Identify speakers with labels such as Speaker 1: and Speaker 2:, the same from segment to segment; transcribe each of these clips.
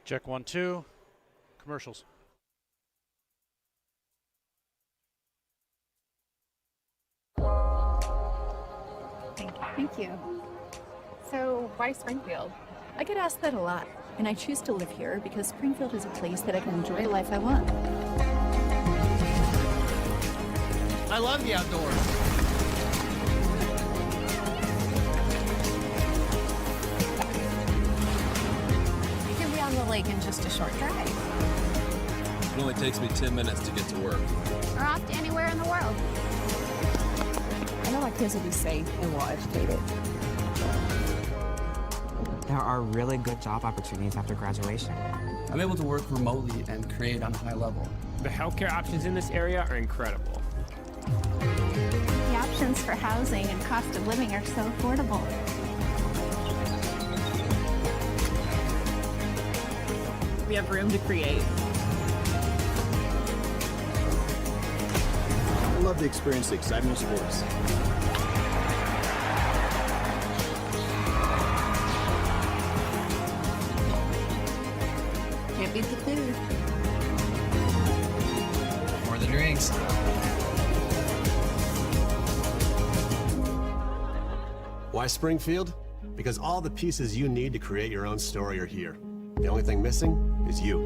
Speaker 1: Check 1, 2. Commercials.
Speaker 2: Thank you. So, why Springfield?
Speaker 3: I get asked that a lot, and I choose to live here because Springfield is a place that I can enjoy the life I want.
Speaker 4: I love the outdoors.
Speaker 2: You can be on the lake in just a short drive.
Speaker 5: It only takes me 10 minutes to get to work.
Speaker 2: Or off to anywhere in the world.
Speaker 3: I know my kids will be safe and well educated.
Speaker 6: There are really good job opportunities after graduation.
Speaker 4: I'm able to work remotely and create on a high level.
Speaker 7: The healthcare options in this area are incredible.
Speaker 2: The options for housing and cost of living are so affordable.
Speaker 3: We have room to create.
Speaker 8: I love to experience the excitement of sports.
Speaker 3: Can't beat the food.
Speaker 4: Or the drinks.
Speaker 8: Why Springfield? Because all the pieces you need to create your own story are here. The only thing missing is you.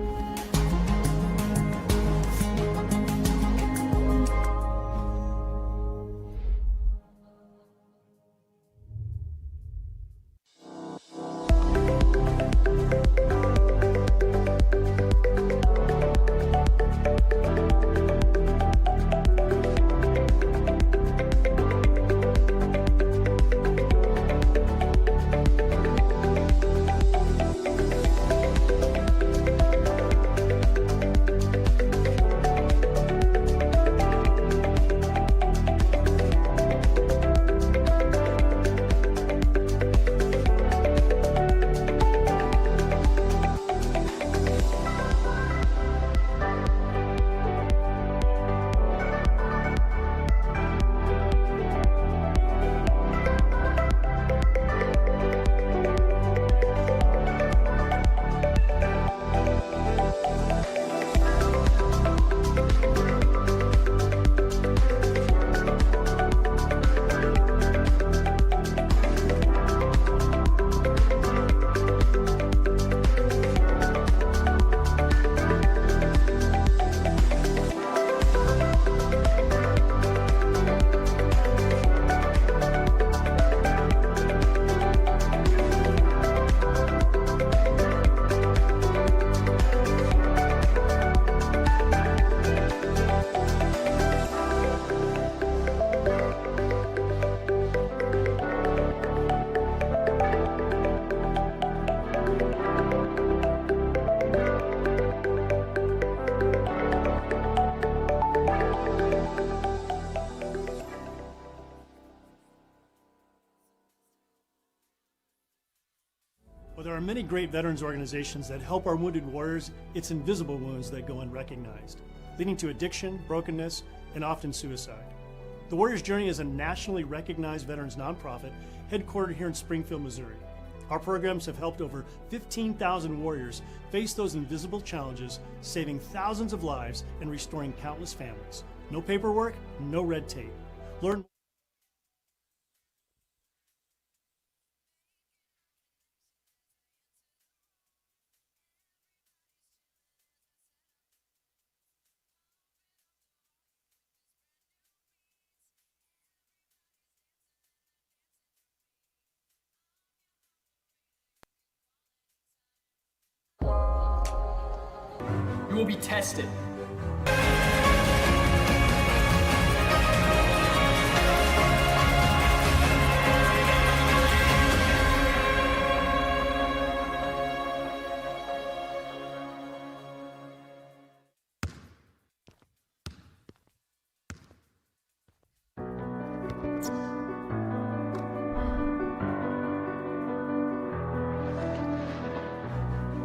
Speaker 9: Well, there are many great veterans organizations that help our wounded warriors. It's invisible wounds that go unrecognized, leading to addiction, brokenness, and often suicide. The Warriors Journey is a nationally recognized veterans nonprofit headquartered here in Springfield, Missouri. Our programs have helped over 15,000 warriors face those invisible challenges, saving thousands of lives and restoring countless families. No paperwork, no red tape. Learn.
Speaker 4: You will be tested.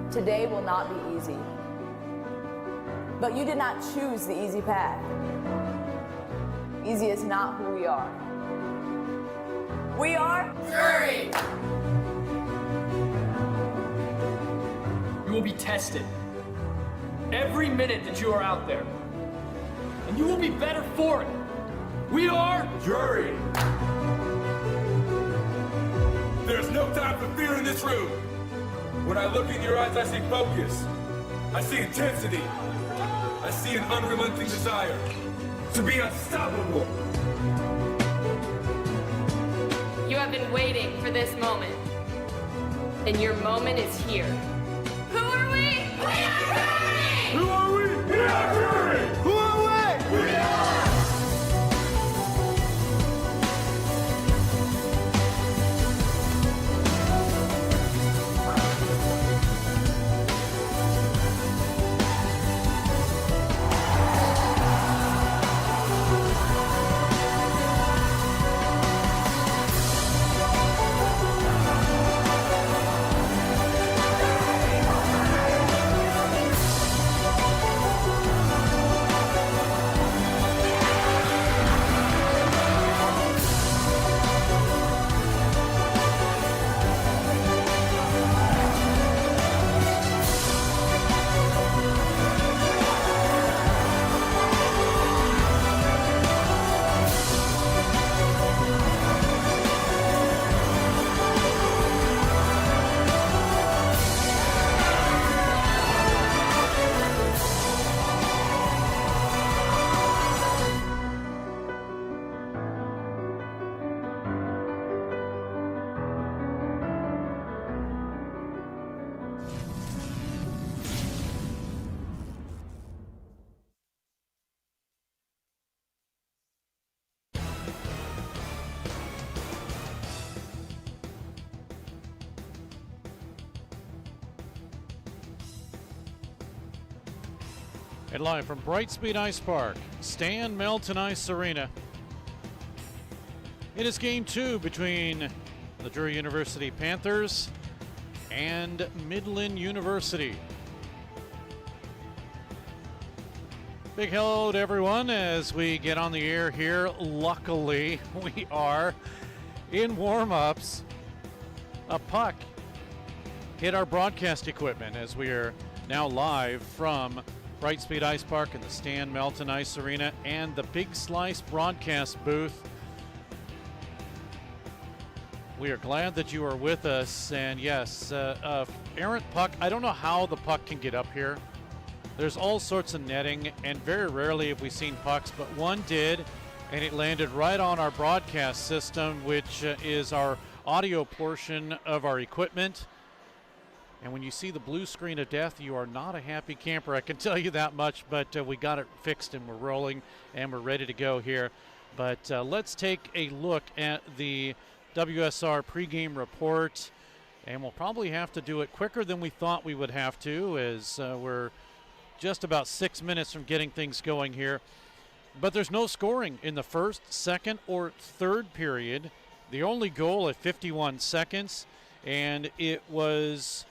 Speaker 10: Today will not be easy. But you did not choose the easy path. Easy is not who we are. We are Drury.
Speaker 4: You will be tested. Every minute that you are out there. And you will be better for it. We are
Speaker 5: Drury! There's no time for fear in this room. When I look in your eyes, I see focus. I see intensity. I see an unrelenting desire to be unstoppable.
Speaker 11: You have been waiting for this moment, and your moment is here. Who are we? We are Drury!
Speaker 5: Who are we? We are Drury! Who are we? We are!
Speaker 1: And live from Brightspeed Ice Park, Stan Melton Ice Arena. It is game 2 between the Drury University Panthers and Midland University. Big hello to everyone as we get on the air here. Luckily, we are in warm-ups. A puck hit our broadcast equipment as we are now live from Brightspeed Ice Park in the Stan Melton Ice Arena and the Big Slice broadcast booth. We are glad that you are with us, and yes, errant puck. I don't know how the puck can get up here. There's all sorts of netting, and very rarely have we seen pucks, but one did, and it landed right on our broadcast system, which is our audio portion of our equipment. And when you see the blue screen of death, you are not a happy camper, I can tell you that much, but we got it fixed and we're rolling and we're ready to go here. But let's take a look at the WSR pregame report, and we'll probably have to do it quicker than we thought we would have to, as we're just about 6 minutes from getting things going here. But there's no scoring in the first, second, or third period. The only goal at 51 seconds, and it was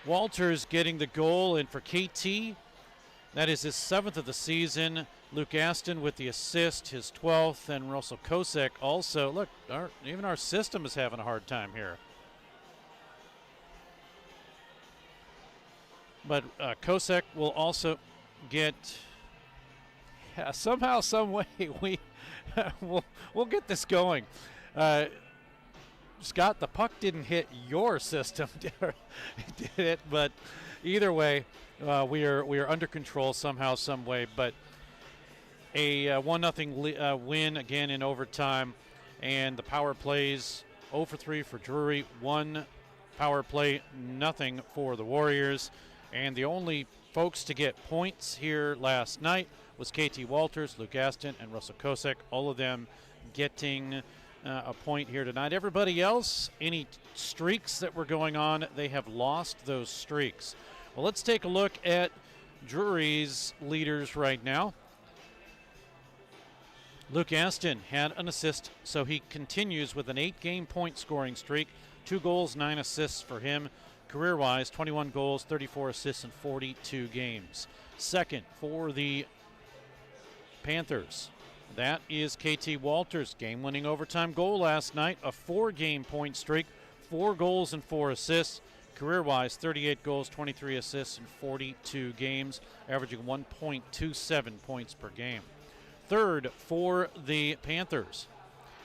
Speaker 1: Walters getting the goal, and for KT, that is his 7th of the season. Luke Aston with the assist, his 12th, and Russell Kosek also. Look, even our system is having a hard time here. But Kosek will also get, somehow, some way, we'll get this going. Scott, the puck didn't hit your system, did it? But either way, we are under control somehow, some way. But a 1-0 win again in overtime, and the power plays 0 for 3 for Drury, 1 power play, nothing for the Warriors. And the only folks to get points here last night was KT Walters, Luke Aston, and Russell Kosek, all of them getting a point here tonight. Everybody else, any streaks that were going on, they have lost those streaks. Well, let's take a look at Drury's leaders right now. Luke Aston had an assist, so he continues with an 8-game point scoring streak. 2 goals, 9 assists for him. Career-wise, 21 goals, 34 assists in 42 games. Second for the Panthers, that is KT Walters. Game-winning overtime goal last night, a 4-game point streak, 4 goals and 4 assists. Career-wise, 38 goals, 23 assists in 42 games, averaging 1.27 points per game. Third for the Panthers,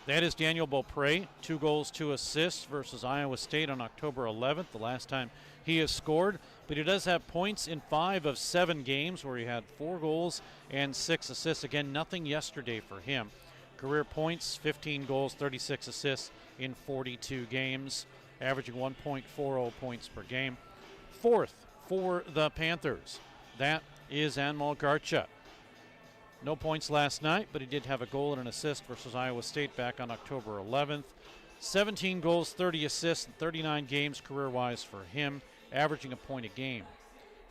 Speaker 1: that is Daniel Beaupre, 2 goals, 2 assists versus Iowa State on October 11th, the last time he has scored. But he does have points in 5 of 7 games where he had 4 goals and 6 assists. Again, nothing yesterday for him. Career points, 15 goals, 36 assists in 42 games, averaging 1.40 points per game. Fourth for the Panthers, that is Anmol Garcha. No points last night, but he did have a goal and an assist versus Iowa State back on October 11th. 17 goals, 30 assists in 39 games career-wise for him, averaging a point a game.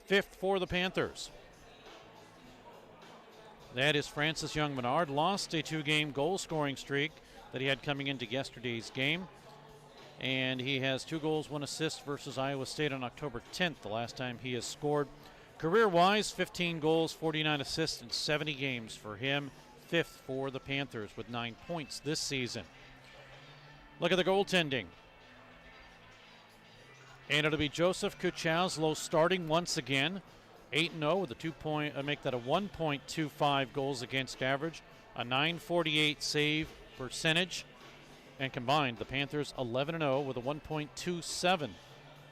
Speaker 1: Fifth for the Panthers, that is Francis Young-Menard. Lost a 2-game goal-scoring streak that he had coming into yesterday's game, and he has 2 goals, 1 assist versus Iowa State on October 10th, the last time he has scored. Career-wise, 15 goals, 49 assists in 70 games for him. Fifth for the Panthers with 9 points this season. Look at the goaltending. And it'll be Joseph Kuchazlo starting once again. 8-0 with a make that a 1.25 goals against average, a .948 save percentage, and combined the Panthers 11-0 with a 1.27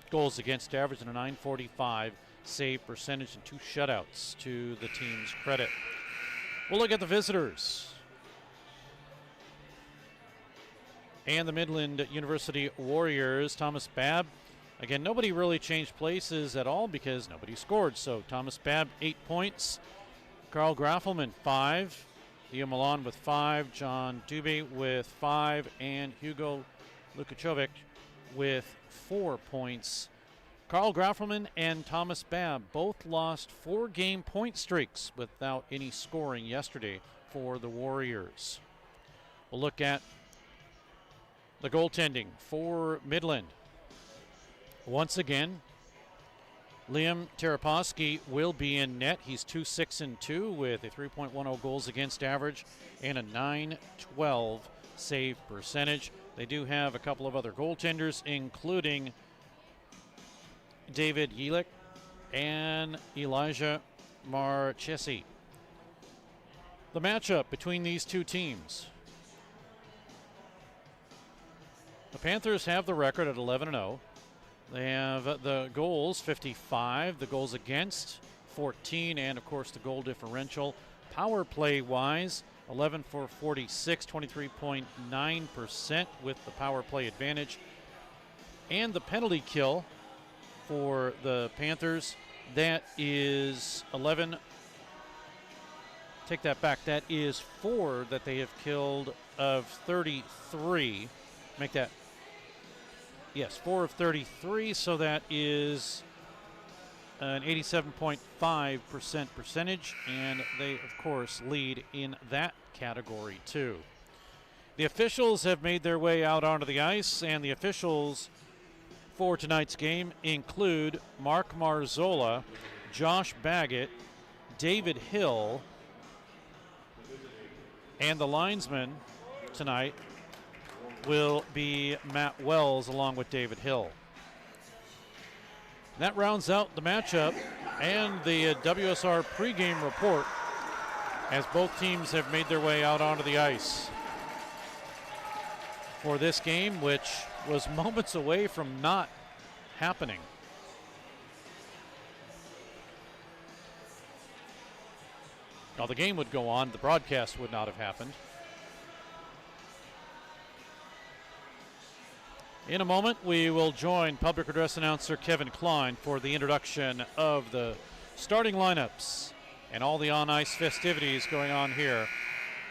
Speaker 1: goals against average and a .945 save percentage and 2 shutouts to the team's credit. We'll look at the visitors. And the Midland University Warriors, Thomas Babb. Again, nobody really changed places at all because nobody scored. So Thomas Babb, 8 points. Carl Graffelman, 5. Leo Milan with 5. John Dubé with 5. And Hugo Lukachovic with 4 points. Carl Graffelman and Thomas Babb both lost 4-game point streaks without any scoring yesterday for the Warriors. We'll look at the goaltending for Midland. Once again, Liam Taraposky will be in net. He's 2-6-2 with a 3.10 goals against average and a .912 save percentage. They do have a couple of other goaltenders, including David Yelich and Elijah Marchesi. The matchup between these two teams. The Panthers have the record at 11-0. They have the goals, 55, the goals against, 14, and of course the goal differential. Power play-wise, 11 for 46, 23.9% with the power play advantage. And the penalty kill for the Panthers, that is 11. Take that back. That is 4 that they have killed of 33. Make that, yes, 4 of 33. So that is an 87.5% percentage. And they, of course, lead in that category, too. The officials have made their way out onto the ice, and the officials for tonight's game include Mark Marzola, Josh Baggett, David Hill, and the linesman tonight will be Matt Wells along with David Hill. That rounds out the matchup and the WSR pregame report as both teams have made their way out onto the ice for this game, which was moments away from not happening. Now, the game would go on. The broadcast would not have happened. In a moment, we will join public address announcer Kevin Klein for the introduction of the starting lineups and all the on-ice festivities going on here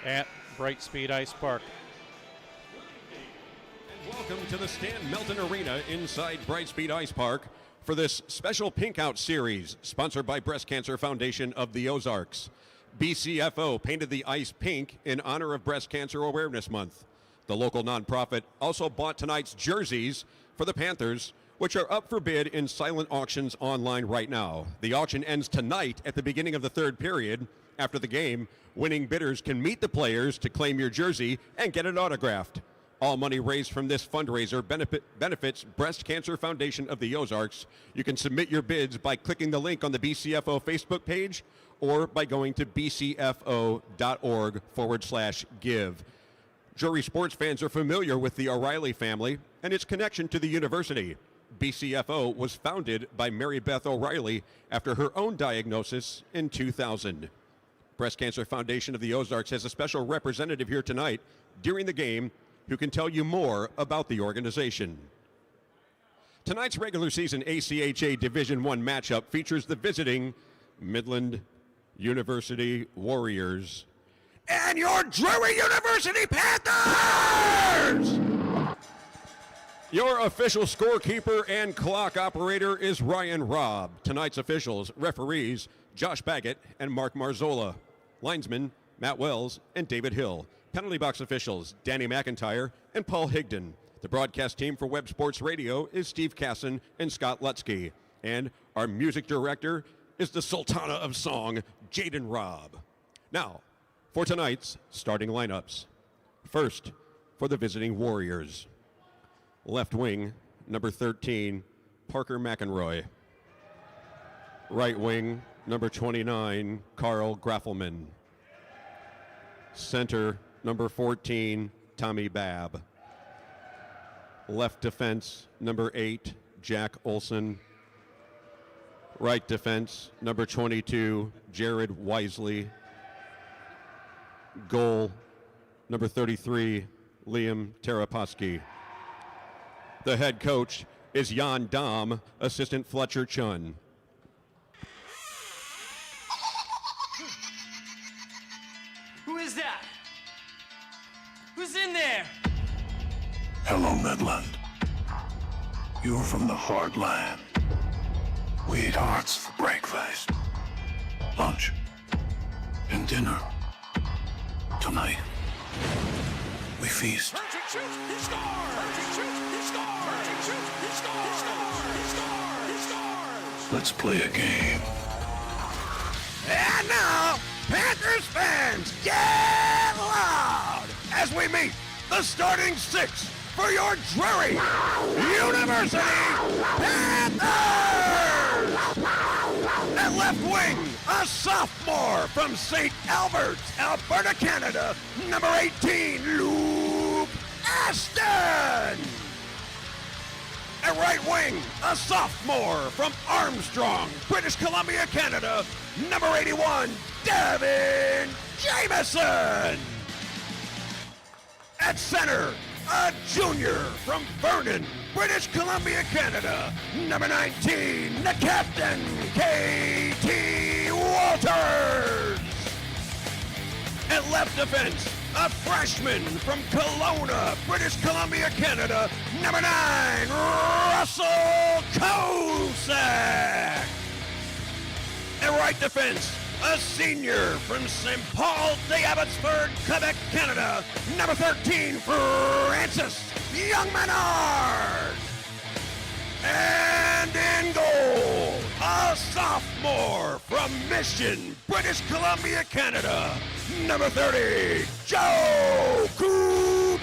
Speaker 1: at Brightspeed Ice Park.
Speaker 12: Welcome to the Stan Melton Arena inside Brightspeed Ice Park for this special Pink Out series sponsored by Breast Cancer Foundation of the Ozarks. BCFO painted the ice pink in honor of Breast Cancer Awareness Month. The local nonprofit also bought tonight's jerseys for the Panthers, which are up for bid in silent auctions online right now. The auction ends tonight at the beginning of the third period. After the game, winning bidders can meet the players to claim your jersey and get it autographed. All money raised from this fundraiser benefits Breast Cancer Foundation of the Ozarks. You can submit your bids by clicking the link on the BCFO Facebook page or by going to bcfo.org/give. Drury sports fans are familiar with the O'Reilly family and its connection to the university. BCFO was founded by Mary Beth O'Reilly after her own diagnosis in 2000. Breast Cancer Foundation of the Ozarks has a special representative here tonight during the game who can tell you more about the organization. Tonight's regular season ACHA Division I matchup features the visiting Midland University Warriors and your Drury University Panthers! Your official scorekeeper and clock operator is Ryan Robb. Tonight's officials, referees, Josh Baggett and Mark Marzola. Linesmen, Matt Wells and David Hill. Penalty box officials, Danny McIntyre and Paul Higdon. The broadcast team for Web Sports Radio is Steve Casson and Scott Lutsky. And our music director is the Sultana of Song, Jaden Robb. Now, for tonight's starting lineups. First, for the visiting Warriors. Left wing, number 13, Parker McEnroy. Right wing, number 29, Carl Graffelman. Center, number 14, Tommy Babb. Left defense, number 8, Jack Olson. Right defense, number 22, Jared Wisely. Goal, number 33, Liam Taraposky. The head coach is Jan Dom, assistant Fletcher Chun.
Speaker 4: Who is that? Who's in there?
Speaker 13: Hello, Midland. You're from the hard land. We eat hearts for breakfast, lunch, and dinner. Tonight, we feast. Let's play a game.
Speaker 12: And now, Panthers fans, get loud as we meet the starting six for your Drury University Panthers! At left wing, a sophomore from St. Albert's, Alberta, Canada, number 18, Luke Aston! At right wing, a sophomore from Armstrong, British Columbia, Canada, number 81, Devin Jameson! At center, a junior from Vernon, British Columbia, Canada, number 19, the captain, K.T. Walters. At left defense, a freshman from Kelowna, British Columbia, Canada, number 9, Russell Kosak. At right defense, a senior from St. Paul de Abbotsford, Quebec, Canada, number 13, Francis Young-Menard. And in goal, a sophomore from Mission, British Columbia, Canada, number 30, Joe Kucheslow.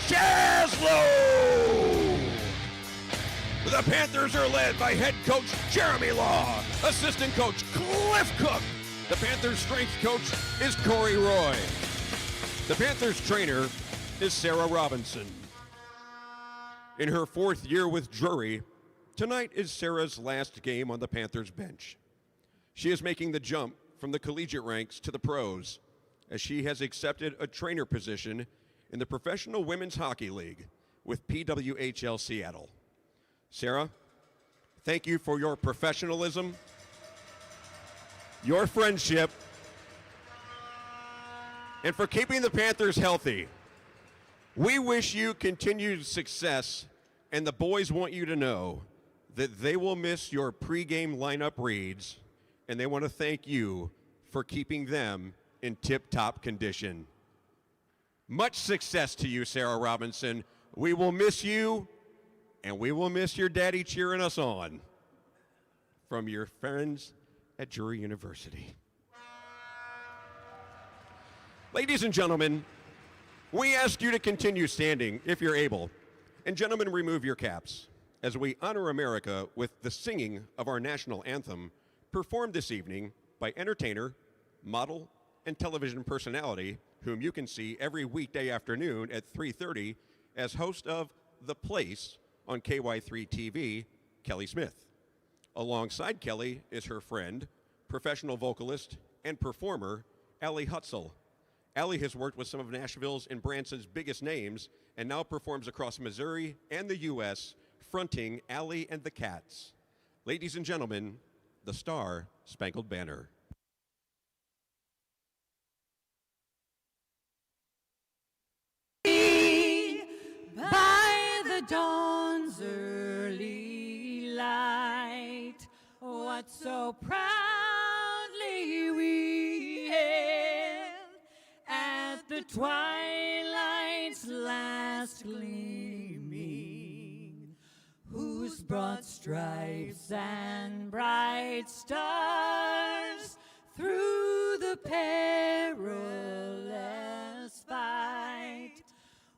Speaker 12: The Panthers are led by head coach Jeremy Law, assistant coach Cliff Cook. The Panthers strength coach is Corey Roy. The Panthers trainer is Sarah Robinson. In her 4th year with Drury, tonight is Sarah's last game on the Panthers bench. She is making the jump from the collegiate ranks to the pros as she has accepted a trainer position in the Professional Women's Hockey League with PWHL Seattle. Sarah, thank you for your professionalism, your friendship, and for keeping the Panthers healthy. We wish you continued success, and the boys want you to know that they will miss your pregame lineup reads, and they want to thank you for keeping them in tip-top condition. Much success to you, Sarah Robinson. We will miss you, and we will miss your daddy cheering us on. From your friends at Drury University. Ladies and gentlemen, We ask you to continue standing if you're able. And gentlemen, remove your caps as we honor America with the singing of our national anthem, performed this evening by entertainer, model, and television personality whom you can see every weekday afternoon at 3:30 as host of The Place on KY3 TV, Kelly Smith. Alongside Kelly is her friend, professional vocalist and performer, Allie Hutzel. Allie has worked with some of Nashville's and Branson's biggest names and now performs across Missouri and the U.S., fronting Allie and the Cats. Ladies and gentlemen, the Star Spangled Banner.
Speaker 14: By the dawn's early light, what so proudly we hailed at the twilight's last gleaming, whose broad stripes and bright stars through the perilous fight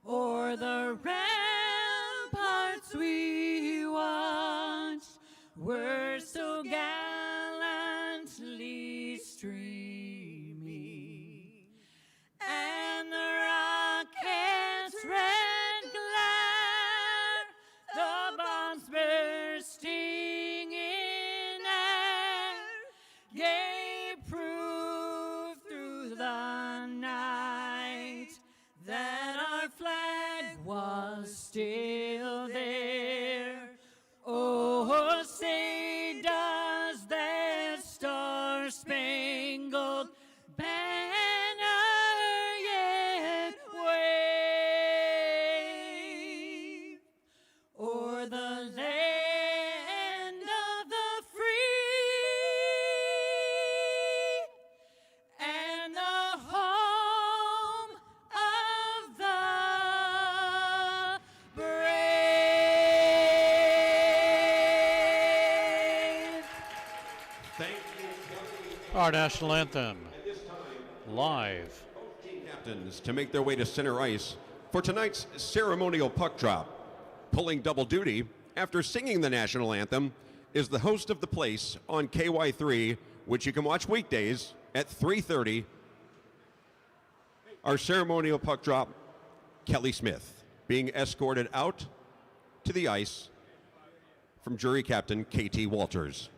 Speaker 14: o'er the ramparts we watched were so gallantly streaming, and the rocket's red glare, the bombs bursting in air, gave proof through the night that our flag was still there. Oh, say does that star-spangled banner yet wave o'er the land of the free and the home of the brave.
Speaker 12: Thank you.
Speaker 1: Our national anthem, live.
Speaker 12: Team captains to make their way to center ice for tonight's ceremonial puck drop. Pulling double duty after singing the national anthem is the host of The Place on KY3, which you can watch weekdays at 3:30. Our ceremonial puck drop, Kelly Smith, being escorted out to the ice from Drury captain KT Walters.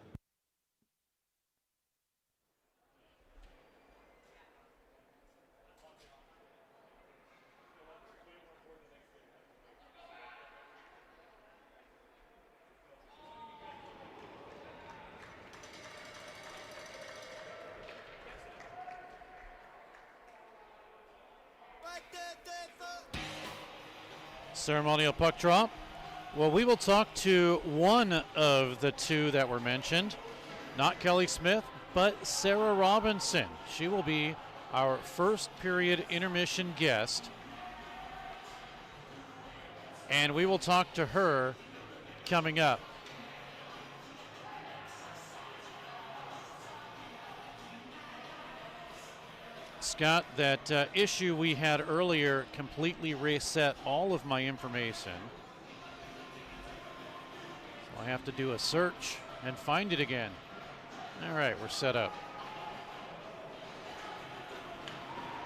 Speaker 1: Ceremonial puck drop. Well, we will talk to one of the two that were mentioned. Not Kelly Smith, but Sarah Robinson. She will be our first period intermission guest. And we will talk to her coming up. Scott, that issue we had earlier completely reset all of my information. So I have to do a search and find it again. All right, we're set up.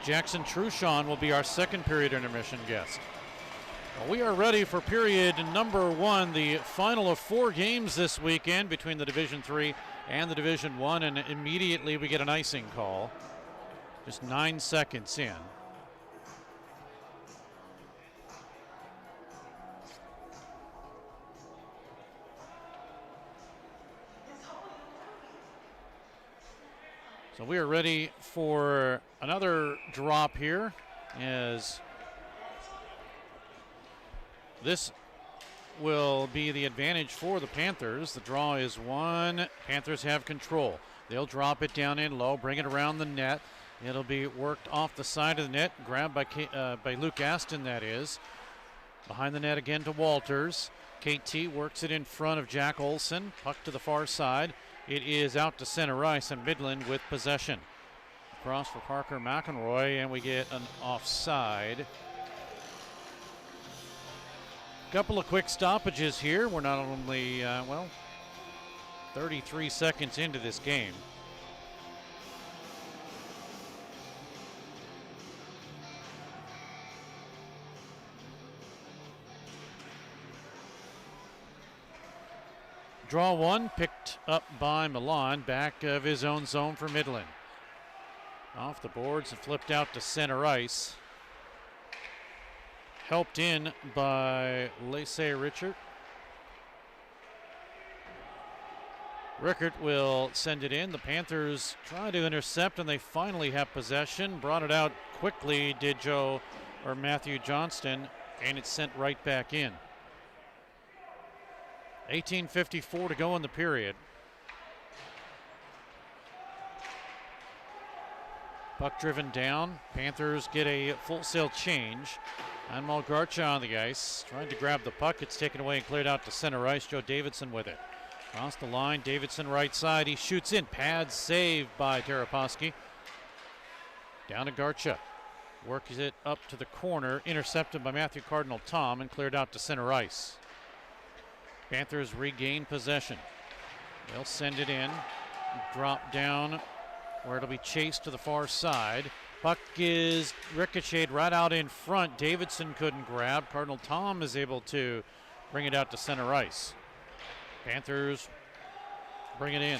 Speaker 1: Jackson Truchon will be our second period intermission guest. Well, we are ready for period number one, the final of 4 games this weekend between the Division III and the Division I, and immediately we get an icing call. Just 9 seconds in. So we are ready for another drop here, as this will be the advantage for the Panthers. The draw is 1. Panthers have control. They'll drop it down in low, bring it around the net. It'll be worked off the side of the net, grabbed by Luke Aston, that is. Behind the net again to Walters. KT works it in front of Jack Olson. Puck to the far side. It is out to center ice, and Midland with possession. Cross for Parker McElroy, and we get an offside Couple of quick stoppages here. We're not only, 33 seconds into this game. Draw one, picked up by Milan, back of his own zone for Midland. Off the boards and flipped out to center ice. Helped in by Lacey Richard. Rickert will send it in. The Panthers try to intercept, and they finally have possession. Brought it out quickly, did Matthew Johnston, and it's sent right back in. 18:54 to go in the period. Puck driven down. Panthers get a full sail change. And Malgarcha on the ice, trying to grab the puck. It's taken away and cleared out to center ice. Joe Davidson with it. Across the line, Davidson right side. He shoots in. Pad saved by Taraposky. Down to Garcha. Works it up to the corner. Intercepted by Matthew Cardinal Tom and cleared out to center ice. Panthers regain possession. They'll send it in. Drop down where it'll be chased to the far side. Puck is ricocheted right out in front. Davidson couldn't grab. Cardinal Tom is able to bring it out to center ice. Panthers bring it in.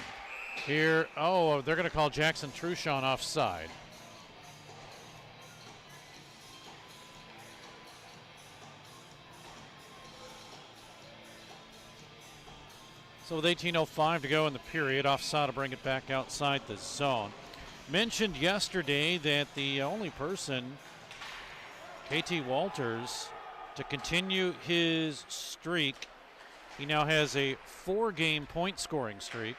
Speaker 1: Here, they're going to call Jackson Truchon offside. So with 18:05 to go in the period, offside to bring it back outside the zone. Mentioned yesterday that the only person, KT Walters, to continue his streak, he now has a 4-game point scoring streak.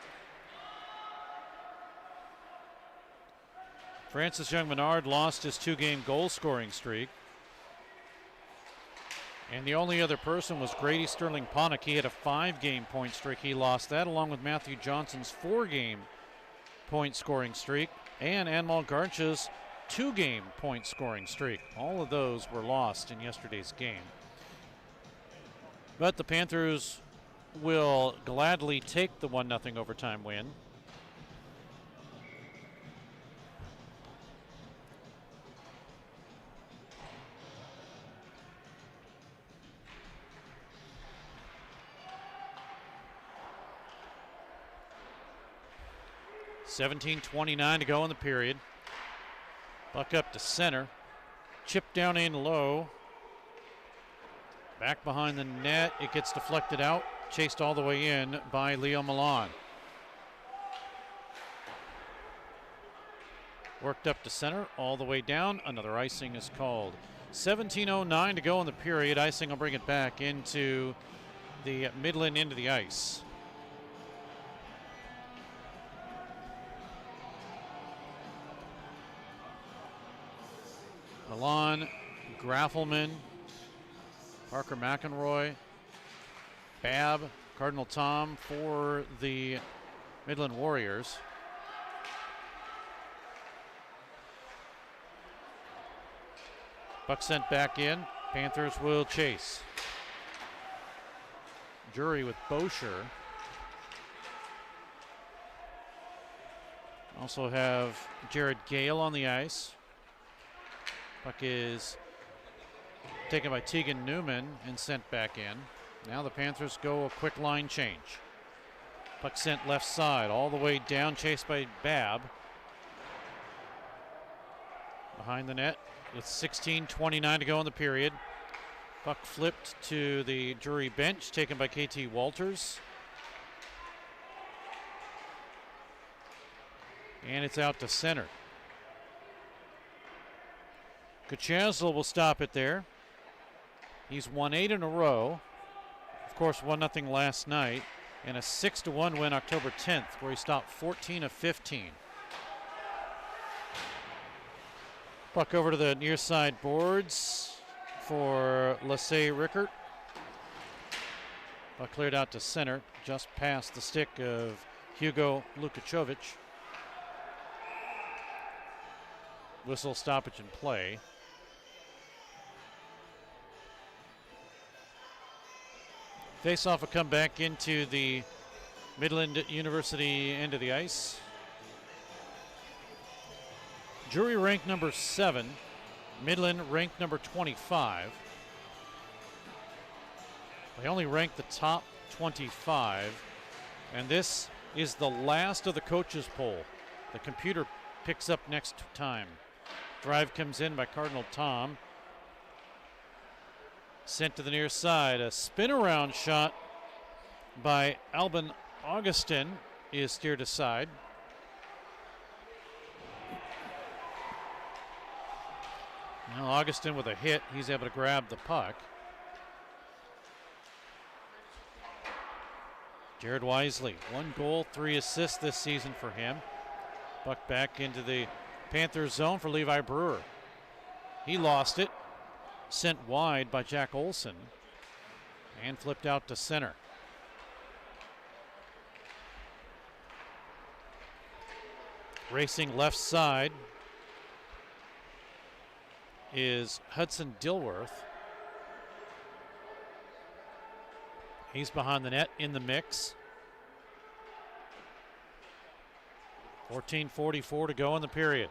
Speaker 1: Francis Young-Menard lost his 2-game goal scoring streak. And the only other person was Grady Sterling-Ponick. He had a 5-game point streak. He lost that, along with Matthew Johnson's 4-game point scoring streak and Anmal Garcha's 2-game point scoring streak. All of those were lost in yesterday's game. But the Panthers will gladly take the 1-0 overtime win. $17:29 to go in the period. Puck up to center. Chip down in low. Back behind the net. It gets deflected out. Chased all the way in by Leo Milan. Worked up to center. All the way down. Another icing is called. 17:09 to go in the period. Icing will bring it back into the Midland end of the ice. Milan, Graffelman, Parker McEnroy, Babb, Cardinal Tom for the Midland Warriors. Puck sent back in. Panthers will chase. Drury with Boucher. Also have Jared Gale on the ice. Puck is taken by Tegan Newman and sent back in. Now the Panthers go a quick line change. Puck sent left side all the way down, chased by Babb. Behind the net with 16:29 to go in the period. Puck flipped to the Drury bench, taken by KT Walters. And it's out to center. Kachazel will stop it there. He's won 8 in a row. Of course, 1-0 last night. And a 6-1 win October 10th, where he stopped 14 of 15. Puck over to the near side boards for Lacey Rickert. Puck cleared out to center, just past the stick of Hugo Lukachovic. Whistle, stoppage, and play. Face-off will come back into the Midland University end of the ice. Drury ranked number 7. Midland ranked number 25. They only rank the top 25. And this is the last of the coaches poll. The computer picks up next time. Drive comes in by Cardinal Tom. Sent to the near side. A spin around shot by Albin Augustin is steered aside. Now Augustin with a hit. He's able to grab the puck. Jared Wisely, 1 goal, 3 assists this season for him. Puck back into the Panthers zone for Levi Brewer. He lost it. Sent wide by Jack Olson. And flipped out to center. Racing left side is Hudson Dilworth. He's behind the net in the mix. 14:44 to go in the period.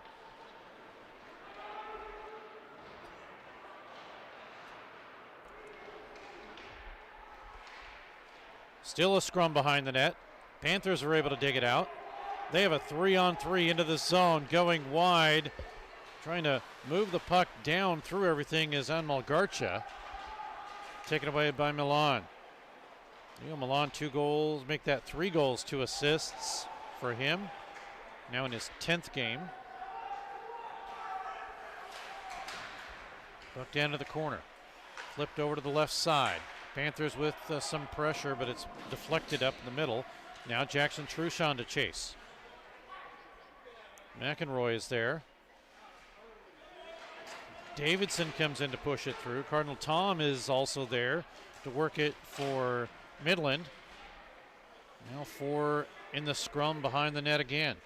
Speaker 1: Still a scrum behind the net. Panthers are able to dig it out. They have a 3-on-3 into the zone, going wide. Trying to move the puck down through everything is Anmalgarcha. Taken away by Milan. Milan 2 goals, make that 3 goals, 2 assists for him. Now in his 10th game. Puck down to the corner. Flipped over to the left side. Panthers with some pressure, but it's deflected up in the middle. Now Jackson Truchon to chase. McEnroy is there. Davidson comes in to push it through. Cardinal Tom is also there to work it for Midland. Now 4 in the scrum behind the net again.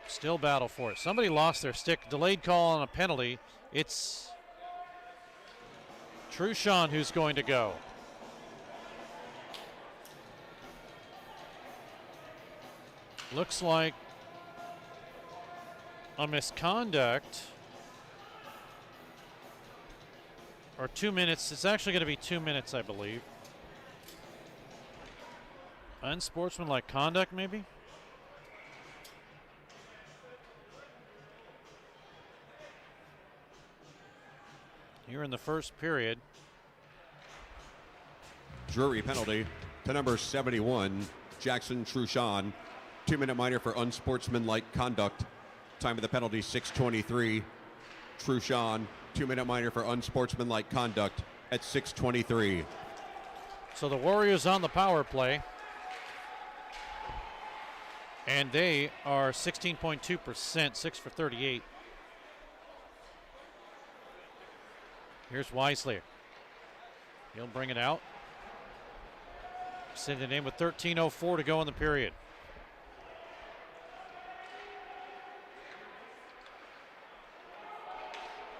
Speaker 1: Still battle for it. Somebody lost their stick. Delayed call on a penalty. It's Truchon who's going to go. Looks like a misconduct. Or 2 minutes. It's actually going to be 2 minutes, I believe. Unsportsmanlike conduct, maybe? Here in the first period.
Speaker 12: Drury penalty to number 71, Jackson Truchon. 2-minute minor for unsportsmanlike conduct. Time of the penalty, 6:23. Truchon, 2-minute minor for unsportsmanlike conduct at 6:23.
Speaker 1: So the Warriors on the power play. And they are 16.2%, 6 for 38. Here's Wisely. He'll bring it out. Send it in with 13:04 to go in the period.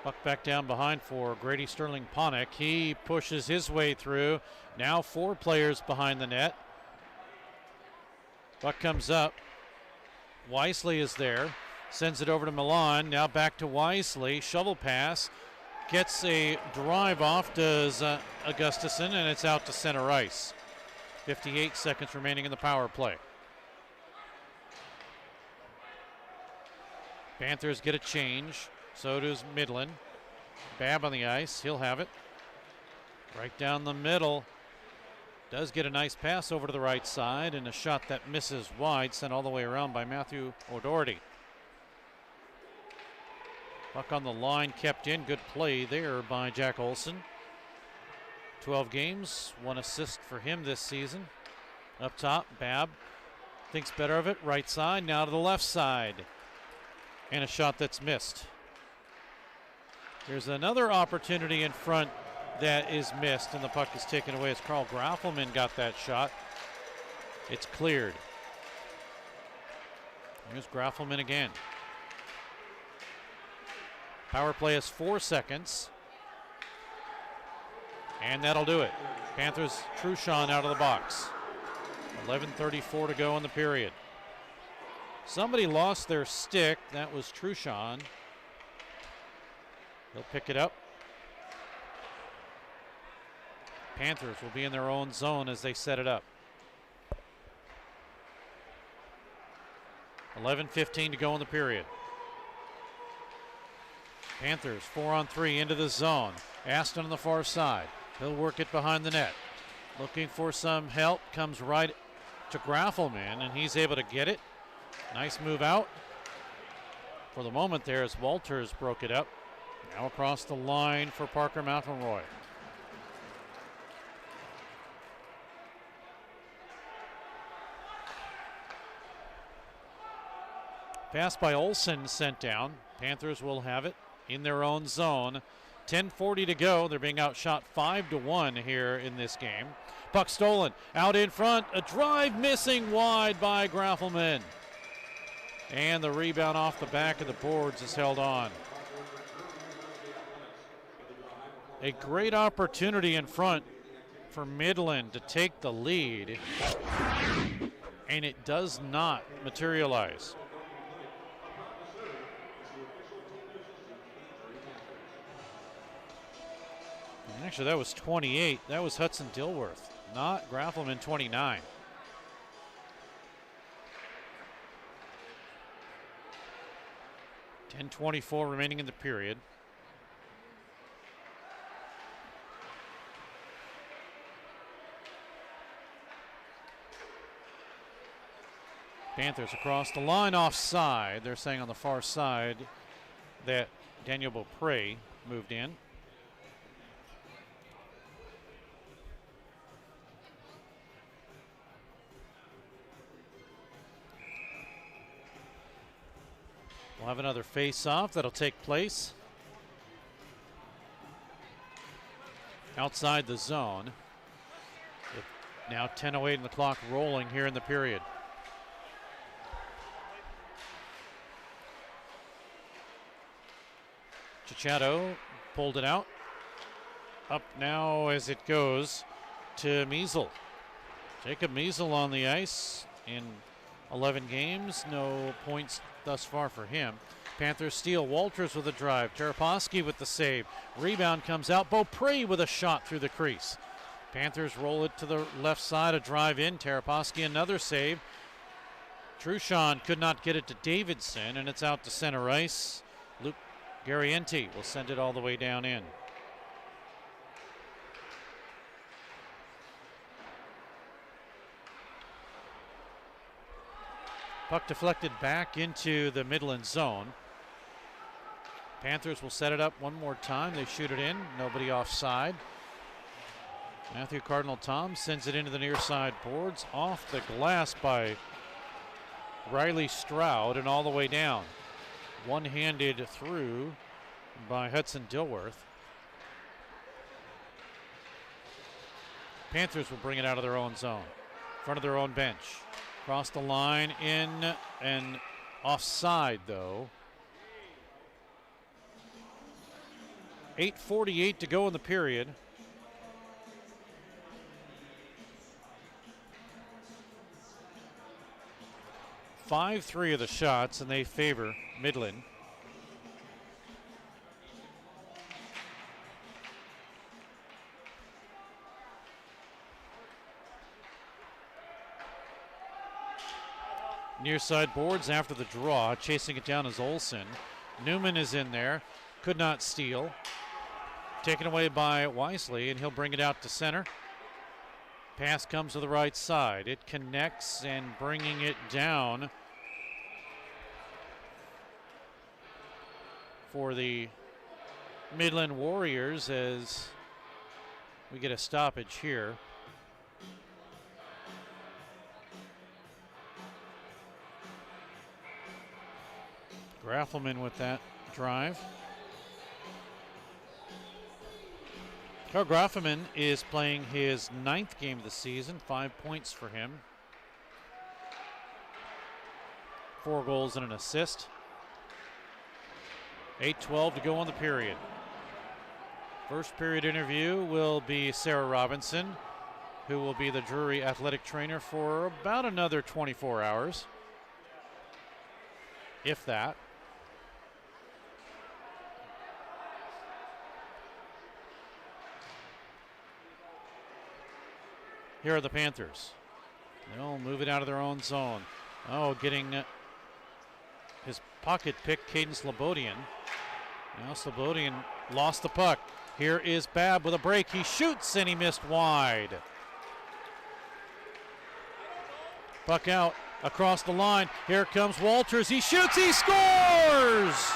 Speaker 1: Puck back down behind for Grady Sterling Ponick. He pushes his way through. Now 4 players behind the net. Puck comes up. Wisely is there. Sends it over to Milan. Now back to Wisely. Shovel pass. Gets a drive off, does Augustison, and it's out to center ice. 58 seconds remaining in the power play. Panthers get a change. So does Midland. Babb on the ice. He'll have it. Right down the middle. Does get a nice pass over to the right side, and a shot that misses wide, sent all the way around by Matthew O'Doherty. Puck on the line, kept in. Good play there by Jack Olson. 12 games, 1 assist for him this season. Up top, Babb thinks better of it. Right side, now to the left side. And a shot that's missed. There's another opportunity in front that is missed, and the puck is taken away as Carl Graffelman got that shot. It's cleared. Here's Graffelman again. Power play is 4 seconds. And that'll do it. Panthers, Truchon out of the box. 11:34 to go in the period. Somebody lost their stick. That was Truchon. He'll pick it up. Panthers will be in their own zone as they set it up. 11:15 to go in the period. Panthers 4-on-3 into the zone. Aston on the far side. He'll work it behind the net. Looking for some help. Comes right to Graffelman, and he's able to get it. Nice move out. For the moment there as Walters broke it up. Now across the line for Parker McElroy. Pass by Olsen sent down. Panthers will have it in their own zone. 10:40 to go. They're being outshot 5-1 here in this game. Puck stolen. Out in front. A drive missing wide by Graffelman. And the rebound off the back of the boards is held on. A great opportunity in front for Midland to take the lead. And it does not materialize. Actually, that was 28. That was Hudson Dilworth, not Graffelman, 29. .10:24 remaining in the period. Panthers across the line offside. They're saying on the far side that Daniel Beaupre moved in. We'll have another face-off that'll take place outside the zone. With now 10:08 and the clock rolling here in the period. Chicharito pulled it out. Up now as it goes to Measle. Jacob Measle on the ice in 11 games. No points thus far for him. Panthers steal. Walters with a drive. Taraposky with the save. Rebound comes out. Beaupre with a shot through the crease. Panthers roll it to the left side. A drive in. Taraposky another save. Truchon could not get it to Davidson, and it's out to center ice. Luke Garrienti will send it all the way down in. Puck deflected back into the Midland zone. Panthers will set it up one more time. They shoot it in. Nobody offside. Matthew Cardinal-Tom sends it into the near side boards. Off the glass by Riley Stroud and all the way down. One-handed through by Hudson Dilworth. Panthers will bring it out of their own zone. Front of their own bench. Across the line, in and offside though. 8:48 to go in the period. Three of the shots, and they favor Midland. Near side boards after the draw. Chasing it down is Olsen. Newman is in there. Could not steal. Taken away by Wisely, and he'll bring it out to center. Pass comes to the right side. It connects, and bringing it down for the Midland Warriors as we get a stoppage here. Graffelman with that drive. Carl Graffelman is playing his 9th game of the season, 5 points for him. 4 goals and an assist. 8:12 to go on the period. First period interview will be Sarah Robinson, who will be the Drury athletic trainer for about another 24 hours, if that. Here are the Panthers. They'll move it out of their own zone. Oh, getting his pocket pick, Caden Slobodian. Now Slobodian lost the puck. Here is Babb with a break. He shoots and he missed wide. Puck out across the line. Here comes Walters. He shoots, he scores!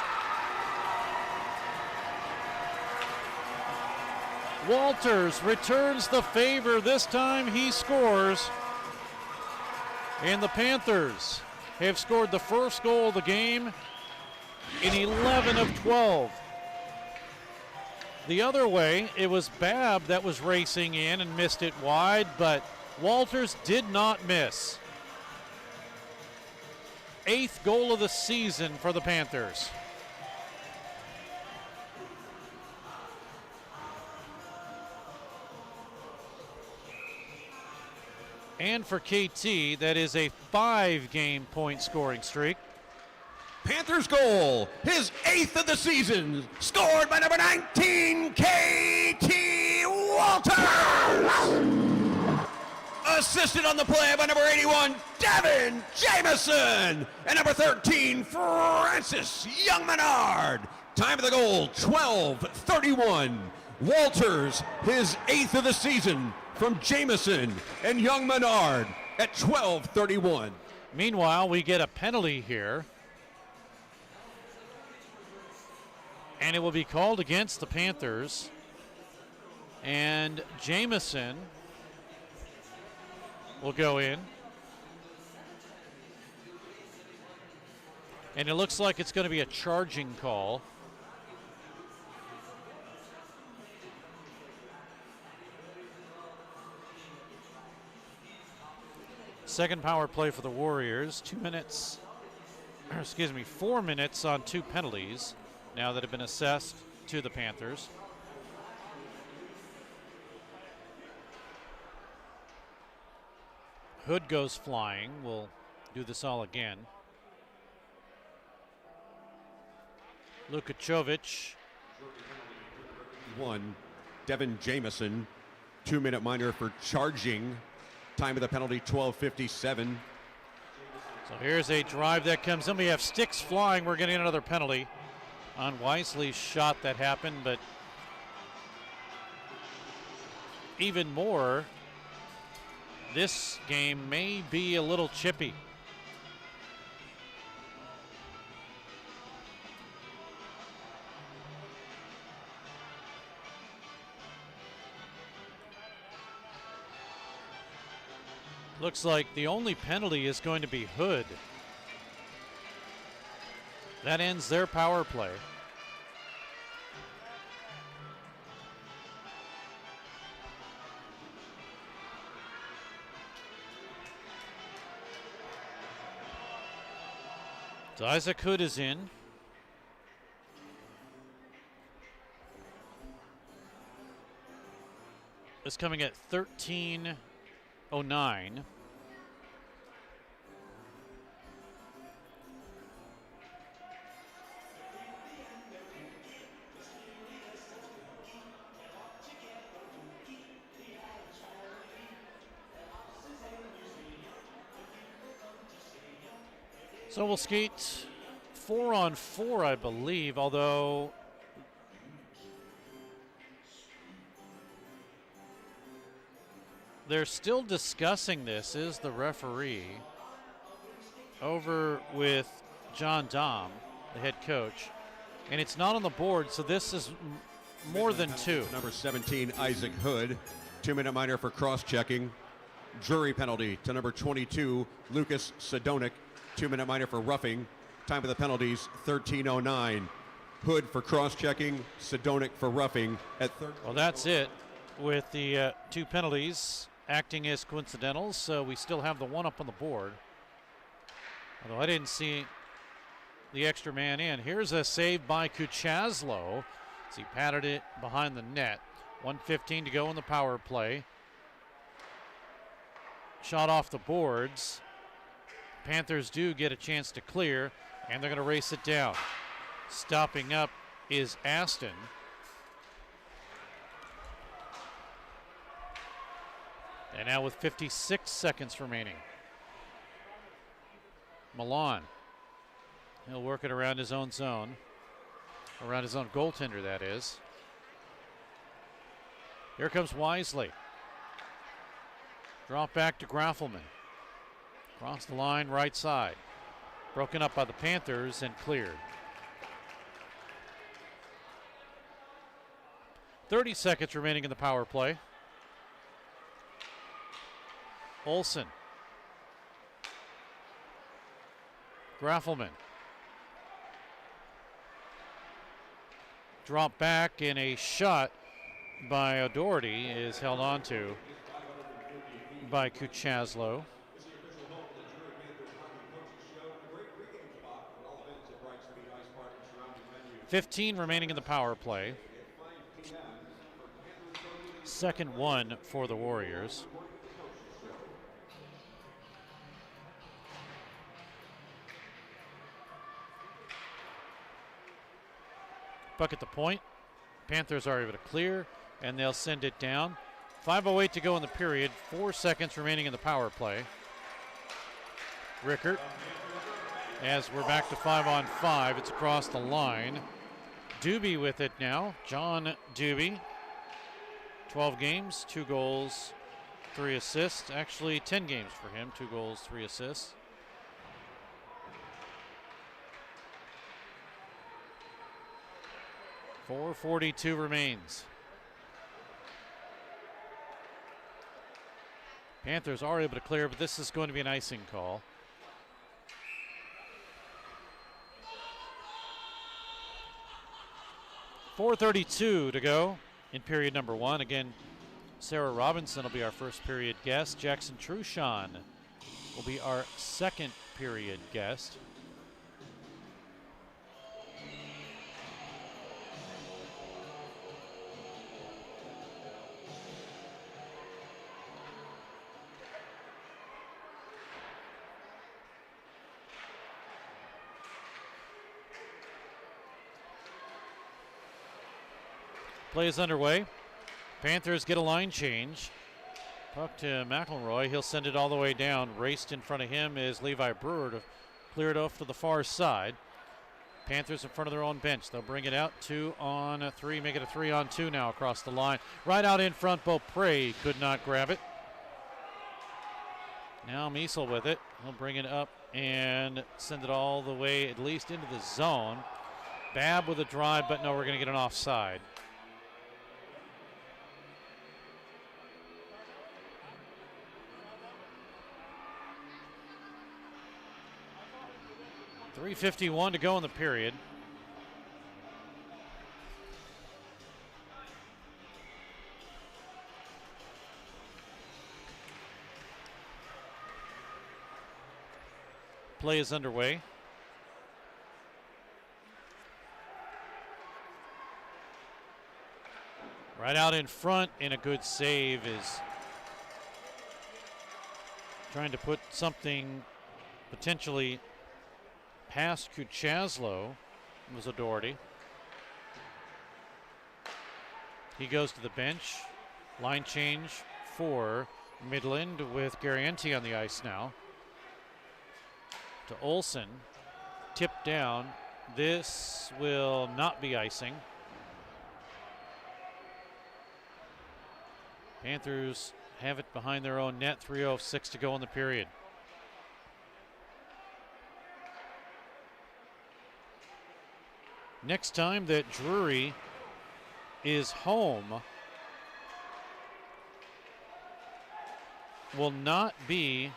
Speaker 1: Walters returns the favor. This time he scores. And the Panthers have scored the first goal of the game in 11 of 12. The other way, it was Babb that was racing in and missed it wide, but Walters did not miss. 8th goal of the season for the Panthers. And for KT, that is a 5-game point scoring streak.
Speaker 12: Panthers goal, his 8th of the season, scored by number 19, KT Walters. Assisted on the play by number 81, Devin Jameson. And number 13, Francis Young-Menard. Time of the goal, 12:31. Walters, his 8th of the season, from Jameson and Young-Menard at 12:31.
Speaker 1: Meanwhile, we get a penalty here. And it will be called against the Panthers. And Jameson will go in. And it looks like it's going to be a charging call. Second power play for the Warriors. 4 minutes on 2 penalties now that have been assessed to the Panthers. Hood goes flying. We'll do this all again. Lukachovic.
Speaker 12: 1, Devin Jameson, 2-minute minor for charging. Time of the penalty, 12:57.
Speaker 1: So here's a drive that comes in. We have sticks flying. We're getting another penalty on Wisely's shot that happened, but even more, this game may be a little chippy. Looks like the only penalty is going to be Hood. That ends their power play. So Isaac Hood is in. It's coming at 13:09. So we'll skate 4-on-4, I believe, although they're still discussing this, is the referee, over with John Dom, the head coach, and it's not on the board, so this is more than 2.
Speaker 12: Number 17, Isaac Hood, 2-minute minor for cross-checking. Drury penalty to number 22, Lucas Sidonic, 2-minute minor for roughing. Time of the penalties, 13:09. Hood for cross-checking, Sidonic for roughing at third.
Speaker 1: Well, that's it with the 2 penalties acting as coincidentals, so we still have the 1 up on the board. Although I didn't see the extra man in. Here's a save by Kuchaslo. as he patted it behind the net. 1:15 to go in the power play. Shot off the boards. Panthers do get a chance to clear, and they're going to race it down. Stopping up is Aston. And now with 56 seconds remaining, Milan. He'll work it around his own zone. Around his own goaltender, that is. Here comes Wisely. Drop back to Graffelman. Across the line, right side. Broken up by the Panthers and cleared. 30 seconds remaining in the power play. Olsen. Graffelman. Drop back, and a shot by O'Doherty is held on to by Kuchaslo. 15 remaining in the power play. Second one for the Warriors. Puck at the point. Panthers are able to clear, and they'll send it down. 5:08 to go in the period. 4 seconds remaining in the power play. Rickert, as we're back to 5-on-5, it's across the line. Doobie with it now. John Doobie. 12 games, 2 goals, 3 assists. Actually, 10 games for him. 2 goals, 3 assists. .442 remains. Panthers are able to clear, but this is going to be an icing call. .432 to go in period number 1. Again, Sarah Robinson will be our first period guest. Jackson Truchon will be our second period guest. Play is underway. Panthers get a line change. Puck to McElroy. He'll send it all the way down. Raced in front of him is Levi Brewer to clear it off to the far side. Panthers in front of their own bench. They'll bring it out 2-on-3, make it a 3-on-2 now across the line. Right out in front, Beaupre could not grab it. Now Miesel with it. He'll bring it up and send it all the way at least into the zone. Babb with a drive, but no, we're going to get an offside. .351 to go in the period. Play is underway. Right out in front, and a good save is trying to put something potentially past Kuchaslo. Was O'Doherty. He goes to the bench. Line change for Midland with Garrienti on the ice now. To Olsen. Tipped down. This will not be icing. Panthers have it behind their own net. 3:06 to go in the period. Next time that Drury is home will not be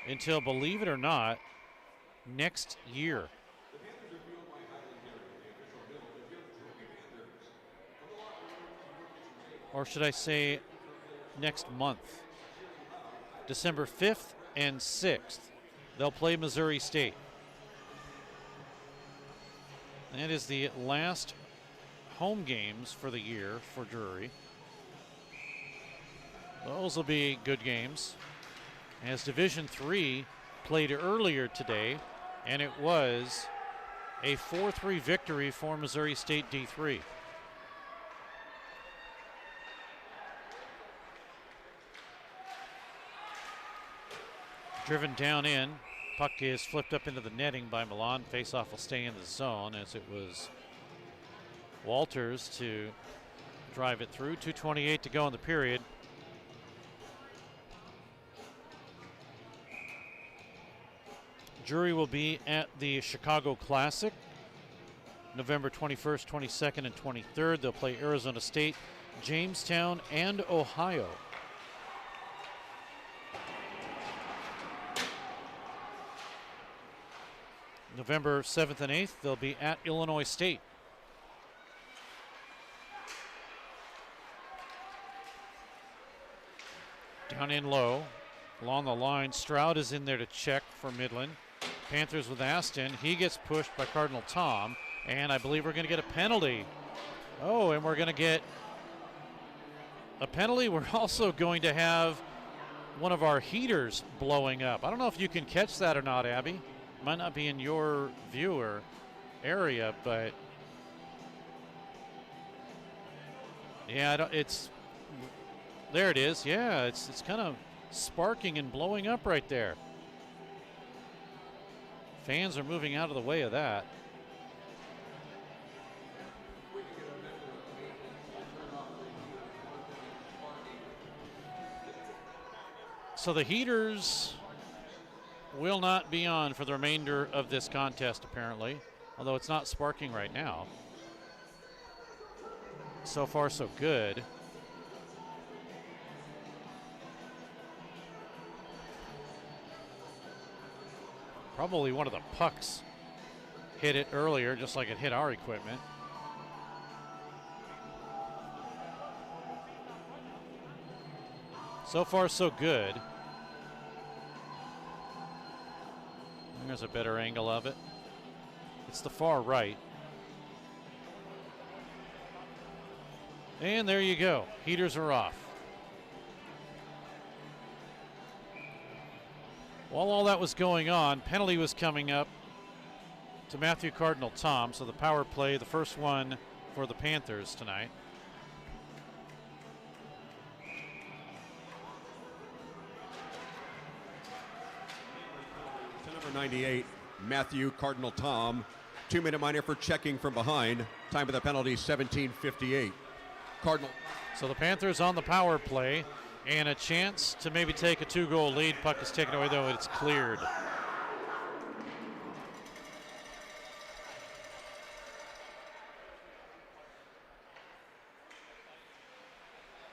Speaker 1: until, believe it or not, next year. Or should I say next month. December 5th and 6th, they'll play Missouri State. That is the last home games for the year for Drury. Those will be good games. As Division III played earlier today, and it was a 4-3 victory for Missouri State D3. Driven down in. Puck is flipped up into the netting by Milan. Faceoff will stay in the zone as it was Walters to drive it through. 2:28 to go in the period. Drury will be at the Chicago Classic November 21st, 22nd, and 23rd. They'll play Arizona State, Jamestown, and Ohio. November 7th and 8th, they'll be at Illinois State. Down in low, along the line, Stroud is in there to check for Midland. Panthers with Aston. He gets pushed by Cardinal Tom, and I believe we're going to get a penalty. Oh, and we're going to get a penalty. We're also going to have one of our heaters blowing up. I don't know if you can catch that or not, Abby. Might not be in your viewer area, but yeah, it's there. It is. Yeah, it's kind of sparking and blowing up right there. Fans are moving out of the way of that. So the heaters will not be on for the remainder of this contest, apparently, although it's not sparking right now. So far, so good. Probably one of the pucks hit it earlier, just like it hit our equipment. So far, so good. There's a better angle of it. It's the far right. And there you go. Heaters are off. While all that was going on, penalty was coming up to Matthew Cardinal Tom. So the power play, the first one for the Panthers tonight.
Speaker 12: To number 98, Matthew Cardinal Tom. 2-minute minor for checking from behind. Time of the penalty, 17:58. Cardinal.
Speaker 1: So the Panthers on the power play. And a chance to maybe take a 2-goal lead. Puck is taken away, though. It's cleared.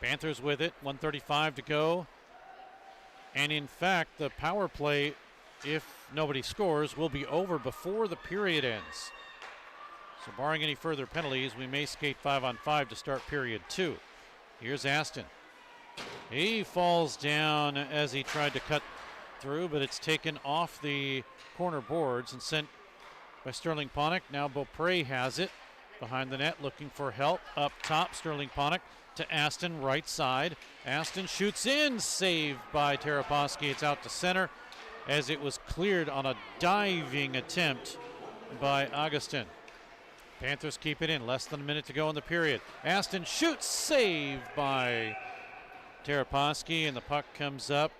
Speaker 1: Panthers with it. 1:35 to go. And in fact, the power play, if nobody scores, will be over before the period ends. So barring any further penalties, we may skate 5-on-5 to start period 2. Here's Aston. He falls down as he tried to cut through, but it's taken off the corner boards and sent by Sterling Ponick. Now Beaupre has it behind the net, looking for help up top. Sterling Ponick to Aston, right side. Aston shoots in, saved by Taraposky. It's out to center as it was cleared on a diving attempt by Augustin. Panthers keep it in, less than a minute to go in the period. Aston shoots, saved by Taraposky, and the puck comes up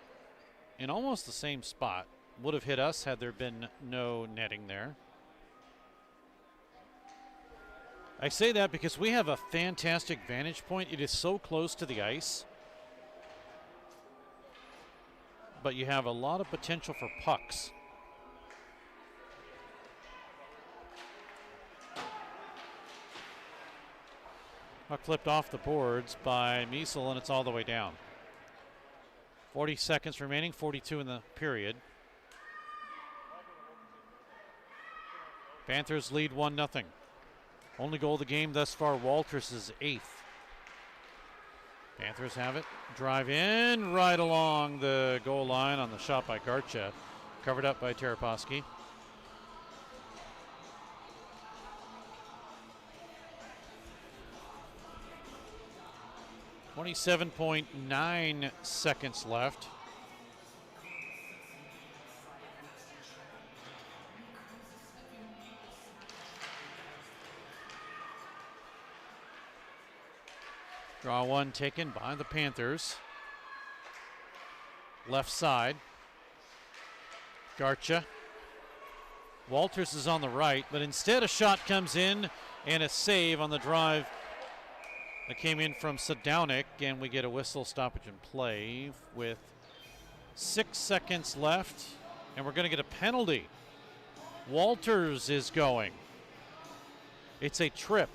Speaker 1: in almost the same spot. Would have hit us had there been no netting there. I say that because we have a fantastic vantage point. It is so close to the ice, but you have a lot of potential for pucks. Puck flipped off the boards by Miesel, and it's all the way down. 40 seconds remaining, 42 in the period. Panthers lead 1-0. Only goal of the game thus far, Walters' 8th. Panthers have it. Drive in right along the goal line on the shot by Garcha. Covered up by Taraposky. 27.9 seconds left. Draw one taken by the Panthers. Left side. Garcha. Walters is on the right, but instead a shot comes in and a save on the drive that came in from Sadownik, and we get a whistle stoppage in play with 6 seconds left, and we're going to get a penalty. Walters is going. It's a trip.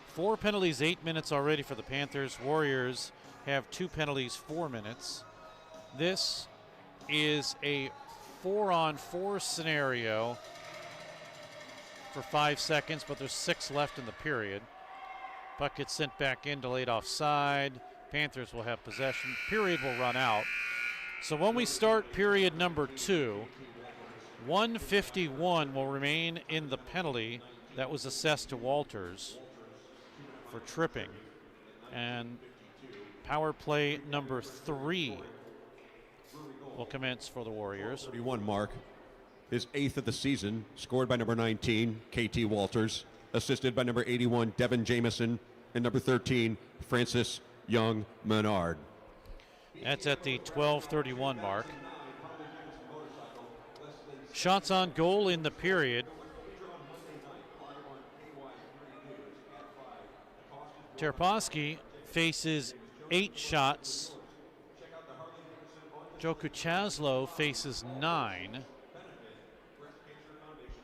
Speaker 1: Four penalties, 8 minutes already for the Panthers. Warriors have 2 penalties, 4 minutes. This is a 4-on-4 scenario for 5 seconds, but there's 6 left in the period. Puck gets sent back in, delayed offside. Panthers will have possession. Period will run out. So when we start period number 2, 151 will remain in the penalty that was assessed to Walters for tripping. And power play number 3 will commence for the Warriors.
Speaker 12: 31 mark, his 8th of the season, scored by number 19, KT Walters, assisted by number 81, Devin Jameson, and number 13, Francis Young Menard.
Speaker 1: That's at the 12:31 mark. Shots on goal in the period. Terpowski faces 8 shots. Joe Kuchaslo faces 9.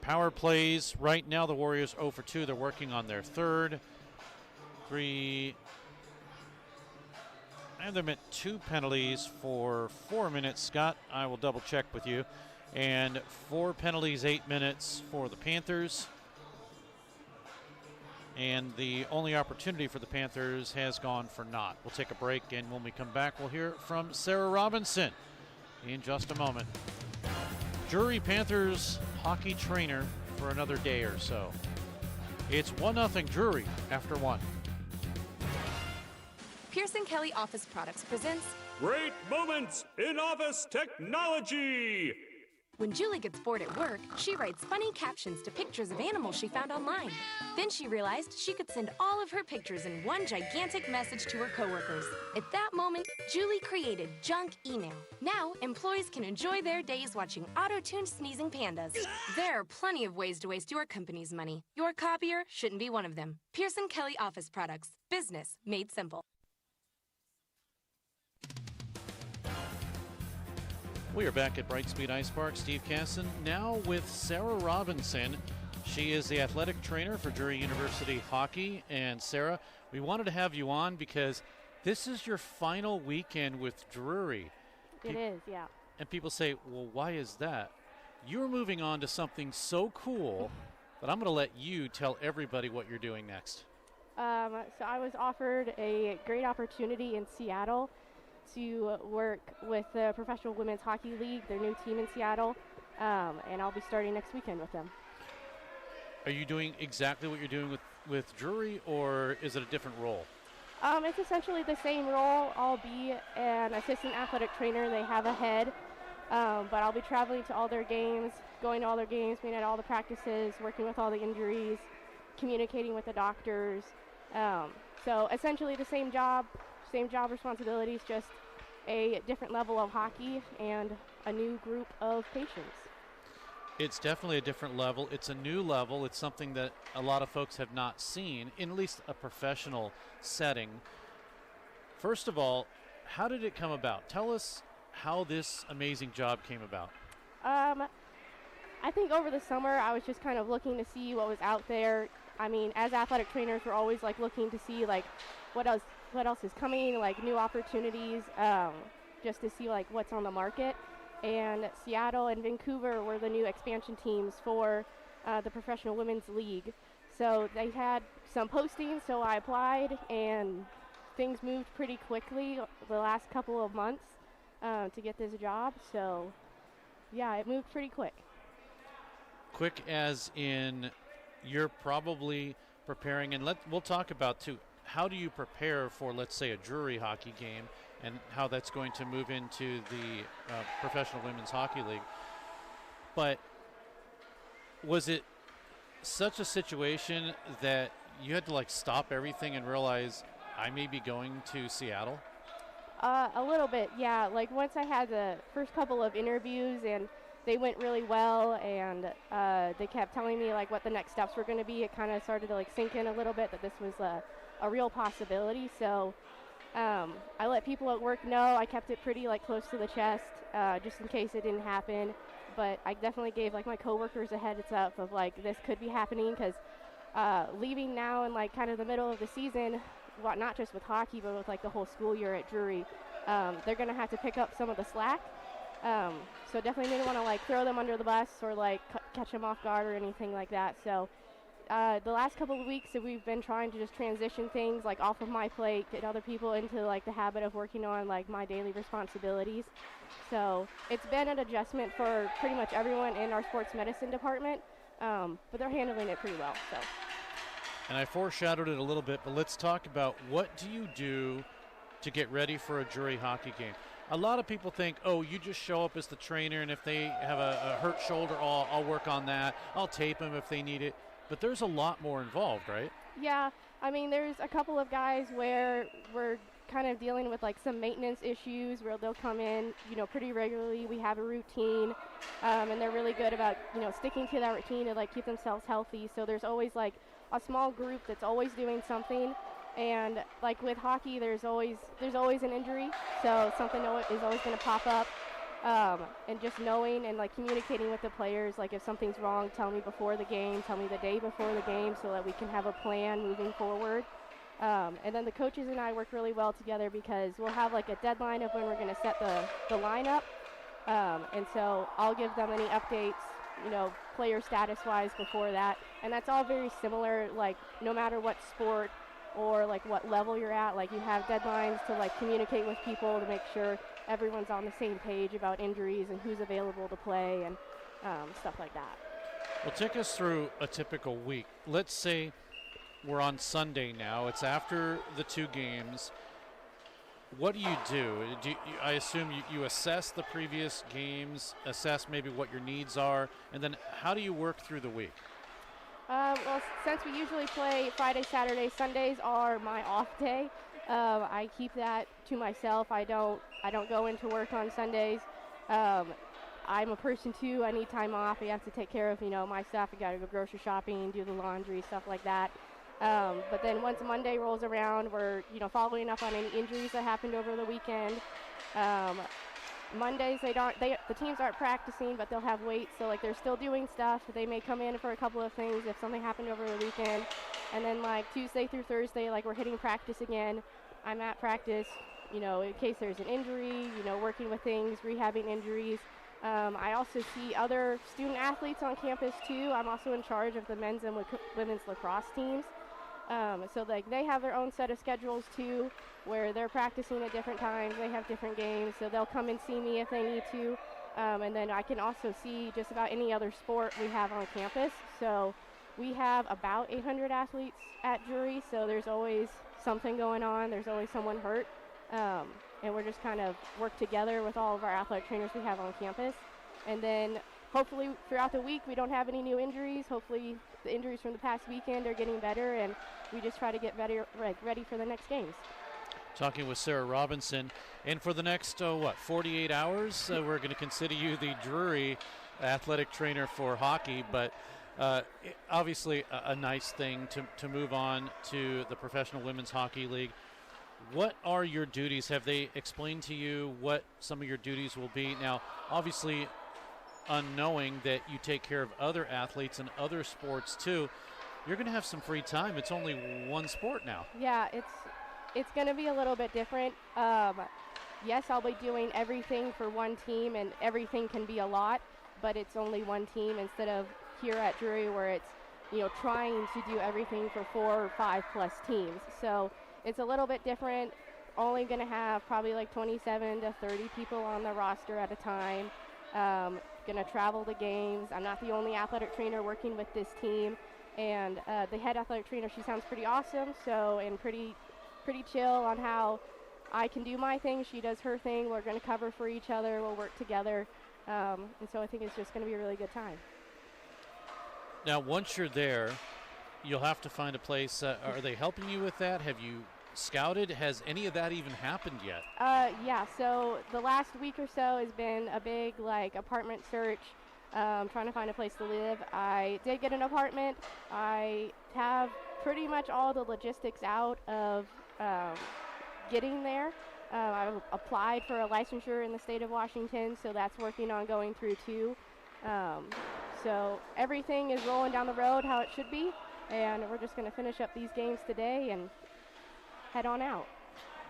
Speaker 1: Power plays, right now the Warriors 0 for 2. They're working on their third. 3. And they're meant 2 penalties for 4 minutes. Scott, I will double check with you. And 4 penalties, 8 minutes for the Panthers. And the only opportunity for the Panthers has gone for naught. We'll take a break, and when we come back, we'll hear from Sarah Robinson in just a moment. Drury Panthers hockey trainer for another day or so. It's 1-0 Drury after 1.
Speaker 15: Pearson Kelly Office Products presents
Speaker 16: Great Moments in Office Technology.
Speaker 15: When Julie gets bored at work, she writes funny captions to pictures of animals she found online. Then she realized she could send all of her pictures in one gigantic message to her coworkers. At that moment, Julie created Junk Email. Now, employees can enjoy their days watching auto-tuned sneezing pandas. There are plenty of ways to waste your company's money. Your copier shouldn't be one of them. Pearson Kelly Office Products. Business made simple.
Speaker 1: We are back at Brightspeed Ice Park. Steve Casson now with Sarah Robinson. She is the athletic trainer for Drury University Hockey. And Sarah, we wanted to have you on because this is your final weekend with Drury.
Speaker 17: It is, yeah.
Speaker 1: And people say, well, why is that? You're moving on to something so cool that I'm going to let you tell everybody what you're doing next.
Speaker 17: So I was offered a great opportunity in Seattle to work with the Professional Women's Hockey League, their new team in Seattle, and I'll be starting next weekend with them.
Speaker 1: Are you doing exactly what you're doing with Drury, or is it a different role?
Speaker 17: It's essentially the same role. I'll be an assistant athletic trainer. They have a head, but I'll be traveling to all their games, going to all their games, being at all the practices, working with all the injuries, communicating with the doctors. So essentially the same job responsibilities, just a different level of hockey and a new group of patients.
Speaker 1: It's definitely a different level. It's a new level. It's something that a lot of folks have not seen in at least a professional setting. First of all, how did it come about? Tell us how this amazing job came about.
Speaker 17: I think over the summer I was just kind of looking to see what was out there. I mean, as athletic trainers, we're always like looking to see like what else is coming, like new opportunities, just to see like what's on the market. And Seattle and Vancouver were the new expansion teams for the Professional Women's League. So they had some postings, so I applied, and things moved pretty quickly the last couple of months. to get this job. So, yeah, it moved pretty quick.
Speaker 1: Quick as in you're probably preparing, and we'll talk about, too, how do you prepare for, let's say, a Drury hockey game and how that's going to move into the Professional Women's Hockey League. But was it such a situation that you had to like stop everything and realize I may be going to Seattle?
Speaker 17: A little bit, yeah. Like once I had the first couple of interviews and they went really well, and they kept telling me like what the next steps were going to be, it kind of started to like sink in a little bit that this was a real possibility. So I let people at work know. I kept it pretty like close to the chest, just in case it didn't happen. But I definitely gave like my coworkers a heads up of like this could be happening, because leaving now in like kind of the middle of the season, well, not just with hockey but with like the whole school year at Drury, they're gonna have to pick up some of the slack. So definitely didn't want to like throw them under the bus or like catch them off guard or anything like that. So the last couple of weeks that we've been trying to just transition things like off of my plate, get other people into like the habit of working on like my daily responsibilities. So it's been an adjustment for pretty much everyone in our sports medicine department, but they're handling it pretty well. So.
Speaker 1: And I foreshadowed it a little bit, but let's talk about what do you do to get ready for a Drury hockey game? A lot of people think, oh, you just show up as the trainer, and if they have a hurt shoulder, I'll work on that. I'll tape them if they need it. But there's a lot more involved, right?
Speaker 17: Yeah, I mean, there's a couple of guys where we're kind of dealing with like some maintenance issues where they'll come in, pretty regularly. We have a routine, and they're really good about, sticking to that routine to like keep themselves healthy. So there's always like a small group that's always doing something. And like with hockey, there's always an injury, so something is always going to pop up. And just knowing and like communicating with the players, like if something's wrong, tell me before the game, tell me the day before the game, so that we can have a plan moving forward. And then the coaches and I work really well together because we'll have like a deadline of when we're going to set the lineup. And so I'll give them any updates, player status-wise before that. And that's all very similar, like no matter what sport or like what level you're at, like you have deadlines to like communicate with people to make sure everyone's on the same page about injuries and who's available to play and stuff like that.
Speaker 1: Well, take us through a typical week. Let's say we're on Sunday now. It's after the two games. What do you do? I assume you assess the previous games, assess maybe what your needs are, and then how do you work through the week?
Speaker 17: Well, since we usually play Friday, Saturday, Sundays are my off day. I keep that to myself. I don't go into work on Sundays. I'm a person too. I need time off. I have to take care of my stuff. I gotta go grocery shopping, do the laundry, stuff like that. But then once Monday rolls around, we're following up on any injuries that happened over the weekend. Mondays the teams aren't practicing, but they'll have weights, so like they're still doing stuff. They may come in for a couple of things if something happened over the weekend. And then like Tuesday through Thursday, like we're hitting practice again. I'm at practice, in case there's an injury, working with things, rehabbing injuries. I also see other student athletes on campus too. I'm also in charge of the men's and women's lacrosse teams. So like they have their own set of schedules too, where they're practicing at different times. They have different games, so they'll come and see me if they need to. And then I can also see just about any other sport we have on campus. So we have about 800 athletes at Drury, so there's always something going on. There's always someone hurt. And we're just kind of work together with all of our athletic trainers we have on campus. And then hopefully throughout the week we don't have any new injuries. Hopefully the injuries from the past weekend are getting better, and we just try to get ready for the next games.
Speaker 1: Talking with Sarah Robinson. And for the next, 48 hours, we're going to consider you the Drury athletic trainer for hockey. But obviously a nice thing to move on to the Professional Women's Hockey League. What are your duties? Have they explained to you what some of your duties will be? Now, obviously, unknowing that you take care of other athletes and other sports too, you're going to have some free time. It's only one sport now.
Speaker 17: Yeah, it's going to be a little bit different. Yes, I'll be doing everything for one team, and everything can be a lot, but it's only one team instead of here at Drury where it's, trying to do everything for 4 or 5 plus teams. So it's a little bit different. only going to have probably like 27 to 30 people on the roster at a time. Going to travel to games. I'm not the only athletic trainer working with this team, and the head athletic trainer, she sounds pretty awesome, and pretty chill on how I can do my thing. She does her thing. We're going to cover for each other. We'll work together, and so I think it's just going to be a really good time.
Speaker 1: Now, once you're there, you'll have to find a place. Are they helping you with that? Have you scouted? Has any of that even happened yet?
Speaker 17: Yeah, so the last week or so has been a big apartment search, trying to find a place to live. I did get an apartment. I have pretty much all the logistics out of getting there. I've applied for a licensure in the state of Washington, so that's working on going through too. So everything is rolling down the road how it should be, and we're just going to finish up these games today and head on out.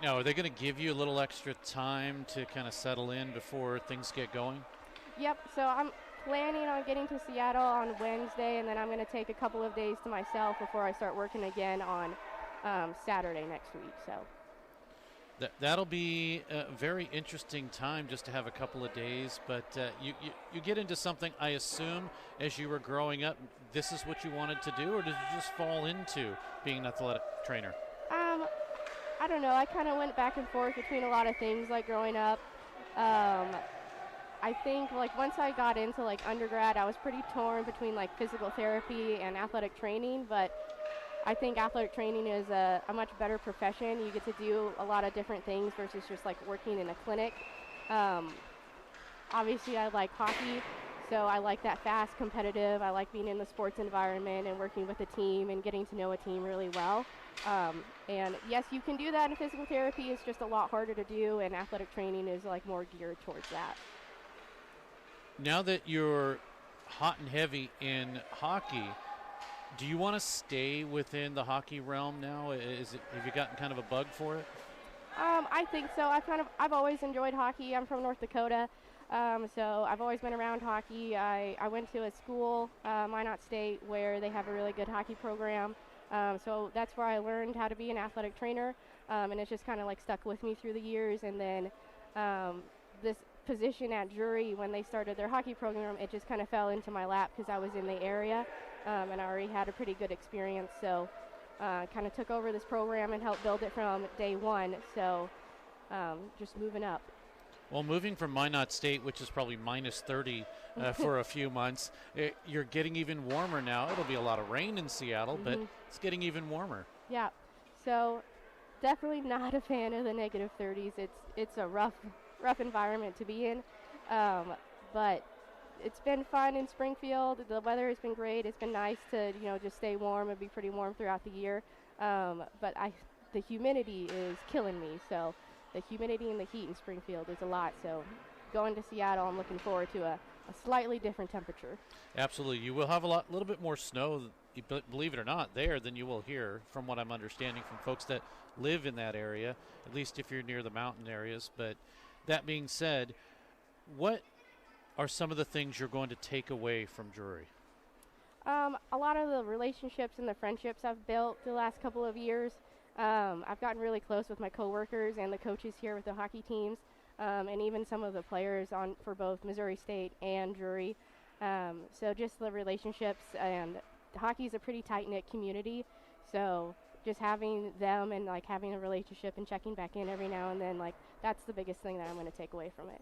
Speaker 1: Now, are they going to give you a little extra time to kind of settle in before things get going?
Speaker 17: Yep, so I'm planning on getting to Seattle on Wednesday, and then I'm going to take a couple of days to myself before I start working again on Saturday next week. So
Speaker 1: that'll be a very interesting time just to have a couple of days, but you get into something, I assume, as you were growing up, this is what you wanted to do, or did you just fall into being an athletic trainer?
Speaker 17: I don't know. I kind of went back and forth between a lot of things growing up. I think once I got into undergrad, I was pretty torn between physical therapy and athletic training, but I think athletic training is a much better profession. You get to do a lot of different things versus just working in a clinic. Obviously, I like hockey, so I like that fast, competitive. I like being in the sports environment and working with a team and getting to know a team really well. And yes, you can do that in physical therapy. It's just a lot harder to do, and athletic training is more geared towards that.
Speaker 1: Now that you're hot and heavy in hockey, do you want to stay within the hockey realm now? Have you gotten kind of a bug for it?
Speaker 17: I think so. I've always enjoyed hockey. I'm from North Dakota, so I've always been around hockey. I went to a school, Minot State, where they have a really good hockey program. So that's where I learned how to be an athletic trainer, and it's just kind of stuck with me through the years. And then this position at Drury, when they started their hockey program, it just kind of fell into my lap because I was in the area, and I already had a pretty good experience. So kind of took over this program and helped build it from day one. So just moving up.
Speaker 1: Well, moving from Minot State, which is probably minus 30 for a few months, you're getting even warmer now. It'll be a lot of rain in Seattle, but it's getting even warmer.
Speaker 17: Yeah, so definitely not a fan of the negative 30s. It's a rough environment to be in, but it's been fun in Springfield. The weather has been great. It's been nice to just stay warm and be pretty warm throughout the year. But the humidity is killing me. So the humidity and the heat in Springfield is a lot. So going to Seattle, I'm looking forward to a slightly different temperature.
Speaker 1: Absolutely. You will have a little bit more snow, believe it or not, there than you will here, from what I'm understanding from folks that live in that area, at least if you're near the mountain areas. But that being said, what are some of the things you're going to take away from Drury?
Speaker 17: A lot of the relationships and the friendships I've built the last couple of years. I've gotten really close with my coworkers and the coaches here with the hockey teams, and even some of the players for both Missouri State and Drury. So just the relationships, and hockey is a pretty tight-knit community. So just having them and having a relationship and checking back in every now and then, that's the biggest thing that I'm going to take away from it.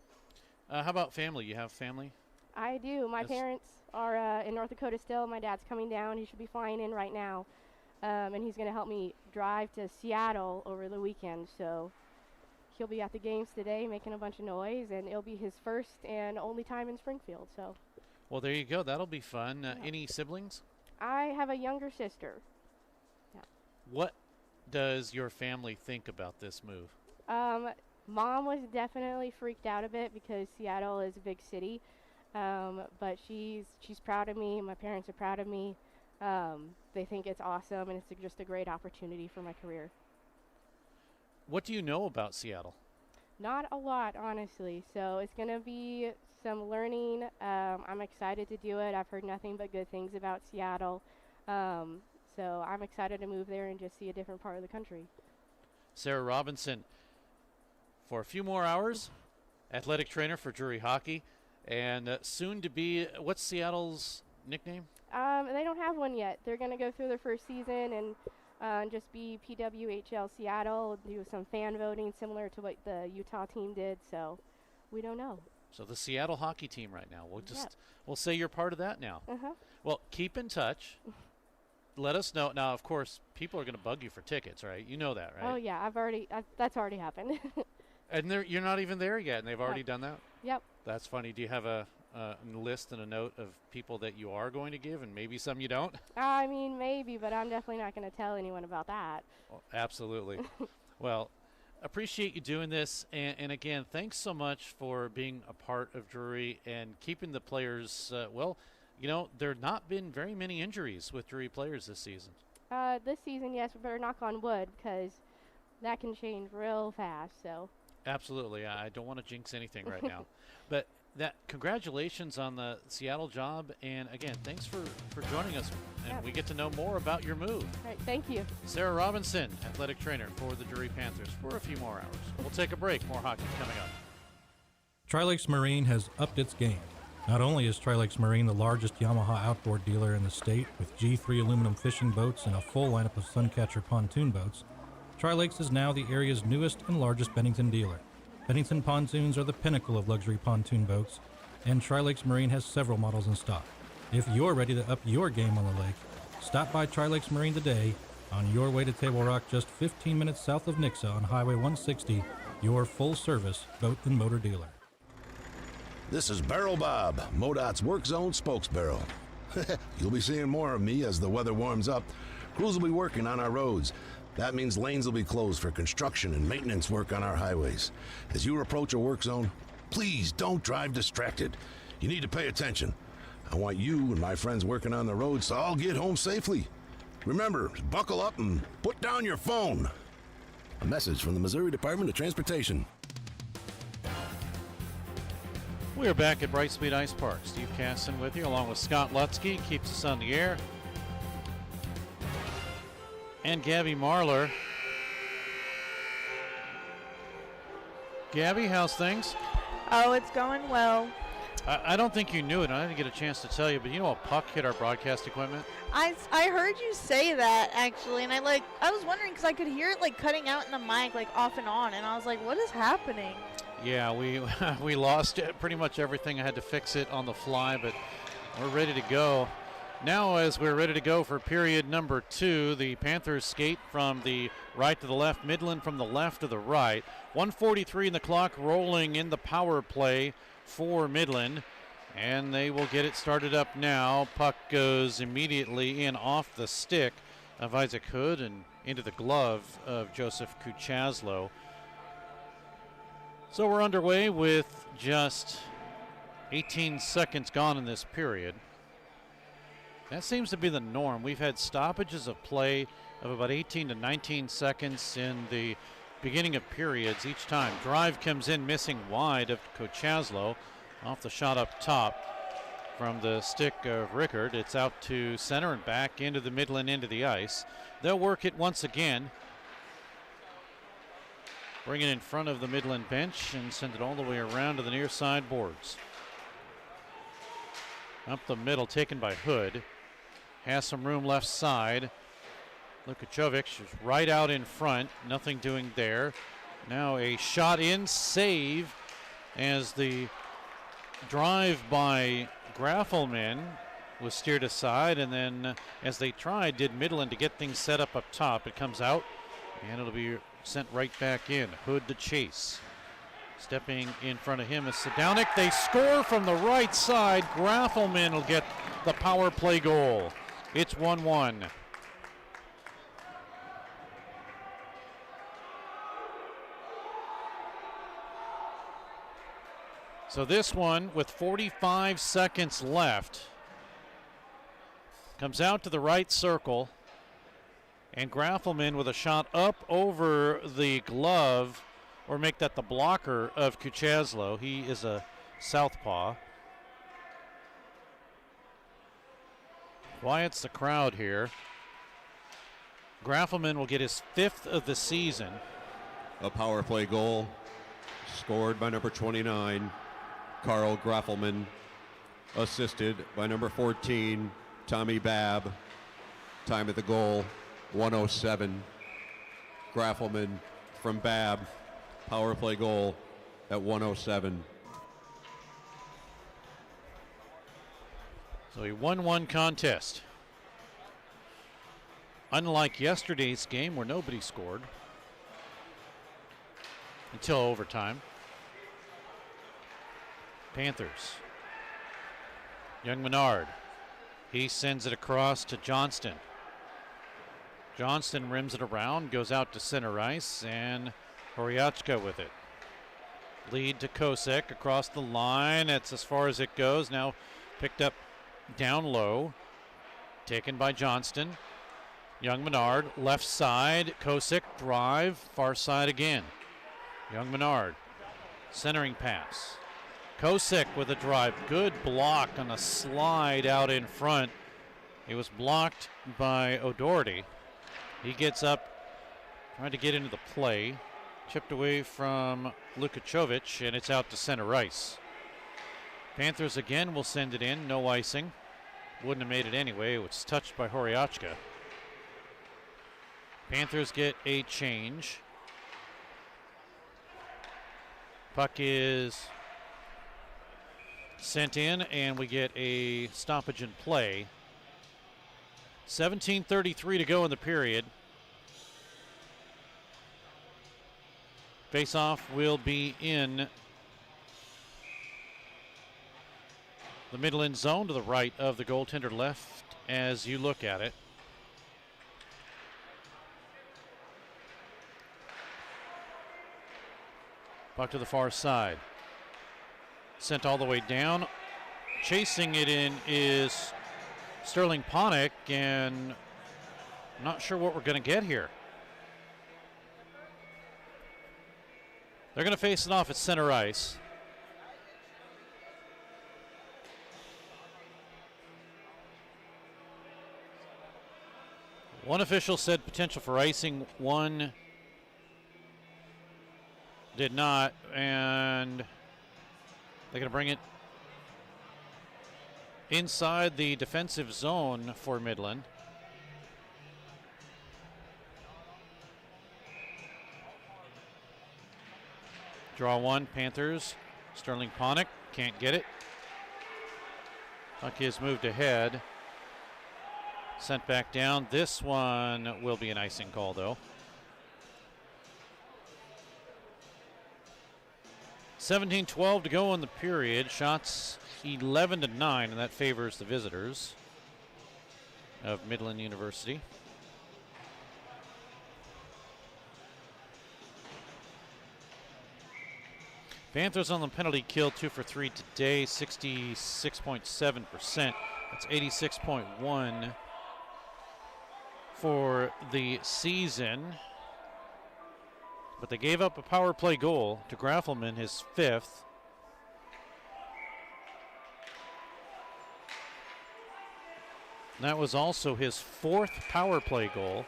Speaker 1: How about family? You have family?
Speaker 17: I do. My parents are in North Dakota still. My dad's coming down. He should be flying in right now. And he's going to help me drive to Seattle over the weekend. So he'll be at the games today making a bunch of noise, and it'll be his first and only time in Springfield. So.
Speaker 1: Well, there you go. That'll be fun. Yeah. Any siblings?
Speaker 17: I have a younger sister. Yeah.
Speaker 1: What does your family think about this move?
Speaker 17: Mom was definitely freaked out a bit because Seattle is a big city, but she's proud of me. My parents are proud of me. They think it's awesome, and it's just a great opportunity for my career.
Speaker 1: What do you know about Seattle?
Speaker 17: Not a lot, honestly. So it's going to be some learning. I'm excited to do it. I've heard nothing but good things about Seattle. So I'm excited to move there and just see a different part of the country.
Speaker 1: Sarah Robinson, for a few more hours. Athletic trainer for Drury Hockey, and soon to be, what's Seattle's nickname?
Speaker 17: They don't have one yet. They're going to go through their first season and just be PWHL Seattle, do some fan voting similar to what the Utah team did, so we don't know.
Speaker 1: So the Seattle hockey team right now. We'll say you're part of that now. Well, keep in touch. Let us know. Now, of course, people are going to bug you for tickets, right? You know that, right?
Speaker 17: Oh, yeah. That's already happened.
Speaker 1: And you're not even there yet, and they've already done that?
Speaker 17: Yep.
Speaker 1: That's funny. Do you have a list and a note of people that you are going to give and maybe some you don't?
Speaker 17: I mean, maybe, but I'm definitely not going to tell anyone about that.
Speaker 1: Well, absolutely. Well, appreciate you doing this. And again, thanks so much for being a part of Drury and keeping the players, well, you know, there have not been very many injuries with Drury players this season.
Speaker 17: This season, yes, we better knock on wood because that can change real fast, so.
Speaker 1: Absolutely. I don't want to jinx anything right now. But congratulations on the Seattle job. And again, thanks for joining us. And we get to know more about your move.
Speaker 17: All right, thank you.
Speaker 1: Sarah Robinson, athletic trainer for the Drury Panthers, for a few more hours. We'll take a break. More hockey coming up.
Speaker 18: Tri-Lakes Marine has upped its game. Not only is Tri-Lakes Marine the largest Yamaha outboard dealer in the state with G3 aluminum fishing boats and a full lineup of Suncatcher pontoon boats, Tri-Lakes is now the area's newest and largest Bennington dealer. Bennington pontoons are the pinnacle of luxury pontoon boats, and Tri-Lakes Marine has several models in stock. If you're ready to up your game on the lake, stop by Tri-Lakes Marine today on your way to Table Rock, just 15 minutes south of Nixa on Highway 160, your full-service boat and motor dealer.
Speaker 19: This is Barrel Bob, MoDOT's Work Zone spokesbarrel. You'll be seeing more of me as the weather warms up. Crews will be working on our roads. That means lanes will be closed for construction and maintenance work on our highways. As you approach a work zone, please don't drive distracted. You need to pay attention. I want you and my friends working on the roads to all get home safely. Remember, buckle up and put down your phone. A message from the Missouri Department of Transportation.
Speaker 1: We are back at Brightspeed Ice Park. Steve Casson with you, along with Scott Lutzke, keeps us on the air. And Gabby Marler. Gabby, how's things?
Speaker 20: Oh, it's going well.
Speaker 1: I don't think you knew it. I didn't get a chance to tell you, but you know a puck hit our broadcast equipment?
Speaker 20: I heard you say that, actually, and I was wondering because I could hear it like cutting out in the mic, like off and on, and I was like, what is happening?
Speaker 1: Yeah, we lost pretty much everything. I had to fix it on the fly, but we're ready to go. Now, as we're ready to go for period number 2, the Panthers skate from the right to the left, Midland from the left to the right. 1:43 in the clock, rolling in the power play for Midland, and they will get it started up now. Puck goes immediately in off the stick of Isaac Hood and into the glove of Joseph Kuchaslo. So we're underway with just 18 seconds gone in this period. That seems to be the norm. We've had stoppages of play of about 18 to 19 seconds in the beginning of periods each time. Drive comes in missing wide of Kuchaslo off the shot up top from the stick of Rickard. It's out to center and back into the Midland into the ice. They'll work it once again. Bring it in front of the Midland bench and send it all the way around to the near side boards. Up the middle, taken by Hood. Has some room left side. Lukachovic is right out in front. Nothing doing there. Now a shot in, save as the drive by Graffelman was steered aside, and then as they tried, did Midland to get things set up top. It comes out, and it'll be sent right back in. Hood to chase. Stepping in front of him is Sadownik. They score from the right side. Graffelman will get the power play goal. It's 1-1. So this one, with 45 seconds left, comes out to the right circle, and Graffelman with a shot up over the glove, or make that the blocker of Kuchaslo. He is a southpaw. Quiets the crowd here. Graffelman will get his 5th of the season.
Speaker 12: A power play goal Scored by number 29, Carl Graffelman. Assisted by number 14, Tommy Babb. Time at the goal, 1:07. Graffelman from Babb. Power play goal at 1:07.
Speaker 1: So a 1-1 contest. Unlike yesterday's game where nobody scored until overtime. Panthers. Young Menard. He sends it across to Johnston. Johnston rims it around, goes out to center ice, and Horiachka with it. Lead to Kosek across the line. That's as far as it goes. Now picked up down low. Taken by Johnston. Young Menard, left side. Kosek drive, far side again. Young Menard, centering pass. Kosek with a drive. Good block on a slide out in front. It was blocked by O'Doherty. He gets up, trying to get into the play. Chipped away from Lukachovic, and it's out to center ice. Panthers again will send it in. No icing. Wouldn't have made it anyway. It was touched by Horiachka. Panthers get a change. Puck is sent in, and we get a stoppage in play. 17:33 to go in the period. Face-off will be in the Midland zone to the right of the goaltender, left as you look at it. Puck to the far side. Sent all the way down. Chasing it in is Sterling Ponick, and I'm not sure what we're going to get here. They're going to face it off at center ice. One official said potential for icing, one did not, and they're going to bring it inside the defensive zone for Midland. Draw one, Panthers. Sterling Ponick can't get it. Puck is moved ahead. Sent back down. This one will be an icing call, though. 17:12 to go in the period. Shots 11-9, and that favors the visitors of Midland University. Panthers on the penalty kill, 2 for 3 today, 66.7%. That's 86.1 for the season. But they gave up a power play goal to Graffelman, his 5th. And that was also his 4th power play goal.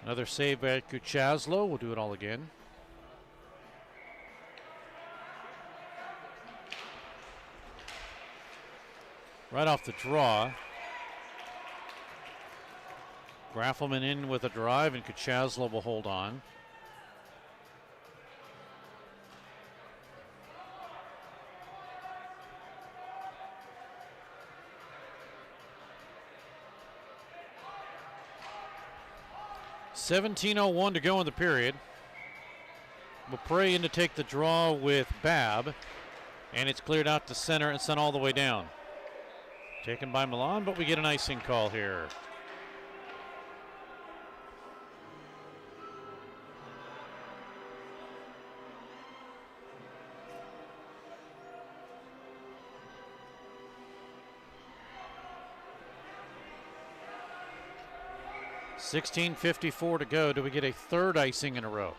Speaker 1: Another save by Kuchaslo. We'll do it all again. Right off the draw. Graffelman in with a drive, and Kuchaslo will hold on. $17:01 to go in the period. Beaupre in to take the draw with Babb, and it's cleared out to center and sent all the way down. Taken by Milan, but we get an icing call here. $16:54 to go. Do we get a third icing in a row?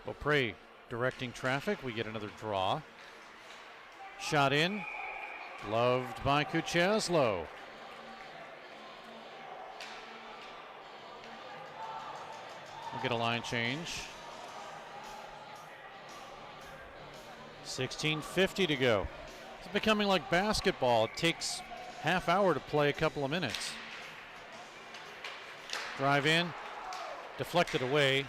Speaker 1: Beaupre directing traffic. We get another draw. Shot in. Gloved by Kuchaslo. We'll get a line change. 16:50 to go. It's becoming like basketball. It takes half hour to play a couple of minutes. Drive in, deflected away.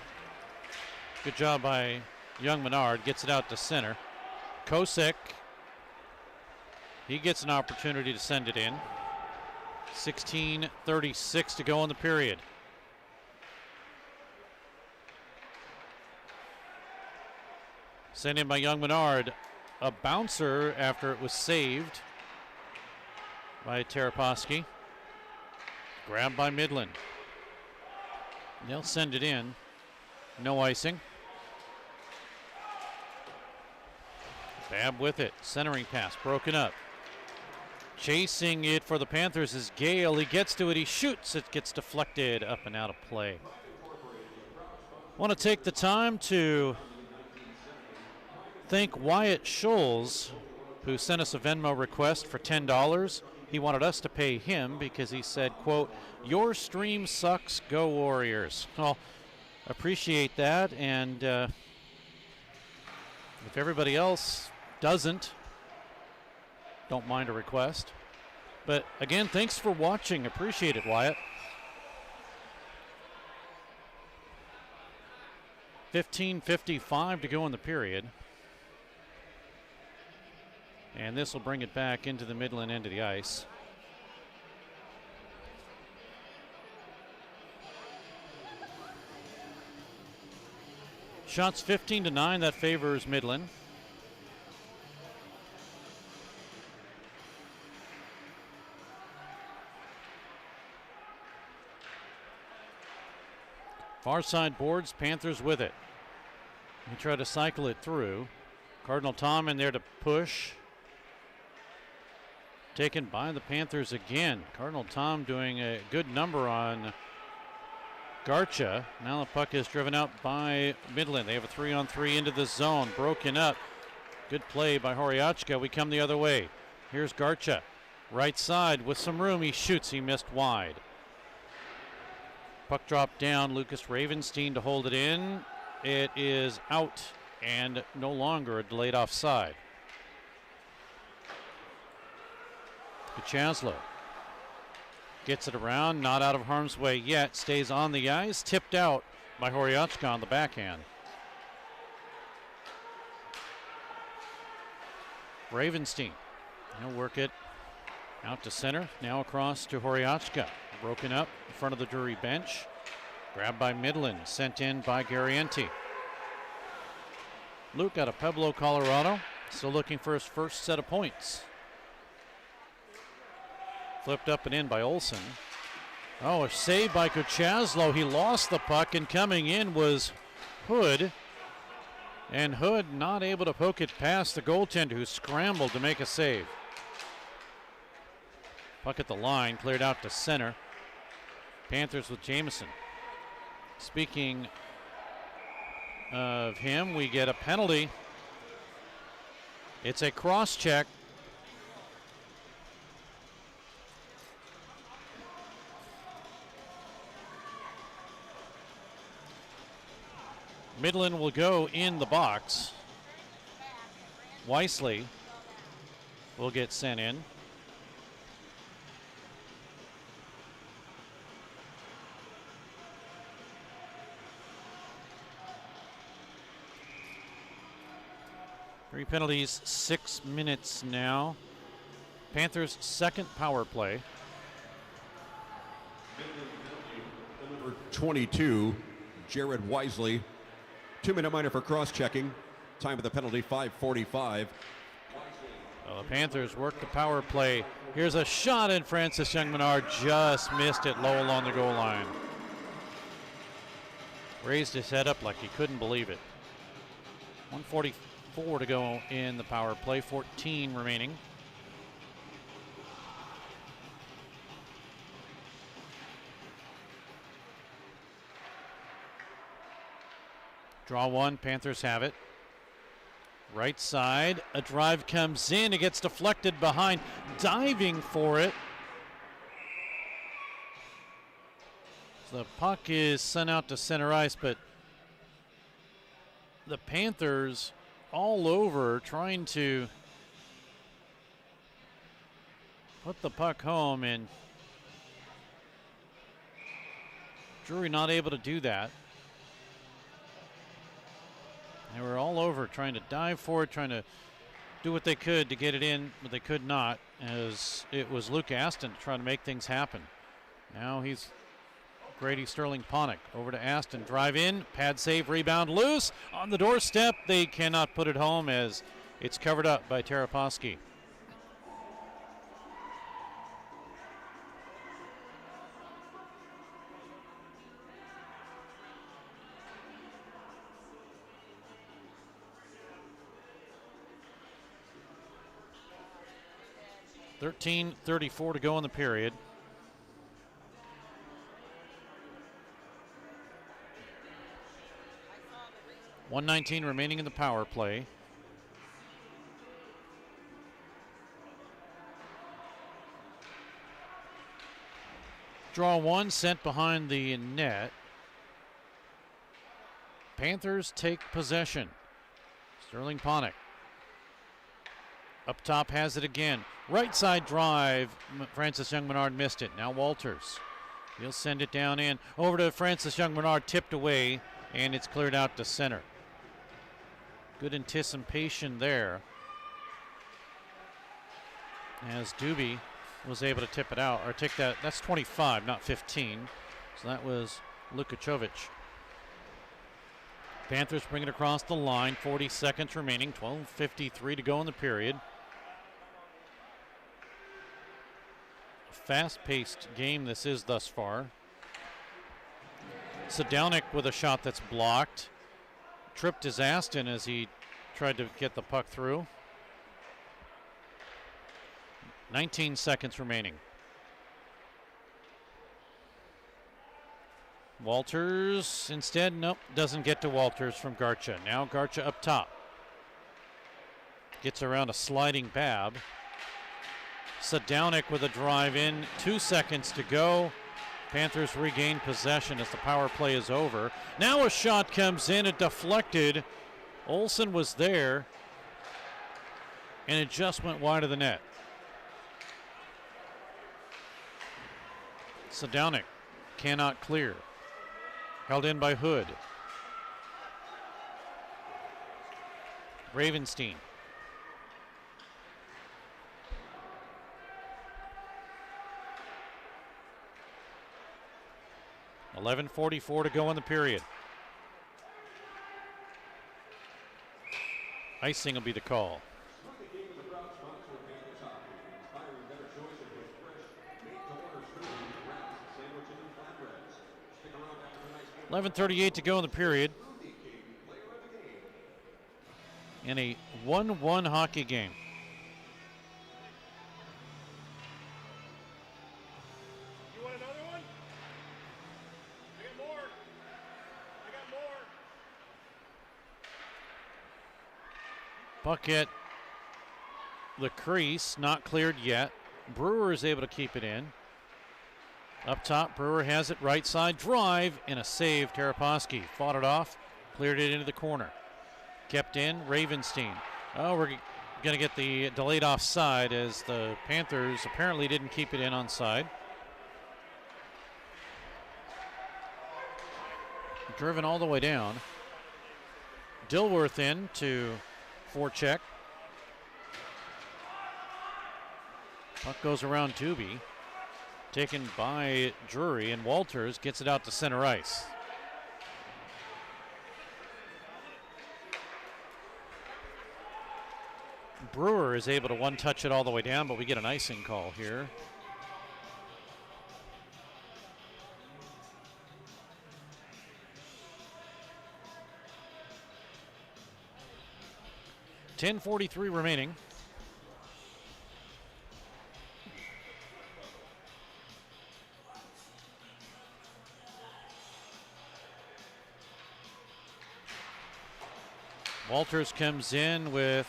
Speaker 1: Good job by Young Menard. Gets it out to center. Kosek, he gets an opportunity to send it in. 16:36 to go in the period. Sent in by Young Menard. A bouncer after it was saved by Taraposky. Grabbed by Midland. They'll send it in. No icing. Babb with it. Centering pass broken up. Chasing it for the Panthers is Gale. He gets to it. He shoots. It gets deflected up and out of play. Want to take the time to thank Wyatt Scholes, who sent us a Venmo request for $10. He wanted us to pay him because he said, quote, "Your stream sucks, go Warriors." Well, appreciate that, and if everybody else doesn't, don't mind a request. But again, thanks for watching. Appreciate it, Wyatt. 15:55 to go in the period. And this will bring it back into the Midland end of the ice. Shots 15-9, that favors Midland. Far side boards, Panthers with it. They try to cycle it through. Cardinal Tom in there to push. Taken by the Panthers again. Cardinal Tom doing a good number on Garcha. Now the puck is driven out by Midland. They have a 3-on-3 into the zone. Broken up. Good play by Horiachka. We come the other way. Here's Garcha. Right side with some room. He shoots. He missed wide. Puck dropped down. Lucas Ravenstein to hold it in. It is out and no longer a delayed offside. Chaslow gets it around, not out of harm's way yet, stays on the ice, tipped out by Horiachka on the backhand. Ravenstein, he'll work it out to center, now across to Horiachka, broken up in front of the Drury bench, grabbed by Midland, sent in by Garrienti. Luke out of Pueblo, Colorado, still looking for his first set of points. Flipped up and in by Olsen. Oh, a save by Kuchaslo. He lost the puck, and coming in was Hood. And Hood not able to poke it past the goaltender, who scrambled to make a save. Puck at the line, cleared out to center. Panthers with Jameson. Speaking of him, we get a penalty. It's a cross check. Midland will go in the box. Wisely will get sent in. Three penalties, 6 minutes now. Panthers' second power play.
Speaker 12: Number 22, Jared Wisely. 2-minute minor for cross-checking. Time of the penalty, 5:45.
Speaker 1: Well, the Panthers work the power play. Here's a shot, and Francis Young Menard just missed it low along the goal line. Raised his head up like he couldn't believe it. 1:44 to go in the power play, 14 remaining. Draw one, Panthers have it. Right side, a drive comes in, it gets deflected behind, diving for it. The puck is sent out to center ice, but the Panthers all over trying to put the puck home, and Drury not able to do that. They were all over trying to dive for it, trying to do what they could to get it in, but they could not, as it was Luke Aston trying to make things happen. Now he's Grady Sterling-Ponick over to Aston. Drive in, pad save, rebound loose. On the doorstep, they cannot put it home as it's covered up by Taraposky. .34 to go in the period. .119 remaining in the power play. Draw one sent behind the net. Panthers take possession. Sterling-Ponick. Up top has it again. Right side drive. Francis Young-Menard missed it. Now Walters. He'll send it down in. Over to Francis Young-Menard, tipped away, and it's cleared out to center. Good anticipation there, as Doobie was able to tip it out, or take that. That's 25, not 15. So that was Lukachovic. Panthers bring it across the line. 40 seconds remaining. 12:53 to go in the period. Fast-paced game this is thus far. Sadownik with a shot that's blocked. Tripped his Aston as he tried to get the puck through. 19 seconds remaining. Walters instead, nope, doesn't get to Walters from Garcha. Now Garcha up top. Gets around a sliding Bab. Sadownik with a drive in, 2 seconds to go. Panthers regain possession as the power play is over. Now a shot comes in, it deflected. Olsen was there, and it just went wide of the net. Sadownik cannot clear. Held in by Hood. Ravenstein. .11:44 to go in the period. Icing will be the call. 11:38 to go in the period. In a 1-1 hockey game.
Speaker 16: You want another one? I got more. I got more.
Speaker 1: Puck at the crease, not cleared yet. Brewer is able to keep it in. Up top, Brewer has it right side, drive, and a save. Taraposky fought it off, cleared it into the corner. Kept in, Ravenstein. Oh, we're going to get the delayed offside as the Panthers apparently didn't keep it in onside. Driven all the way down. Dilworth in to forecheck. Puck goes around Doobie. Taken by Drury, and Walters gets it out to center ice. Brewer is able to one-touch it all the way down, but we get an icing call here. .10:43 remaining. Walters comes in with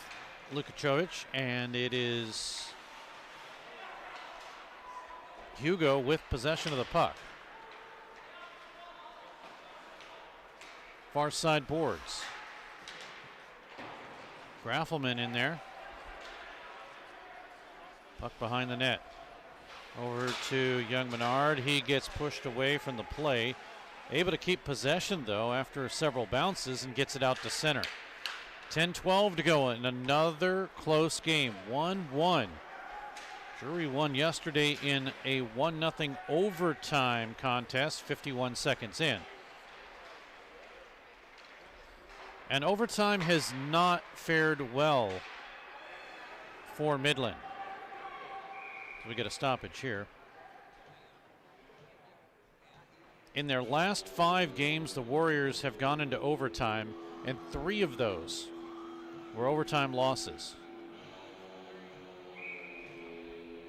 Speaker 1: Lukachovic, and it is Hugo with possession of the puck. far side boards. Graffelman in there. Puck behind the net. Over to Young Menard. He gets pushed away from the play. Able to keep possession, though, after several bounces and gets it out to center. 10-12 to go in another close game. 1-1. Drury won yesterday in a 1-0 overtime contest, 51 seconds in. And overtime has not fared well for Midland. So we get a stoppage here. In their last 5 games, the Warriors have gone into overtime, and 3 of those were overtime losses.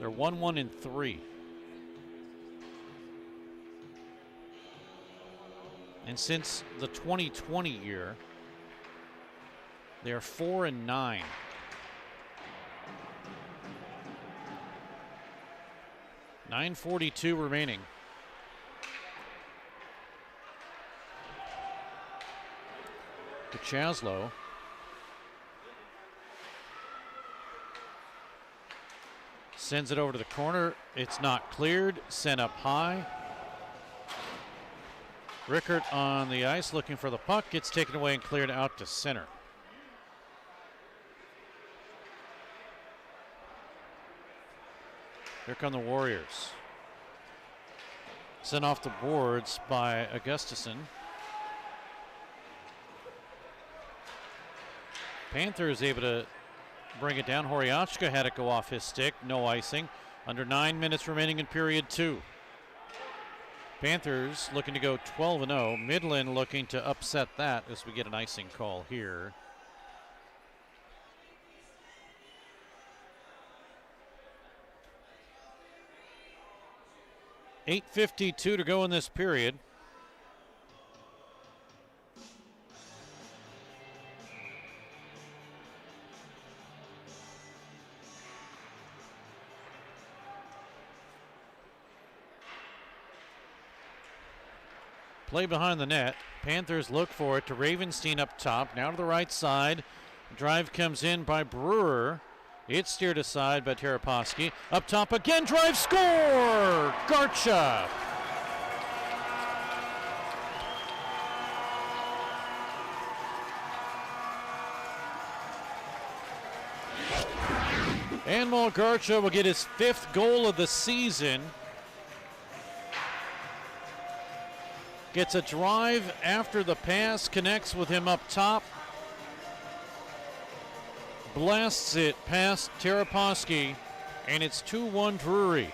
Speaker 1: They're 1-1 in 3. And since the 2020 year, they're 4-9. .942 remaining. To Chaslow. Sends it over to the corner. It's not cleared. Sent up high. Rickert on the ice looking for the puck. Gets taken away and cleared out to center. Here come the Warriors. Sent off the boards by Augustison. Panthers able to bring it down. Horiachka had it go off his stick. No icing. Under 9 minutes remaining in period 2. Panthers looking to go 12-0. Midland looking to upset that as we get an icing call here. .852 to go in this period. Play behind the net. Panthers look for it to Ravenstein up top. Now to the right side. Drive comes in by Brewer. It's steered aside by Taraposky. Up top again. Drive, score! Garcha. Anmol Garcha will get his 5th goal of the season. Gets a drive after the pass, connects with him up top. Blasts it past Taraposky, and it's 2-1 Drury.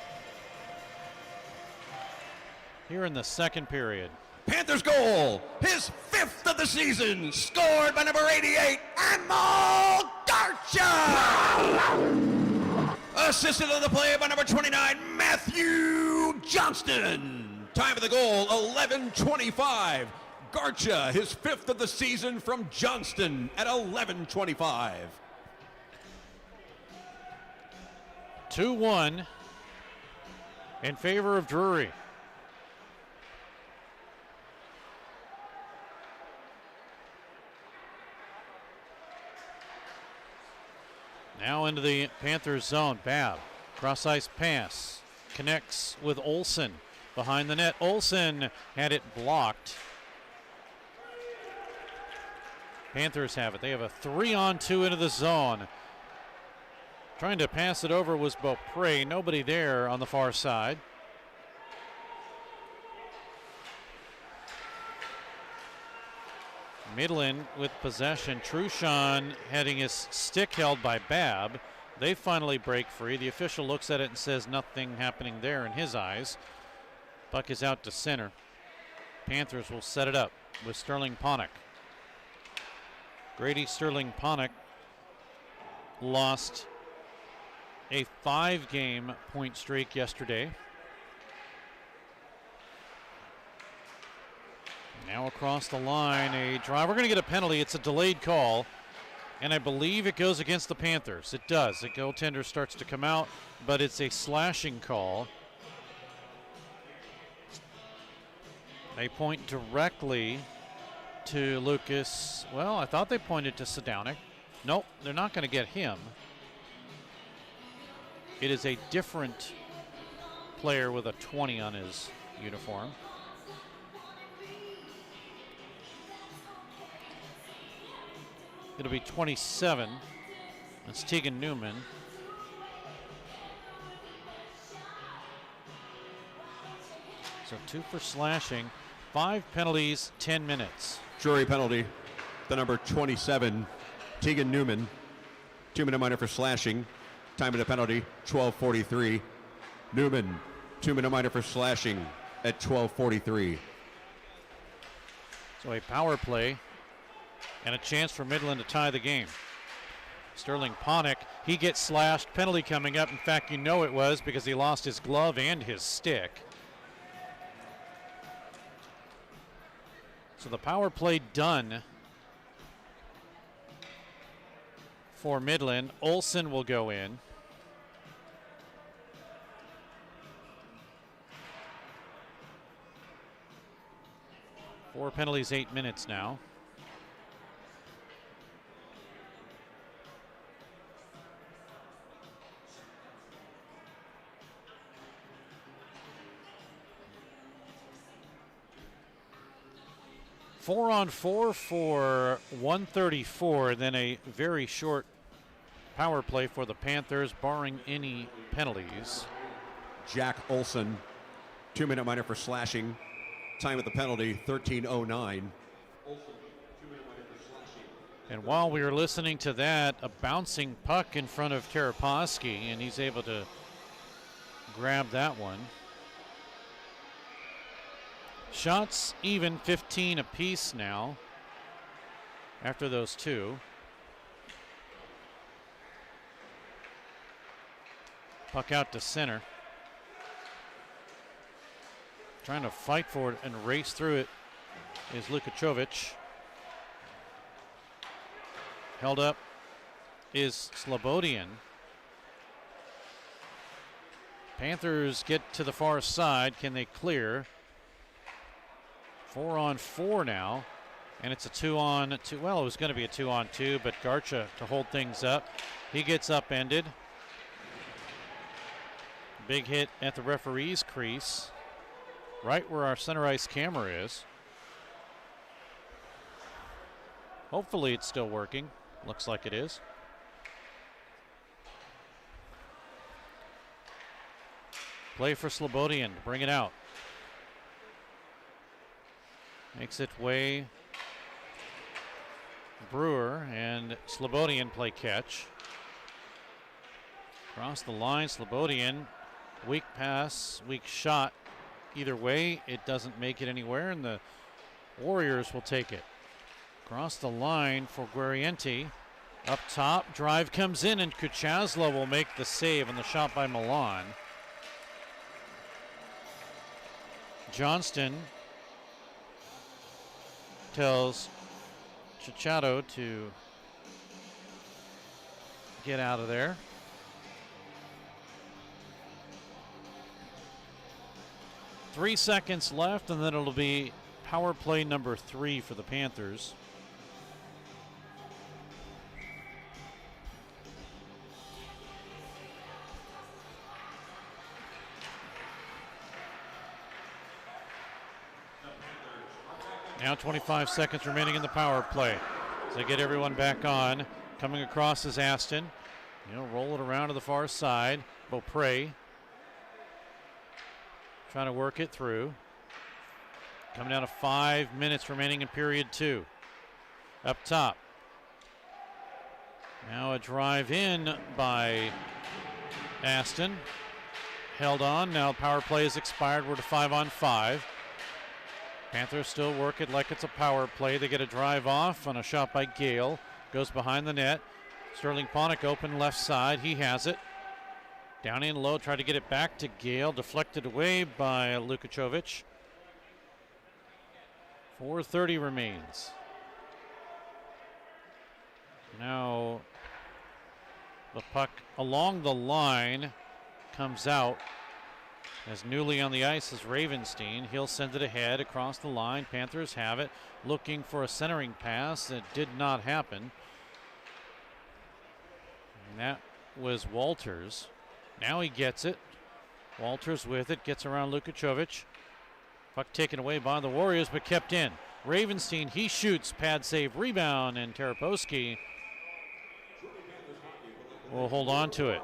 Speaker 1: Here in the second period.
Speaker 12: Panthers goal, his 5th of the season, scored by number 88, Anmol Garcha! Assisted on the play by number 29, Matthew Johnston. Time of the goal, 11:25. Garcha, his 5th of the season from Johnston at 11:25.
Speaker 1: 2-1 in favor of Drury. Now into the Panthers zone. Babb, cross ice pass, connects with Olsen. Behind the net, Olsen had it blocked. Panthers have it. They have a 3-on-2 into the zone. Trying to pass it over was Beaupre. Nobody there on the far side. Midland with possession. Truchon having his stick held by Babb. They finally break free. The official looks at it and says nothing happening there in his eyes. Puck is out to center. Panthers will set it up with Sterling Ponnick. Grady Sterling Ponnick lost a 5-game point streak yesterday. Now across the line, a drive. We're going to get a penalty. It's a delayed call, and I believe it goes against the Panthers. It does. The goaltender starts to come out, but it's a slashing call. They point directly to Lucas. Well, I thought they pointed to Sedownik. Nope, they're not going to get him. It is a different player with a 20 on his uniform. It'll be 27. That's Tegan Newman. So 2 for slashing, 5 penalties, 10 minutes.
Speaker 12: Drury penalty, the number 27, Tegan Newman. 2-minute minor for slashing. Time of the penalty, 12:43. Newman, 2-minute minor for slashing at 12:43.
Speaker 1: So a power play and a chance for Midland to tie the game. Sterling Ponick, he gets slashed. Penalty coming up. In fact, you know it was because he lost his glove and his stick. So the power play done for Midland. Olsen will go in. Four penalties, 8 minutes now. Four on four for 134, then a very short power play for the Panthers, barring any penalties.
Speaker 12: Jack Olson, 2-minute minor for slashing. Time at the penalty, 13:09.
Speaker 1: And while we were listening to that, a bouncing puck in front of Taraposky, and he's able to grab that one. Shots even, 15 apiece now after those two. Puck out to center. Trying to fight for it and race through it is Lukachovic. Held up is Slobodian. Panthers get to the far side. Can they clear? 4 on 4 now. And it's a 2 on 2. Well, it was going to be a 2 on 2, but Garcha to hold things up. He gets upended. Big hit at the referee's crease, right where our center ice camera is. Hopefully it's still working. Looks like it is. Play for Slobodian to bring it out. Makes its way Brewer, and Slobodian play catch. Across the line, Slobodian, weak pass, weak shot. Either way, it doesn't make it anywhere, and the Warriors will take it. Across the line for Guarienti. Up top, drive comes in, and Kuchazla will make the save on the shot by Milan. Johnston tells Chicharito to get out of there. Three seconds left, and then it'll be power play number 3 for the Panthers. Now 25 seconds remaining in the power play. So they get everyone back on. Coming across is Aston. Roll it around to the far side. Beaupre trying to work it through. Coming down to 5 minutes remaining in period 2. Up top. Now a drive in by Aston. Held on. Now power play is expired. We're to 5 on 5. Panthers still work it like it's a power play. They get a drive off on a shot by Gale. Goes behind the net. Sterling Ponick open left side. He has it. Down in low. Tried to get it back to Gale. Deflected away by Lukachovic. 4:30 remains. Now the puck along the line comes out As newly on the ice is Ravenstein. He'll send it ahead across the line. Panthers have it. Looking for a centering pass. It did not happen. And that was Walters. Now he gets it. Walters with it. Gets around Lukachovic. Puck taken away by the Warriors, but kept in. Ravenstein, he shoots. Pad save, rebound, and Taraposki will hold on to it.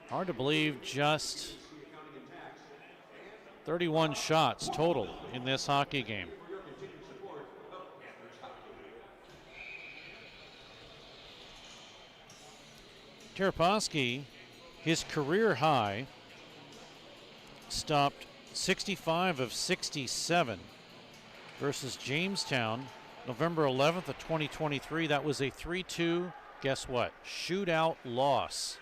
Speaker 1: Hard to believe, just 31 shots total in this hockey game. Taraposki, his career high, stopped 65 of 67 versus Jamestown, November 11th of 2023. That was a 3-2, guess what, shootout loss.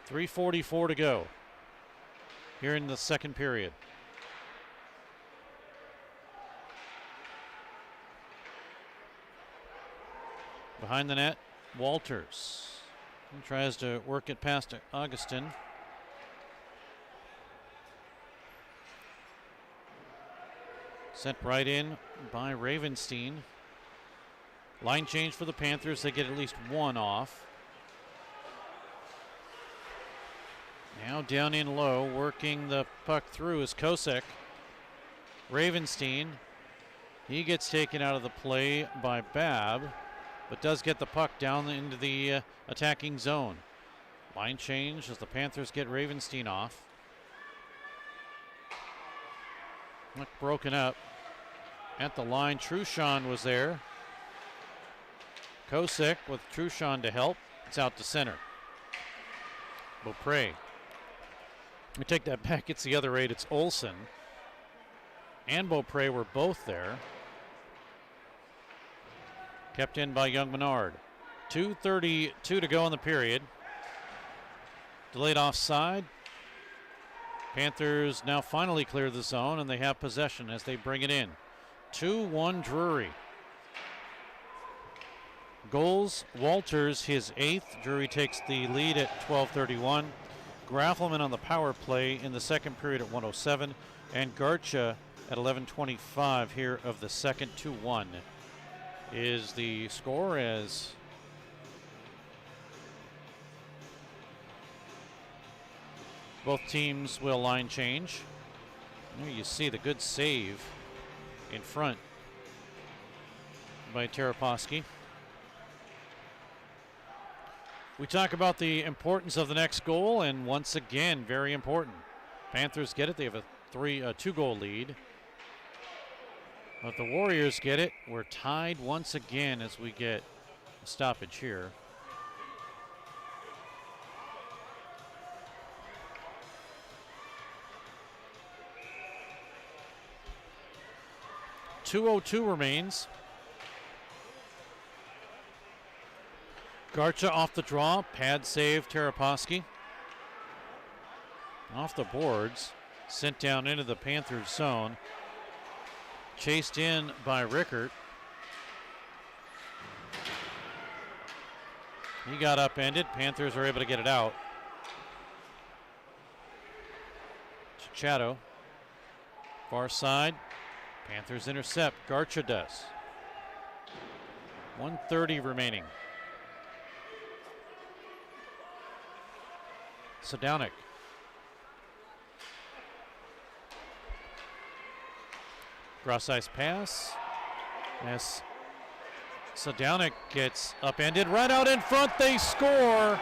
Speaker 1: .344 to go here in the second period. Behind the net, Walters. He tries to work it past Augustin. Sent right in by Ravenstein. Line change for the Panthers. They get at least one off. Now down in low, working the puck through is Kosek. Ravenstein, he gets taken out of the play by Babb, but does get the puck down into the attacking zone. Line change as the Panthers get Ravenstein off. Puck broken up at the line. Truchon was there. Kosek with Truchon to help. It's out to center. Beaupre. Let me take that back. It's the other 8. It's Olsen and Beaupre were both there. Kept in by Young Menard. 2:32 to go in the period. Delayed offside. Panthers now finally clear the zone, and they have possession as they bring it in. 2-1 Drury. Goals, Walters his 8th. Drury takes the lead at 12:31. Graffelman on the power play in the second period at 1:07, and Garcha at 11:25 here of the second. 2-1 is the score as both teams will line change. There you see the good save in front by Taraposki. We talk about the importance of the next goal, and once again, very important. Panthers get it. They have a 2-goal lead. But the Warriors get it. We're tied once again as we get a stoppage here. .202 remains. Garcha off the draw, pad save, Taraposki. Off the boards, sent down into the Panthers zone. Chased in by Rickert. He got upended. Panthers are able to get it out. Chado. Far side. Panthers intercept. Garcha does. 1:30 remaining. Sadownik. Cross ice pass. As Sadownik gets upended right out in front, they score.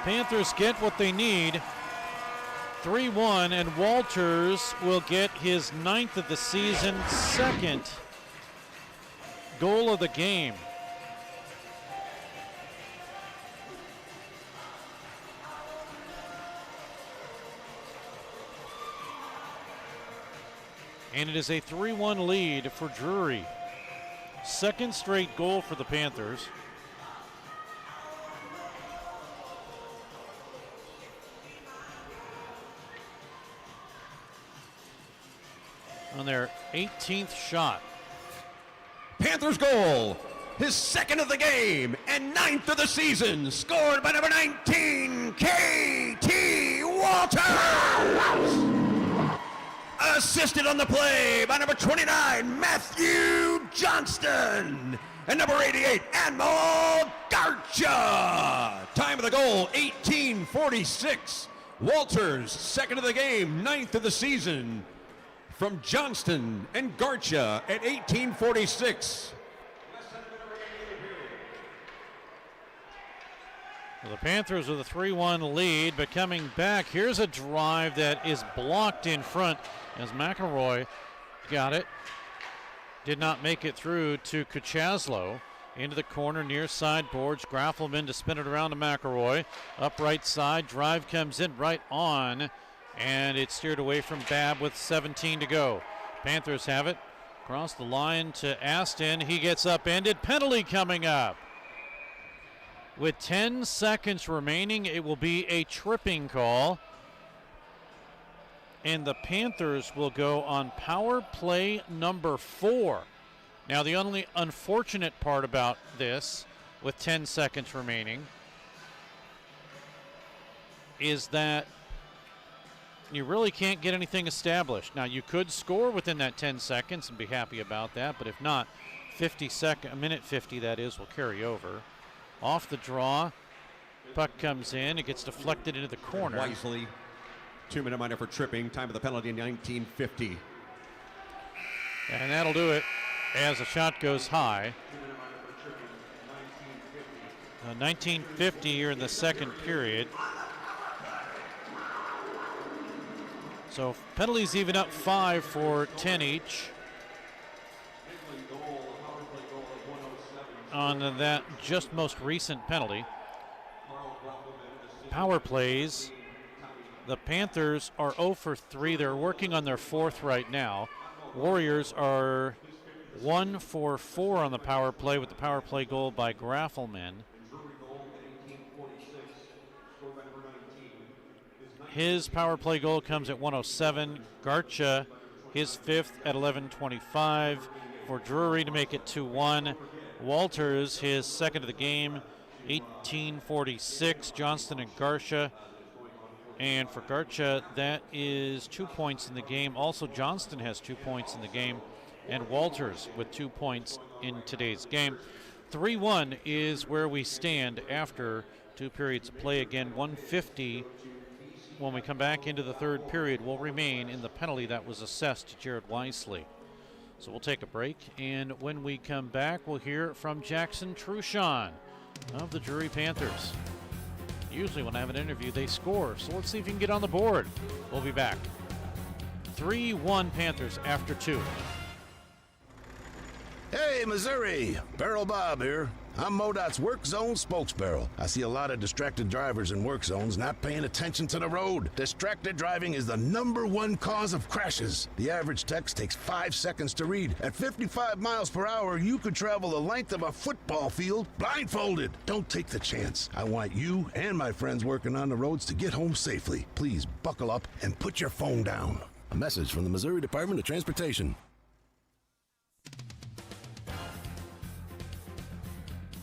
Speaker 1: Panthers get what they need. 3-1, and Walters will get his 9th of the season, 2nd goal of the game. And it is a 3-1 lead for Drury. 2nd straight goal for the Panthers. on their 18th shot.
Speaker 12: Panthers goal, his second of the game and 9th of the season, scored by number 19, K.T. Walters. Assisted on the play by number 29, Matthew Johnston. And number 88, Anmol Garcha. Time of the goal, 18:46. Walters, second of the game, 9th of the season. From Johnston and Garcha at 18:46.
Speaker 1: Well, the Panthers with a 3-1 lead, but coming back, here's a drive that is blocked in front as McElroy got it. Did not make it through to Kuchaslo. Into the corner, near side boards. Graffelman to spin it around to McElroy. Up right side, drive comes in right on, and it's steered away from Babb with 17 to go. Panthers have it. Across the line to Aston. He gets upended. Penalty coming up. With 10 seconds remaining, it will be a tripping call. And the Panthers will go on power play number 4. Now, the only unfortunate part about this, with 10 seconds remaining, is that you really can't get anything established. Now, you could score within that 10 seconds and be happy about that, but if not, a minute 50, that is, will carry over. Off the draw, puck comes in, it gets deflected into the corner.
Speaker 12: Wisely, 2-minute minor for tripping, time of the penalty in 1950.
Speaker 1: And that'll do it as the shot goes high. 1950 here in the second period. So penalties even up 5 for 10 each. On that just most recent penalty. Power plays. The Panthers are 0 for 3. They're working on their 4th right now. Warriors are 1 for 4 on the power play with the power play goal by Graffelman. His power play goal comes at 1:07. Garcha, his 5th at 11:25 for Drury to make it 2-1. Walters, his second of the game, 18:46. Johnston and Garcha. And for Garcha, that is 2 points in the game. Also, Johnston has 2 points in the game. And Walters with 2 points in today's game. 3-1 is where we stand after 2 periods of play. Again, 150 when we come back into the third period will remain in the penalty that was assessed to Jared Wisely. So we'll take a break, and when we come back, we'll hear from Jackson Truchon of the Drury Panthers. Usually when I have an interview, they score, so let's see if he can get on the board. We'll be back. 3-1 Panthers after 2.
Speaker 19: Hey, Missouri! Barrel Bob here. I'm MoDOT's Work Zone spokesbarrel. I see a lot of distracted drivers in work zones not paying attention to the road. Distracted driving is the #1 cause of crashes. The average text takes 5 seconds to read. At 55 miles per hour, you could travel the length of a football field blindfolded. Don't take the chance. I want you and my friends working on the roads to get home safely. Please buckle up and put your phone down. A message from the Missouri Department of Transportation.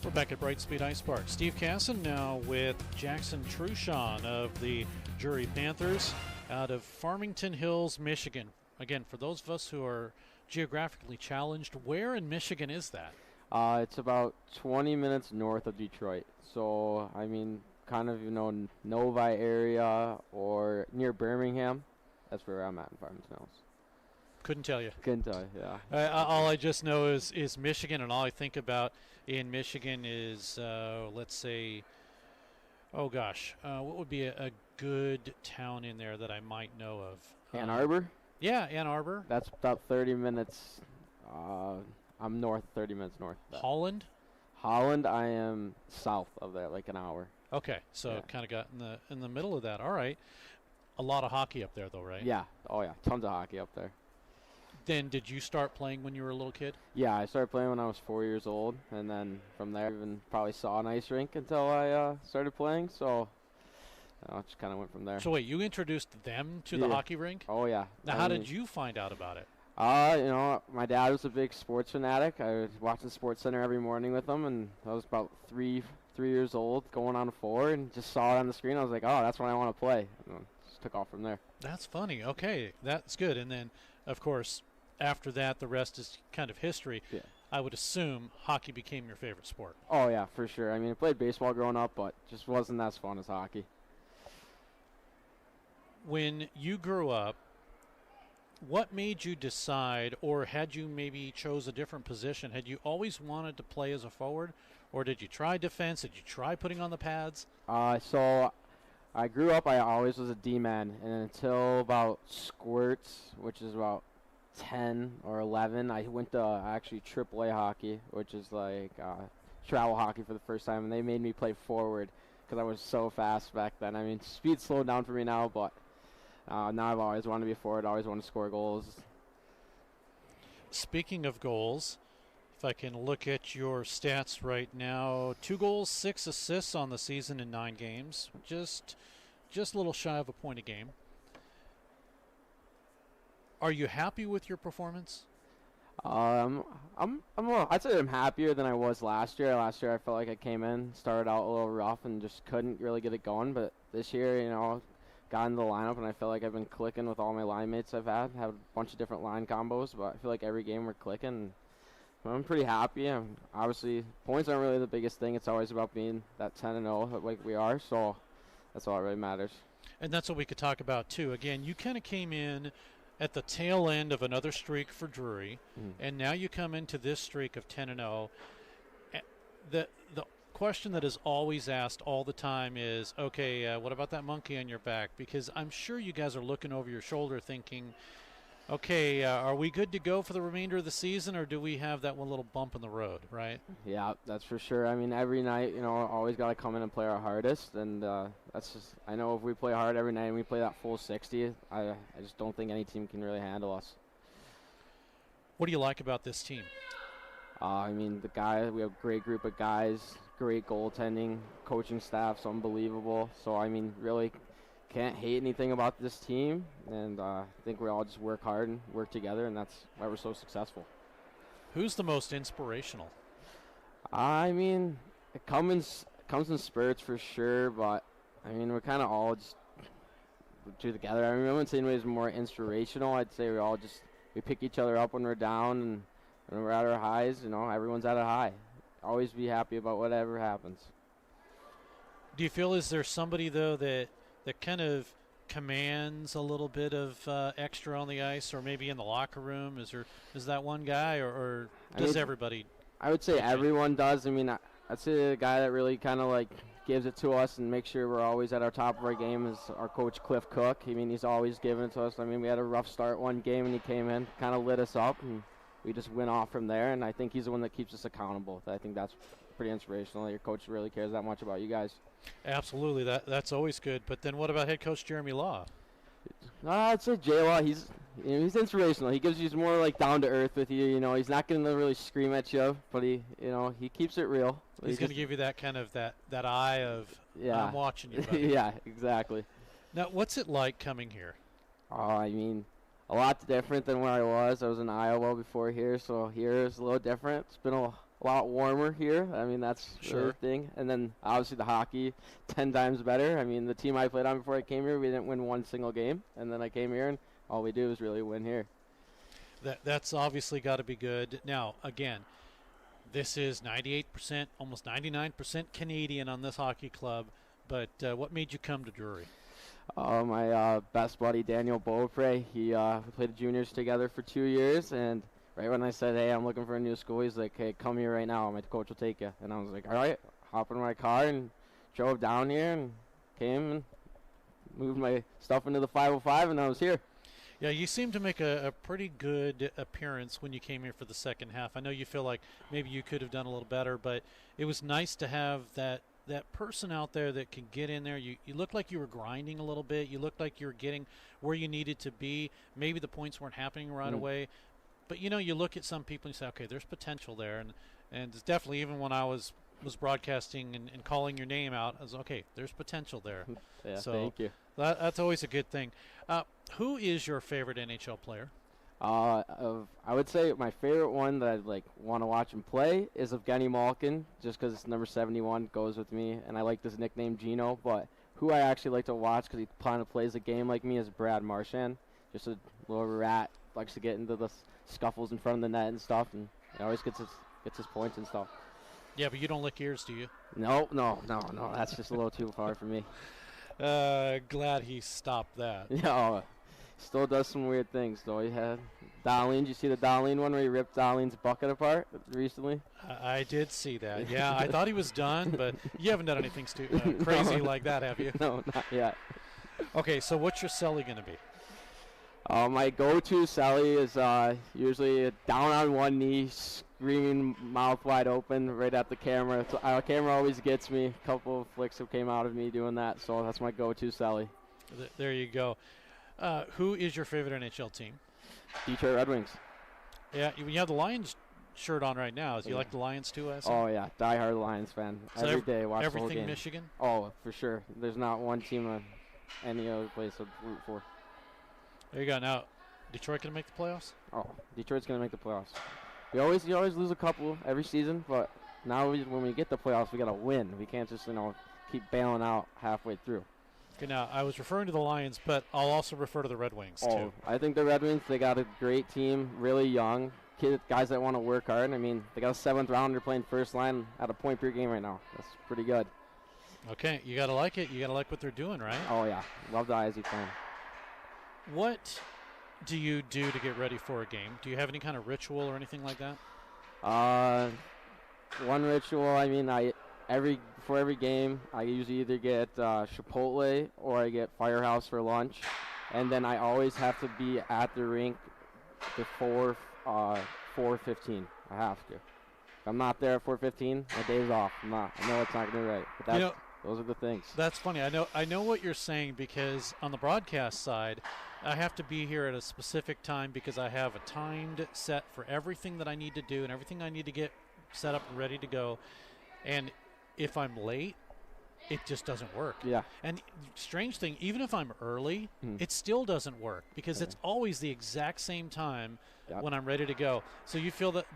Speaker 1: We're back at Brightspeed Ice Park. Steve Casson now with Jackson Truchon of the Drury Panthers out of Farmington Hills, Michigan. Again, for those of us who are geographically challenged, where in Michigan is that?
Speaker 21: It's about 20 minutes north of Detroit. So, I mean, kind of, Novi area or near Birmingham. That's where I'm at in Farmington Hills.
Speaker 1: Couldn't tell you.
Speaker 21: Couldn't tell you, yeah.
Speaker 1: All I just know is Michigan, and all I think about in Michigan is, let's say, what would be a good town in there that I might know of?
Speaker 21: Ann Arbor?
Speaker 1: Yeah, Ann Arbor.
Speaker 21: That's about 30 minutes. I'm 30 minutes north of that.
Speaker 1: Holland?
Speaker 21: Holland, I am south of that, like an hour.
Speaker 1: Okay, so kind of got in the middle of that. All right. A lot of hockey up there, though, right?
Speaker 21: Yeah. Oh, yeah. Tons of hockey up there.
Speaker 1: Then did you start playing when you were a little kid?
Speaker 21: Yeah, I started playing when I was 4 years old, and then from there I even probably saw an ice rink until I started playing, so it just kind of went from there.
Speaker 1: So wait, you introduced them to the hockey rink?
Speaker 21: Oh, yeah.
Speaker 1: Now, how did you find out about it?
Speaker 21: You know, my dad was a big sports fanatic. I was watching Sports Center every morning with him, and I was about three years old, going on 4, and just saw it on the screen. I was like, oh, that's what I want to play. And then just took off from there.
Speaker 1: That's funny. Okay, that's good. And then, of course, after that, the rest is kind of history.
Speaker 21: Yeah.
Speaker 1: I would assume hockey became your favorite sport.
Speaker 21: Oh, yeah, for sure. I mean, I played baseball growing up, but just wasn't as fun as hockey.
Speaker 1: When you grew up, what made you decide, or had you maybe chose a different position? Had you always wanted to play as a forward, or did you try defense? Did you try putting on the pads?
Speaker 21: So I grew up, I always was a D-man, and until about squirts, which is about 10 or 11, I went to actually AAA hockey, which is like travel hockey for the first time, and they made me play forward because I was so fast back then. I mean, speed slowed down for me now, but now I've always wanted to be a forward, always want to score goals.
Speaker 1: Speaking of goals, if I can look at your stats right now, 2 goals, 6 assists on the season in 9 games, just a little shy of a point a game. Are you happy with your performance?
Speaker 21: I'd say I'm happier than I was last year. Last year I felt like I came in, started out a little rough, and just couldn't really get it going. But this year, you know, got into the lineup, and I feel like I've been clicking with all my line mates Have a bunch of different line combos, but I feel like every game we're clicking. I'm pretty happy. Obviously, points aren't really the biggest thing. It's always about being that 10-0 like we are, so that's all that really matters.
Speaker 1: And that's what we could talk about, too. Again, you kind of came in at the tail end of another streak for Drury, and now you come into this streak of 10-0. The question that is always asked all the time is, okay, what about that monkey on your back? Because I'm sure you guys are looking over your shoulder thinking, okay, are we good to go for the remainder of the season, or do we have that one little bump in the road, right?
Speaker 21: Yeah, that's for sure. I mean, every night, you know, always got to come in and play our hardest, and that's just, I know if we play hard every night and we play that full 60, I just don't think any team can really handle us.
Speaker 1: What do you like about this team?
Speaker 21: I mean, we have a great group of guys, great goaltending, coaching staff's unbelievable. So, I mean, really can't hate anything about this team, and I think we all just work hard and work together, and that's why we're so successful.
Speaker 1: Who's the most inspirational?
Speaker 21: I mean, it comes in spurts for sure, but I mean, we're kind of all just do together. I mean, I wouldn't say anybody's more inspirational. I'd say we pick each other up when we're down, and when we're at our highs, you know, everyone's at a high. Always be happy about whatever happens.
Speaker 1: Do you feel, is there somebody, though, that kind of commands a little bit of extra on the ice, or maybe in the locker room? Is that one guy, or does everybody? I would say everyone does. I mean, I'd say the guy that really kind of like gives it to us and makes sure we're always at our top of our game is our coach, Cliff Cook. I mean, he's always giving it to us. I mean, we had a rough start one game, and he came in, kind of lit us up, and we just went off from there. And I think he's the one that keeps us accountable. I think that's pretty inspirational. Your coach really cares that much about you guys. Absolutely, that's always good. But then, what about head coach Jeremy Law?
Speaker 21: I'd say J Law. He's inspirational. He gives you more like down to earth with you. You know, he's not going to really scream at you, but he keeps it real.
Speaker 1: He's going to give you that kind of that eye of,
Speaker 21: yeah,
Speaker 1: I'm watching you, buddy.
Speaker 21: Yeah, exactly.
Speaker 1: Now, what's it like coming here?
Speaker 21: Oh, I mean, a lot different than where I was. I was in Iowa before here, so here is a little different. It's been a lot warmer here. I mean, that's the thing. And then, obviously, the hockey, 10 times better. I mean, the team I played on before I came here, we didn't win one single game. And then I came here, and all we do is really win here.
Speaker 1: That's obviously got to be good. Now, again, this is 98%, almost 99% Canadian on this hockey club. But what made you come to Drury?
Speaker 21: My best buddy, Daniel Beaupre, we played the juniors together for 2 years, and right when I said, hey, I'm looking for a new school, he's like, hey, come here right now. My coach will take you. And I was like, all right, hop in my car and drove down here and came and moved my stuff into the 505, and I was here.
Speaker 1: Yeah, you seem to make a pretty good appearance when you came here for the second half. I know you feel like maybe you could have done a little better, but it was nice to have that person out there that can get in there. You looked like you were grinding a little bit. You looked like you were getting where you needed to be. Maybe the points weren't happening right away. But, you know, you look at some people and you say, okay, there's potential there. And it's definitely, even when I was broadcasting and calling your name out, I was, okay, there's potential there.
Speaker 21: Yeah,
Speaker 1: so
Speaker 21: thank you.
Speaker 1: That's always a good thing. Who is your favorite NHL player?
Speaker 21: I would say my favorite one that I'd like want to watch him play is Evgeny Malkin, just because number 71 goes with me, and I like this nickname Gino. But who I actually like to watch because he kind of plays a game like me is Brad Marchand, just a little rat, likes to get into the scuffles in front of the net and stuff, and he always gets his points and stuff.
Speaker 1: Yeah, but you don't lick ears, do you?
Speaker 21: No, that's just a little too far for me.
Speaker 1: Glad he stopped that.
Speaker 21: Yeah, still does some weird things though. He had Darlene. Did you see the Darlene one where he ripped Darlene's bucket apart recently?
Speaker 1: I did see that. Yeah, I thought he was done, but you haven't done anything crazy like that, have you?
Speaker 21: No, not yet.
Speaker 1: Okay, so what's your celly going to be?
Speaker 21: My go-to Sally is usually down on one knee, screaming, mouth wide open, right at the camera. The camera always gets me. A couple of flicks have came out of me doing that, so that's my go-to Sally.
Speaker 1: There you go. Who is your favorite NHL team?
Speaker 21: Detroit Red Wings.
Speaker 1: Yeah, you have the Lions shirt on right now. Do you like the Lions too, As?
Speaker 21: Oh, yeah, diehard Lions fan.
Speaker 1: So
Speaker 21: every day, watch the whole
Speaker 1: everything
Speaker 21: game.
Speaker 1: Michigan?
Speaker 21: Oh, for sure. There's not one team any other place I'd root for.
Speaker 1: There you go. Now, Detroit going to make the playoffs?
Speaker 21: Oh, Detroit's going to make the playoffs. You always lose a couple every season, but now when we get the playoffs, we got to win. We can't just keep bailing out halfway through.
Speaker 1: Okay, now I was referring to the Lions, but I'll also refer to the Red Wings too.
Speaker 21: I think the Red Wings, they got a great team, really young guys that want to work hard. I mean, they got a 7th rounder playing first line at a point per game right now. That's pretty good.
Speaker 1: Okay, you got to like it. You got to like what they're doing, right?
Speaker 21: Oh yeah, love the Izzy plan.
Speaker 1: What do you do to get ready for a game? Do you have any kind of ritual or anything like that?
Speaker 21: One ritual. I mean, before every game, I usually either get Chipotle or I get Firehouse for lunch, and then I always have to be at the rink before 4:15. I have to. If I'm not there at 4:15, my day's off. I know it's not gonna be right, but those are the things.
Speaker 1: That's funny. I know what you're saying, because on the broadcast side, I have to be here at a specific time because I have a timed set for everything that I need to do and everything I need to get set up and ready to go. And if I'm late, it just doesn't work.
Speaker 21: Yeah.
Speaker 1: And strange thing, even if I'm early, it still doesn't work because it's always the exact same time when I'm ready to go. So do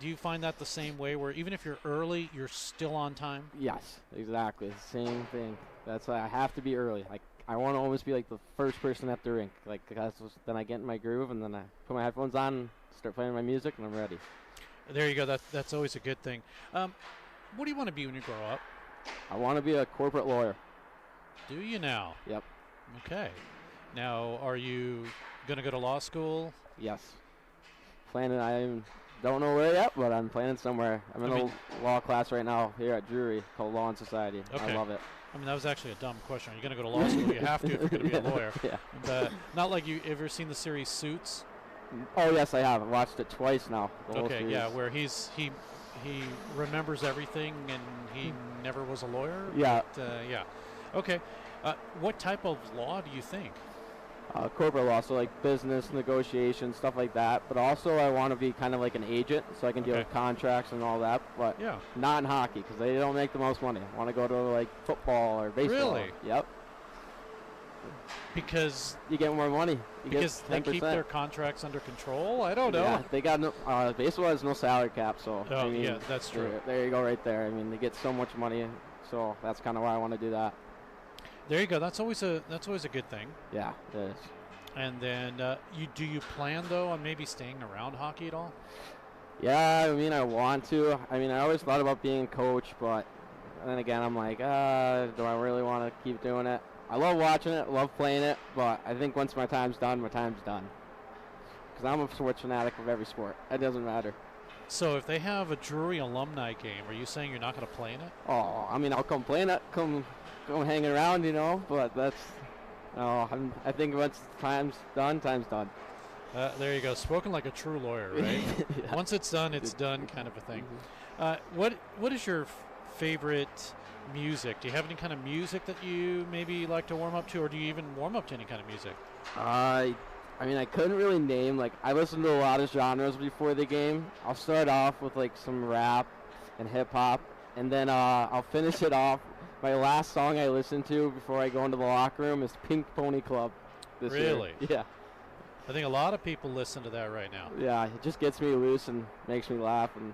Speaker 1: you find that the same way, where even if you're early, you're still on time?
Speaker 21: Yes, exactly. Same thing. That's why I have to be early. Like, I want to always be like the first person at the rink. Like, then I get in my groove and then I put my headphones on and start playing my music and I'm ready.
Speaker 1: There you go. That's always a good thing. What do you want to be when you grow up?
Speaker 21: I want to be a corporate lawyer.
Speaker 1: Do you now?
Speaker 21: Yep.
Speaker 1: Okay. Now, are you going to go to law school?
Speaker 21: Yes. Planning. I don't know where yet, but I'm planning somewhere. I'm in a law class right now here at Drury called Law and Society.
Speaker 1: Okay.
Speaker 21: I love it.
Speaker 1: I mean, that was actually a dumb question. Are you going to go to law school? You have to if you're going to be a lawyer.
Speaker 21: Yeah.
Speaker 1: But not like you ever seen the series Suits?
Speaker 21: Oh, yes, I have. I watched it twice now.
Speaker 1: Okay, yeah, where he remembers everything and he never was a lawyer?
Speaker 21: Yeah.
Speaker 1: But, yeah. Okay. What type of law do you think?
Speaker 21: Corporate law, so like business, negotiations, stuff like that. But also I want to be kind of like an agent, so I can deal with contracts and all that. But not in hockey, because they don't make the most money. I want to go to like football or baseball.
Speaker 1: Really?
Speaker 21: Yep.
Speaker 1: Because
Speaker 21: you get more money.
Speaker 1: Because they keep their contracts under control? I don't know.
Speaker 21: Yeah, they got no, baseball has no salary cap, so.
Speaker 1: Oh, I mean, yeah, that's true.
Speaker 21: There you go right there. I mean, they get so much money, so that's kind of why I want to do that.
Speaker 1: There you go. That's always a good thing.
Speaker 21: Yeah, it is.
Speaker 1: And then do you plan though on maybe staying around hockey at all?
Speaker 21: Yeah, I mean, I want to. I mean, I always thought about being a coach, but then again, I'm like, do I really want to keep doing it? I love watching it, love playing it, but I think once my time's done, my time's done. Because I'm a sports fanatic of every sport. It doesn't matter.
Speaker 1: So if they have a Drury alumni game, are you saying you're not going to play in it?
Speaker 21: Oh, I mean, I'll come play in it, come hanging around, but that's, I think once time's done, time's done.
Speaker 1: There you go. Spoken like a true lawyer, right?
Speaker 21: Yeah.
Speaker 1: Once it's done kind of a thing. What is your favorite music? Do you have any kind of music that you maybe like to warm up to, or do you even warm up to any kind of music?
Speaker 21: I mean, I couldn't really name. Like, I listen to a lot of genres before the game. I'll start off with like some rap and hip hop, and then I'll finish it off. My last song I listen to before I go into the locker room is Pink Pony Club. This
Speaker 1: really?
Speaker 21: year. Yeah.
Speaker 1: I think a lot of people listen to that right now.
Speaker 21: Yeah, it just gets me loose and makes me laugh and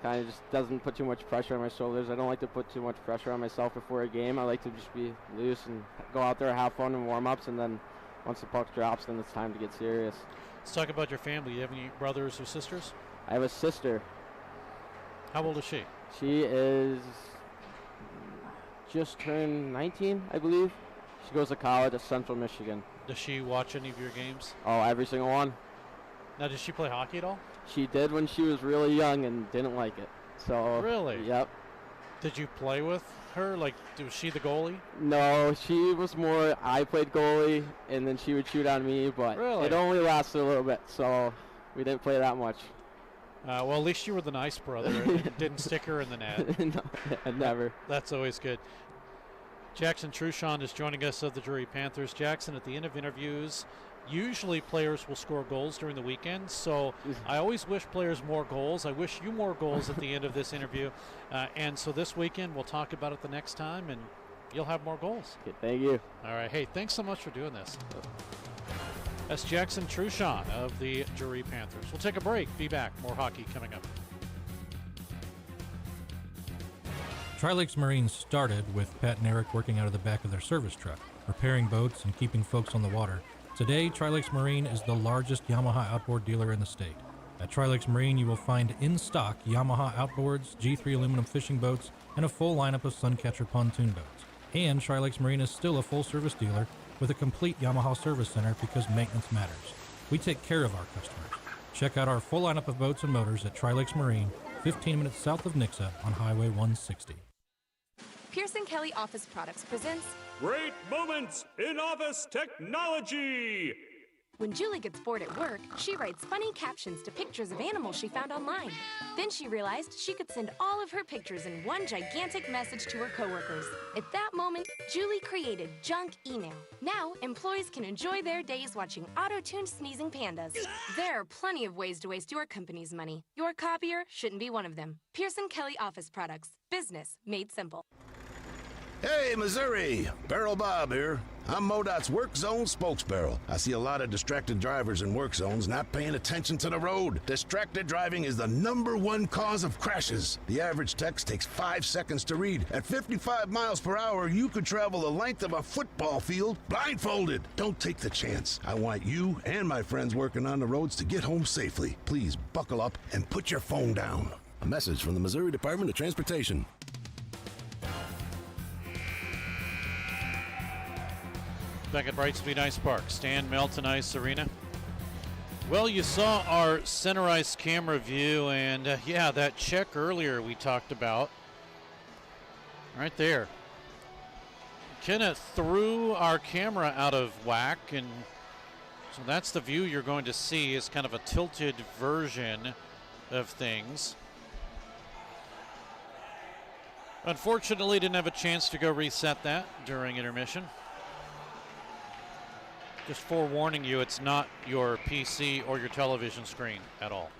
Speaker 21: kind of just doesn't put too much pressure on my shoulders. I don't like to put too much pressure on myself before a game. I like to just be loose and go out there, have fun in warm-ups, and then once the puck drops, then it's time to get serious.
Speaker 1: Let's talk about your family. Do you have any brothers or sisters?
Speaker 21: I have a sister.
Speaker 1: How old is she?
Speaker 21: She is just turned 19, I believe. She goes to college at Central Michigan.
Speaker 1: Does she watch any of your games?
Speaker 21: Oh, every single one.
Speaker 1: Now, does she play hockey at all?
Speaker 21: She did when she was really young and didn't like it. So
Speaker 1: really?
Speaker 21: Yep.
Speaker 1: Did you play with her? Like, was she the goalie?
Speaker 21: No, she was more, I played goalie, and then she would shoot on me, but it only lasted a little bit, so we didn't play that much.
Speaker 1: Well, at least you were the nice brother and didn't stick her in the net.
Speaker 21: No, never.
Speaker 1: That's always good. Jackson Truchon is joining us of the Drury Panthers. Jackson, at the end of interviews, usually players will score goals during the weekend, so I always wish players more goals. I wish you more goals at the end of this interview. And so this weekend, we'll talk about it the next time, and you'll have more goals.
Speaker 21: Okay, thank you.
Speaker 1: All right. Hey, thanks so much for doing this. That's Jackson Truchon of the Drury Panthers. We'll take a break. Be back. More hockey coming up.
Speaker 18: Tri-Lakes Marine started with Pat and Eric working out of the back of their service truck, repairing boats and keeping folks on the water. Today, Tri-Lakes Marine is the largest Yamaha outboard dealer in the state. At Tri-Lakes Marine, you will find in stock Yamaha outboards, G3 aluminum fishing boats, and a full lineup of Suncatcher pontoon boats. And Tri-Lakes Marine is still a full-service dealer with a complete Yamaha service center because maintenance matters. We take care of our customers. Check out our full lineup of boats and motors at Tri-Lakes Marine, 15 minutes south of Nixa on Highway 160.
Speaker 15: Pearson Kelly Office Products presents
Speaker 16: Great Moments in Office Technology!
Speaker 15: When Julie gets bored at work, she writes funny captions to pictures of animals she found online. Then she realized she could send all of her pictures in one gigantic message to her coworkers. At that moment, Julie created Junk Email. Now, employees can enjoy their days watching auto-tuned sneezing pandas. There are plenty of ways to waste your company's money. Your copier shouldn't be one of them. Pearson Kelly Office Products. Business made simple.
Speaker 19: Hey, Missouri! Barrel Bob here. I'm MoDOT's Work Zone spokesbarrel. I see a lot of distracted drivers in work zones not paying attention to the road. Distracted driving is the #1 cause of crashes. The average text takes 5 seconds to read. At 55 miles per hour, you could travel the length of a football field blindfolded. Don't take the chance. I want you and my friends working on the roads to get home safely. Please buckle up and put your phone down. A message from the Missouri Department of Transportation.
Speaker 1: Back at Brightspeed Ice Park, Stan Melton Ice Arena. Well, you saw our center ice camera view, and yeah, that check earlier we talked about. Right there. Kind of threw our camera out of whack, and so that's the view you're going to see, is kind of a tilted version of things. Unfortunately, didn't have a chance to go reset that during intermission. Just forewarning you, it's not your PC or your television screen at all.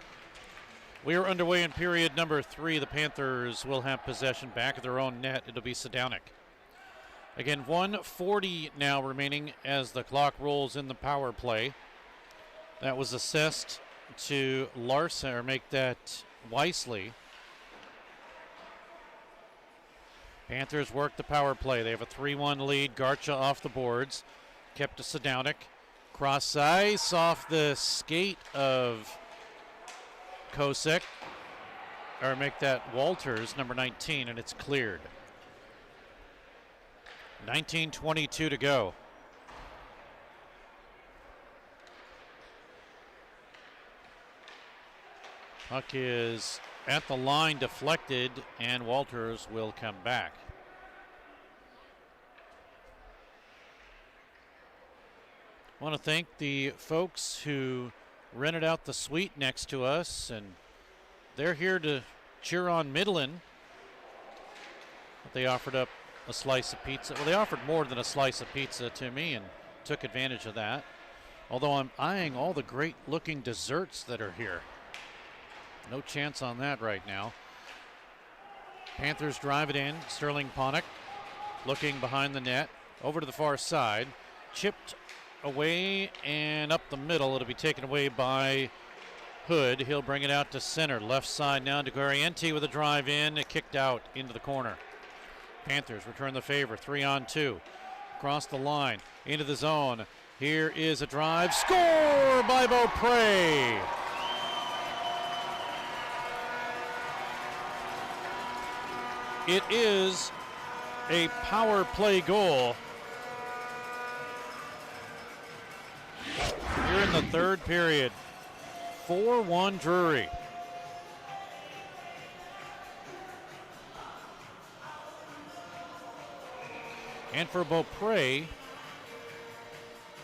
Speaker 1: We are underway in period number 3. The Panthers will have possession back at their own net. It'll be Sedownik. Again, 1:40 now remaining as the clock rolls in the power play. That was assessed to Larson, or make that Wisely. Panthers work the power play. They have a 3-1 lead. Garcha off the boards. Kept to Sedownik. Cross ice off the skate of Kosek. Or make that Walters, number 19, and it's cleared. 19:22 to go. Puck is at the line, deflected, and Walters will come back. I want to thank the folks who rented out the suite next to us, and they're here to cheer on Midland. But they offered up a slice of pizza. Well, they offered more than a slice of pizza to me and took advantage of that. Although I'm eyeing all the great looking desserts that are here. No chance on that right now. Panthers drive it in. Sterling Ponick looking behind the net. Over to the far side. Chipped away and up the middle. It'll be taken away by Hood. He'll bring it out to center. Left side now to Guarienti with a drive in. Kicked out into the corner. Panthers return the favor. 3-on-2. Across the line. Into the zone. Here is a drive. Score by Beaupre. It is a power play goal. Here in the third period. 4-1 Drury. And for Beaupre,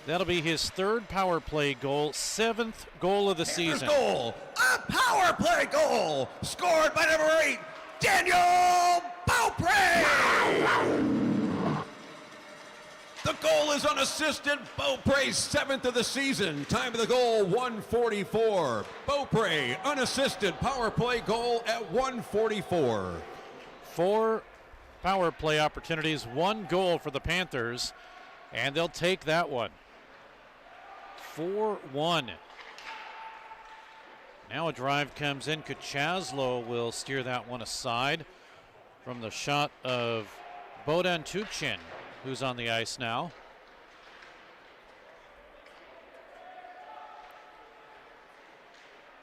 Speaker 1: that'll be his third power play goal, 7th goal of the season.
Speaker 12: Goal, a power play goal, scored by number 8, Daniel Beaupre. The goal is unassisted. Beaupre's 7th of the season. Time of the goal, 1:44. Beaupre, unassisted power play goal at 1:44.
Speaker 1: 4 power play opportunities, 1 goal for the Panthers, and they'll take that one. 4-1. Now a drive comes in. Kuchaslo will steer that one aside from the shot of Bodan Tuchin, who's on the ice now.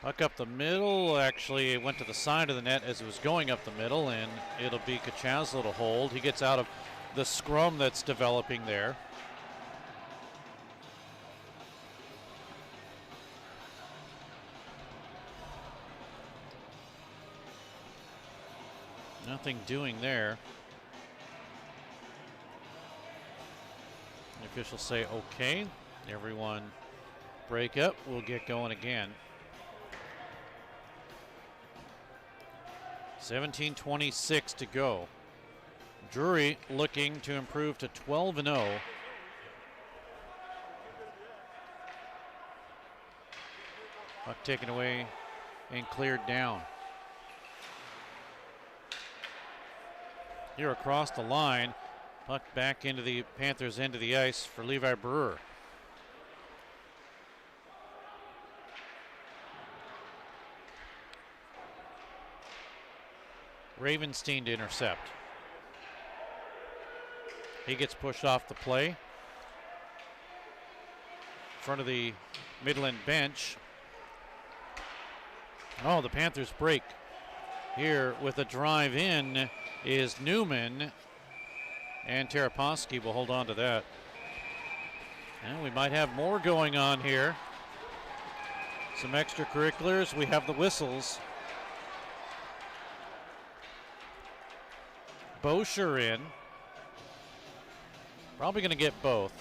Speaker 1: Puck up the middle. Actually, it went to the side of the net as it was going up the middle, and it'll be Kuchaslo to hold. He gets out of the scrum that's developing there. Nothing doing there. The officials say okay. Everyone break up. We'll get going again. 17:26 to go. Drury looking to improve to 12-0. Puck taken away and cleared down. Here across the line, puck back into the Panthers' end of the ice for Levi Brewer. Ravenstein to intercept. He gets pushed off the play. In front of the Midland bench. Oh, the Panthers break. Here with a drive in is Newman, and Taraposky will hold on to that. And we might have more going on here. Some extracurriculars. We have the whistles. Bosher in. Probably going to get both.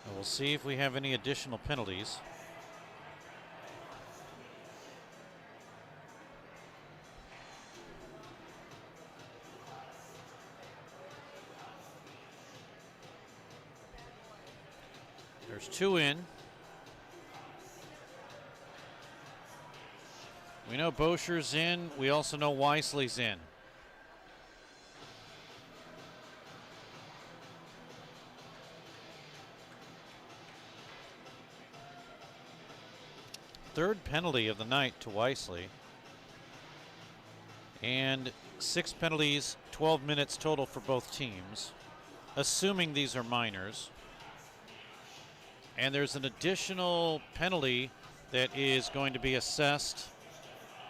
Speaker 1: And we'll see if we have any additional penalties. There's 2 in. We know Bosher's in. We also know Wisely's in. Third penalty of the night to Wisely. And 6 penalties, 12 minutes total for both teams, assuming these are minors. And there's an additional penalty that is going to be assessed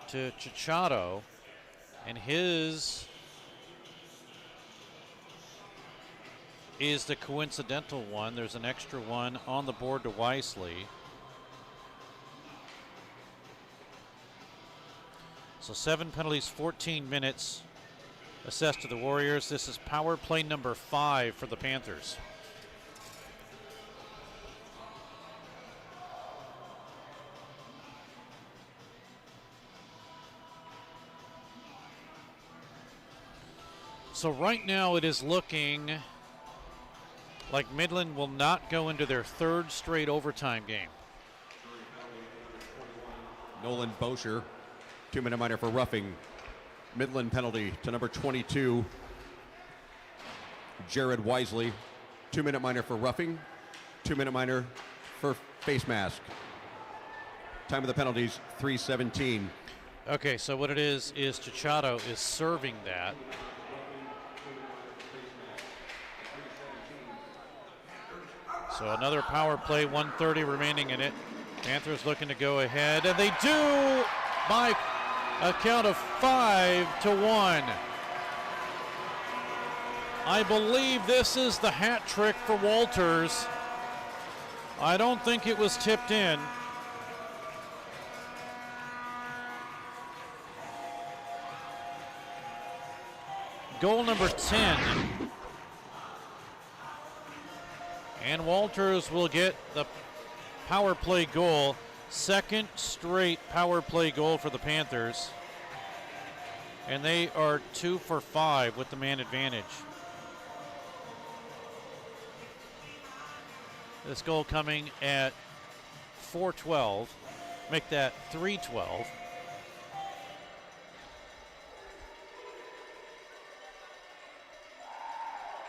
Speaker 1: to Chichado, and his is the coincidental one. There's an extra one on the board to Wisely. So 7 penalties, 14 minutes assessed to the Warriors. This is power play number 5 for the Panthers. So right now it is looking like Midland will not go into their third straight overtime game.
Speaker 12: Nolan Bosher, 2-minute minor for roughing. Midland penalty to number 22, Jared Wisely. 2-minute minor for roughing. 2-minute minor for face mask. Time of the penalties, 3:17.
Speaker 1: Okay, so what it is Chachado is serving that. So another power play, 1:30 remaining in it. Panthers looking to go ahead, and they do by a count of 5-1. I believe this is the hat trick for Walters. I don't think it was tipped in. Goal number 10. And Walters will get the power play goal. Second straight power play goal for the Panthers. And they are 2 for 5 with the man advantage. This goal coming at 4:12. Make that 3:12.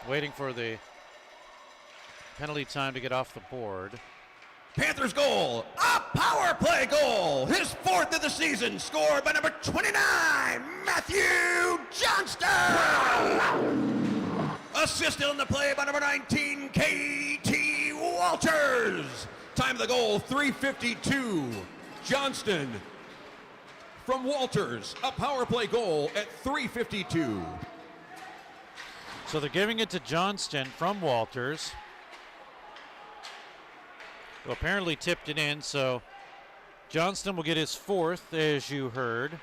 Speaker 1: Waiting for the penalty time to get off the board.
Speaker 12: Panthers goal, a power play goal, his 4th of the season, scored by number 29, Matthew Johnston. Assisted on the play by number 19, K.T. Walters. Time of the goal, 3:52. Johnston from Walters, a power play goal at 3:52.
Speaker 1: So they're giving it to Johnston from Walters, who apparently tipped it in, so Johnston will get his 4th, as you heard.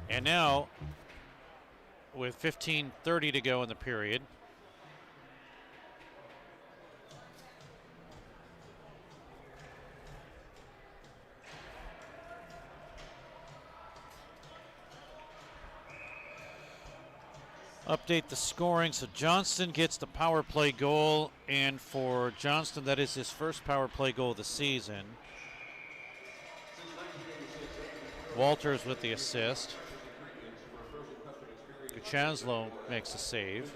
Speaker 1: And now, with 15:30 to go in the period, update the scoring. So Johnston gets the power play goal, and for Johnston, that is his first power play goal of the season. Walters with the assist. Kuchaslo makes a save.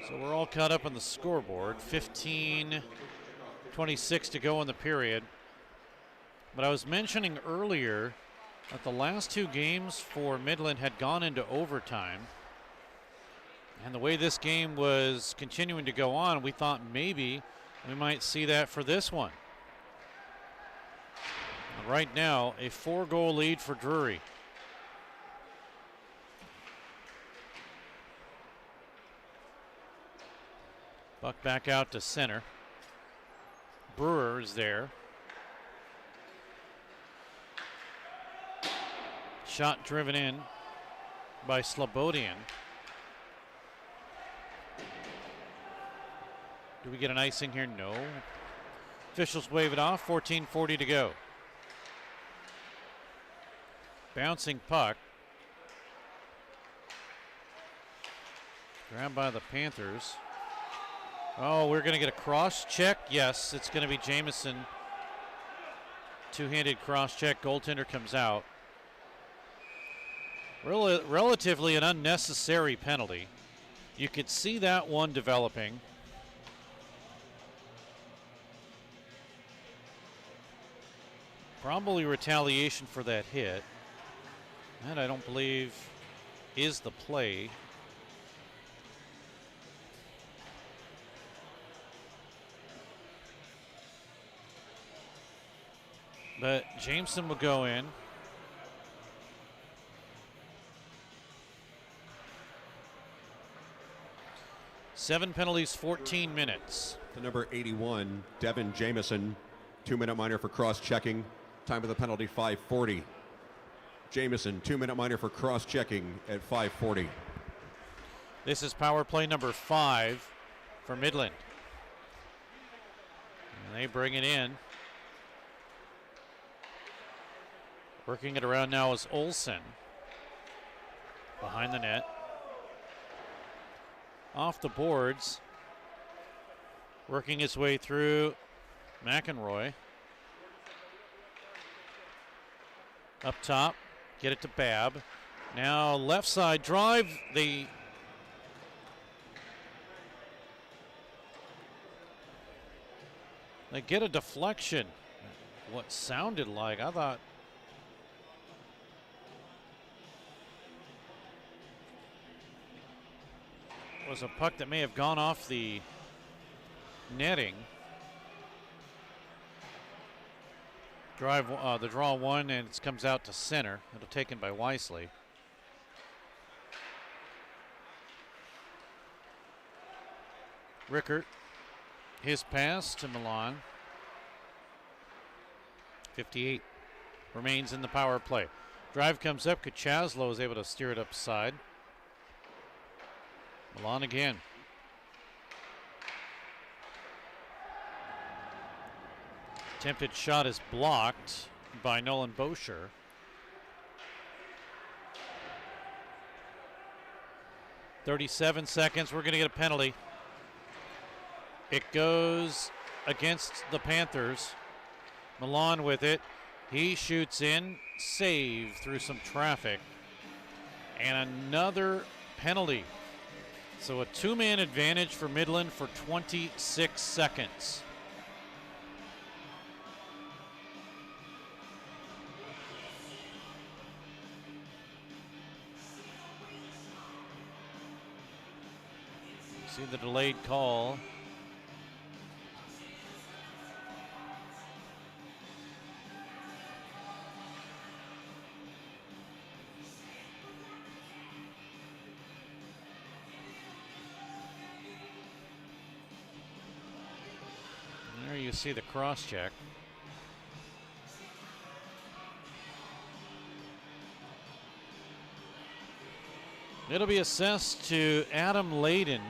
Speaker 1: So we're all caught up on the scoreboard. 15:26 to go in the period. But I was mentioning earlier that the last 2 games for Midland had gone into overtime. And the way this game was continuing to go on, we thought maybe we might see that for this one. And right now, a 4-goal lead for Drury. Buck back out to center. Brewer is there. Shot driven in by Slobodian. Do we get an icing here? No. Officials wave it off. 14:40 to go. Bouncing puck. Grabbed by the Panthers. Oh, we're going to get a cross check. Yes, it's going to be Jameson. Two-handed cross check. Goaltender comes out. Relatively an unnecessary penalty. You could see that one developing. Probably retaliation for that hit. That I don't believe is the play. But Jameson will go in. Seven penalties, 14 minutes.
Speaker 12: The number 81, Devin Jameson, 2-minute minor for cross-checking. Time of the penalty, 5:40. Jameson, 2-minute minor for cross-checking at 5:40.
Speaker 1: This is power play number 5 for Midland. And they bring it in. Working it around now is Olsen. behind the net. Off the boards. Working his way through McEnroy. Up top, get it to Babb. Now left side drive. They get a deflection. What sounded like, I thought. Was a puck that may have gone off the netting. Drive the draw one, and it comes out to center. It'll taken by Wisely. Rickert, his pass to Milan. 58 remains in the power play. Drive comes up. Kachaslo is able to steer it upside. Milan again. Attempted shot is blocked by Nolan Boucher. .37 seconds. We're going to get a penalty. It goes against the Panthers. Milan with it. He shoots in. Save through some traffic. And another penalty. So a two-man advantage for Midland for 26 seconds. See the delayed call. There you see the cross check. It'll be assessed to Adam Layden.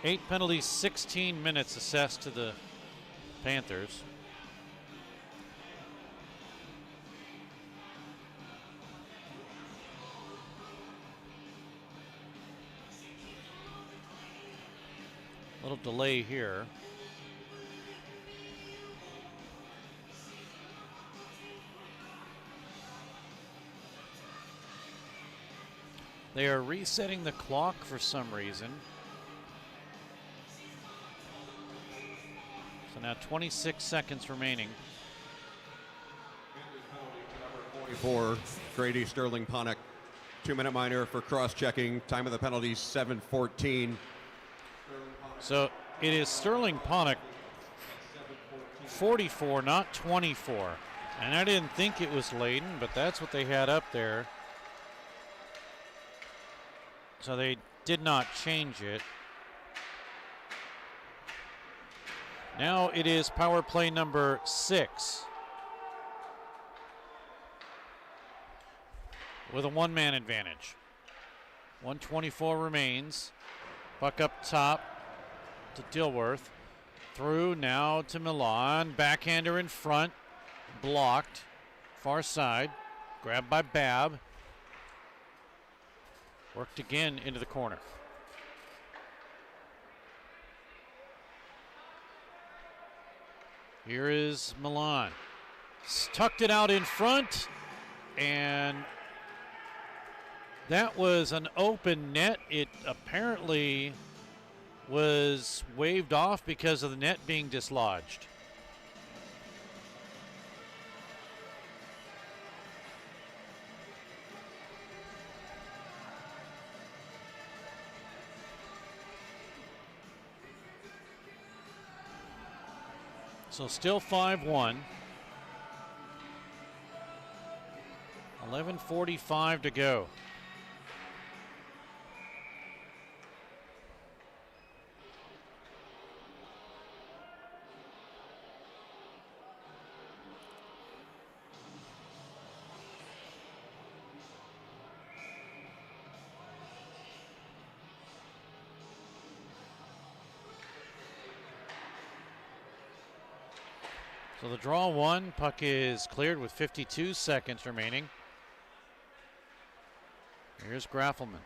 Speaker 1: 8 penalties, 16 minutes assessed to the Panthers. A little delay here. They are resetting the clock for some reason. So now 26 seconds remaining.
Speaker 12: 44, Grady Sterling Ponick. 2-minute minor for cross-checking. Time of the penalty, 7:14.
Speaker 1: So it is Sterling Ponick, 44, not 24. And I didn't think it was Layden, but that's what they had up there. So they did not change it. Now it is power play number 6. With a one-man advantage. 1:24 remains. Puck up top to Dilworth. Through now to Milan. Backhander in front. Blocked. Far side. Grabbed by Babb. Worked again into the corner. Here is Milan. Tucked it out in front, and that was an open net. It apparently was waved off because of the net being dislodged. So still 5-1. 11:45 to go. So the draw one, puck is cleared with 52 seconds remaining. Here's Graffelman.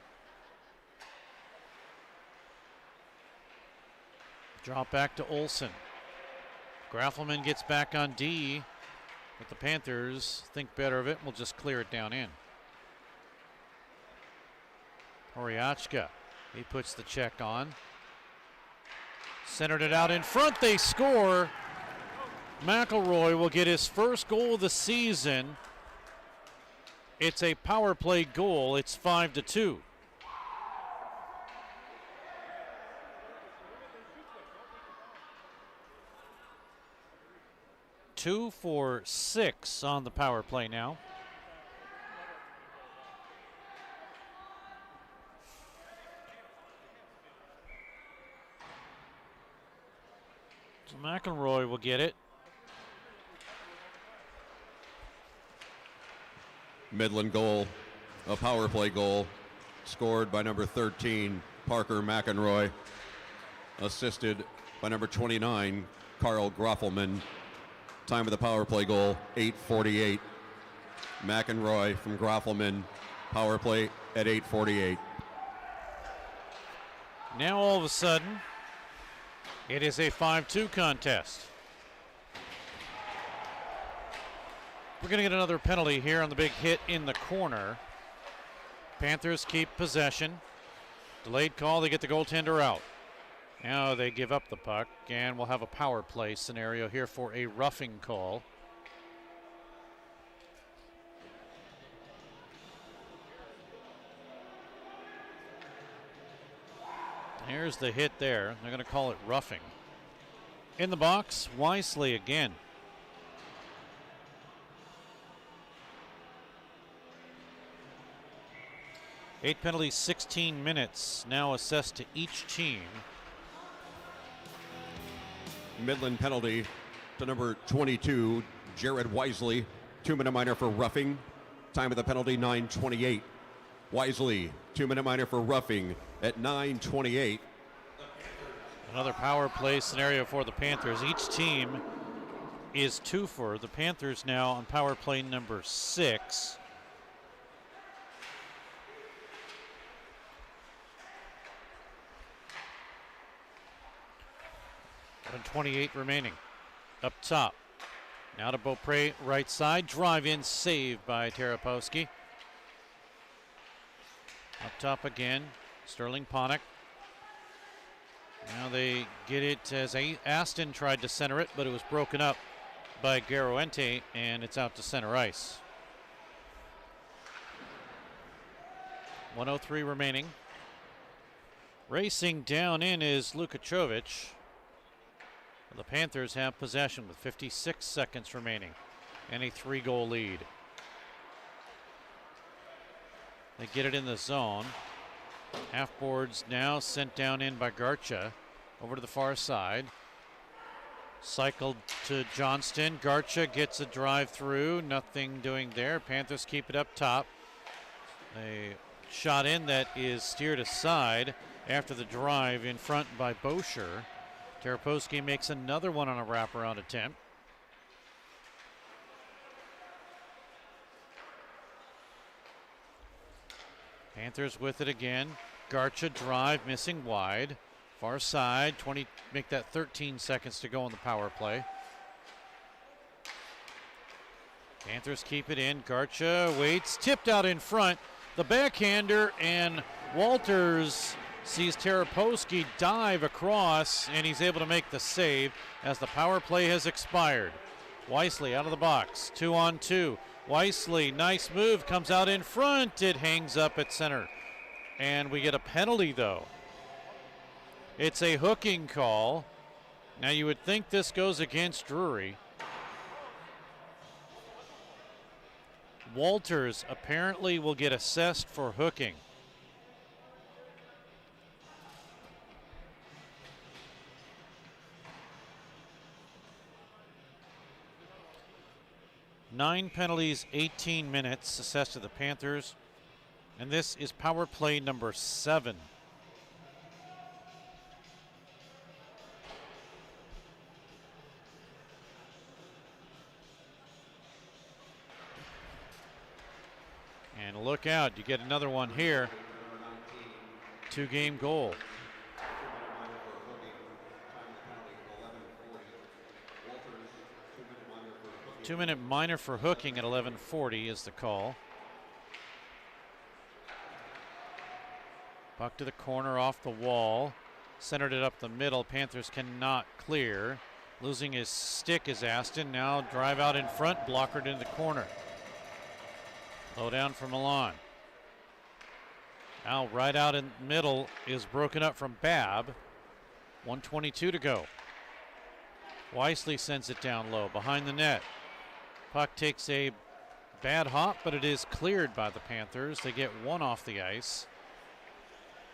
Speaker 1: Drop back to Olsen. Graffelman gets back on D, but the Panthers think better of it and will just clear it down in. Horiachka, he puts the check on. Centered it out in front, they score. McElroy will get his first goal of the season. It's a power play goal, it's 5-2. 2 for 6 on the power play now. So McElroy will get it.
Speaker 12: Midland goal, a power play goal, scored by number 13, Parker McElroy, assisted by number 29, Carl Graffelman. Time of the power play goal, 8:48. McElroy from Graffelman, power play at 8:48.
Speaker 1: Now all of a sudden, it is a 5-2 contest. We're going to get another penalty here on the big hit in the corner. Panthers keep possession. Delayed call, they get the goaltender out. Now they give up the puck, and we'll have a power play scenario here for a roughing call. Here's the hit there. They're going to call it roughing. In the box, Wisely again. Eight penalties, 16 minutes now assessed to each team.
Speaker 12: Midland penalty to number 22, Jared Wisely. 2-minute minor for roughing. Time of the penalty, 9:28. Wisely, 2-minute minor for roughing at 9:28.
Speaker 1: Another power play scenario for the Panthers. Each team is 2 for. The Panthers now on power play number 6. And 28 remaining. Up top. Now to Beaupre, right side. Drive in, saved by Terapowski. Up top again. Sterling Ponick. Now they get it as Aston tried to center it, but it was broken up by Garoente, and it's out to center ice. 1:03 remaining. Racing down in is Lukachovic. The Panthers have possession with 56 seconds remaining and a 3-goal lead. They get it in the zone. Half boards now sent down in by Garcha over to the far side. Cycled to Johnston. Garcha gets a drive through. Nothing doing there. Panthers keep it up top. A shot in that is steered aside after the drive in front by Bosher. Terapowski makes another one on a wraparound attempt. Panthers with it again. Garcha drive, missing wide. Far side, make that 13 seconds to go on the power play. Panthers keep it in. Garcha waits, tipped out in front. The backhander, and Walters sees Terapowski dive across, and he's able to make the save as the power play has expired. Wisely out of the box, 2-on-2. Wisely, nice move, comes out in front. It hangs up at center. And we get a penalty, though. It's a hooking call. Now you would think this goes against Drury. Walters apparently will get assessed for hooking. Nine penalties, 18 minutes assessed to the Panthers. And this is power play number 7. broke out. You get another one here. 2-game goal. Two-minute minor for hooking at 11:40 is the call. Puck to the corner off the wall. Centered it up the middle. Panthers cannot clear. Losing his stick is Aston. Now drive out in front. Blockered in the corner. Low down for Milan. Now right out in the middle is broken up from Babb. 1:22 to go. Wisely sends it down low behind the net. Puck takes a bad hop, but it is cleared by the Panthers. They get one off the ice.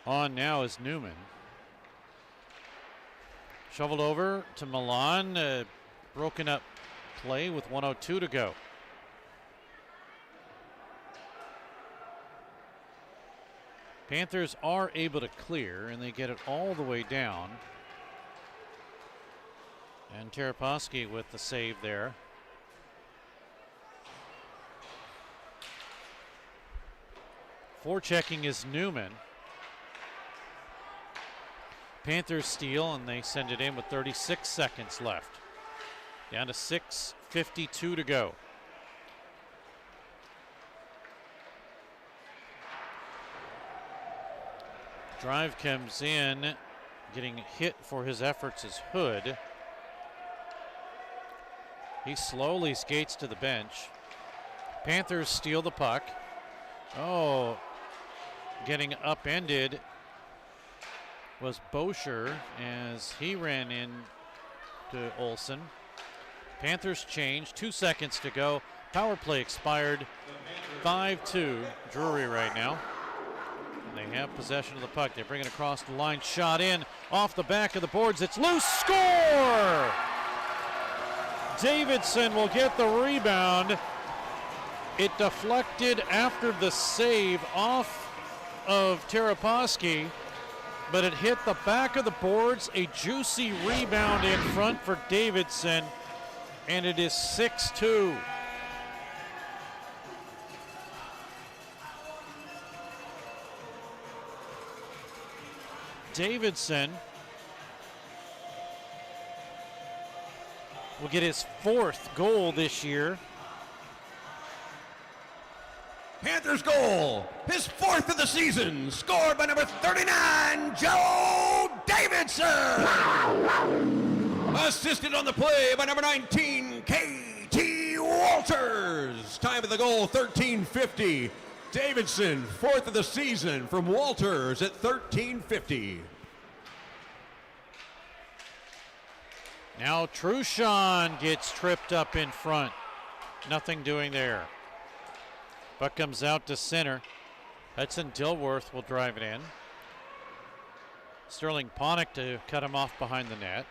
Speaker 1: On now is Newman. Shoveled over to Milan. Broken up play with 1:02 to go. Panthers are able to clear, and they get it all the way down. And Taraposky with the save there. Forechecking is Newman. Panthers steal, and they send it in with 36 seconds left. Down to 6:52 to go. Drive comes in. Getting hit for his efforts is Hood. He slowly skates to the bench. Panthers steal the puck. Oh, getting upended was Boucher as he ran in to Olsen. Panthers change, 2 seconds to go. Power play expired. 5-2 Drury right now. And they have possession of the puck. They bring it across the line, shot in off the back of the boards. It's loose, score! Davidson will get the rebound. It deflected after the save off of Taraposky, but it hit the back of the boards. A juicy rebound in front for Davidson, and it is 6-2. Davidson will get his 4th goal this year.
Speaker 12: Panthers goal, his 4th of the season, scored by number 39, Joe Davidson. Assisted on the play by number 19, K.T. Walters. Time of the goal, 13:50. Davidson, 4th of the season from Walters at 13:50.
Speaker 1: Now Truchon gets tripped up in front. Nothing doing there. Puck comes out to center. Hudson Dilworth will drive it in. Sterling Ponick to cut him off behind the net.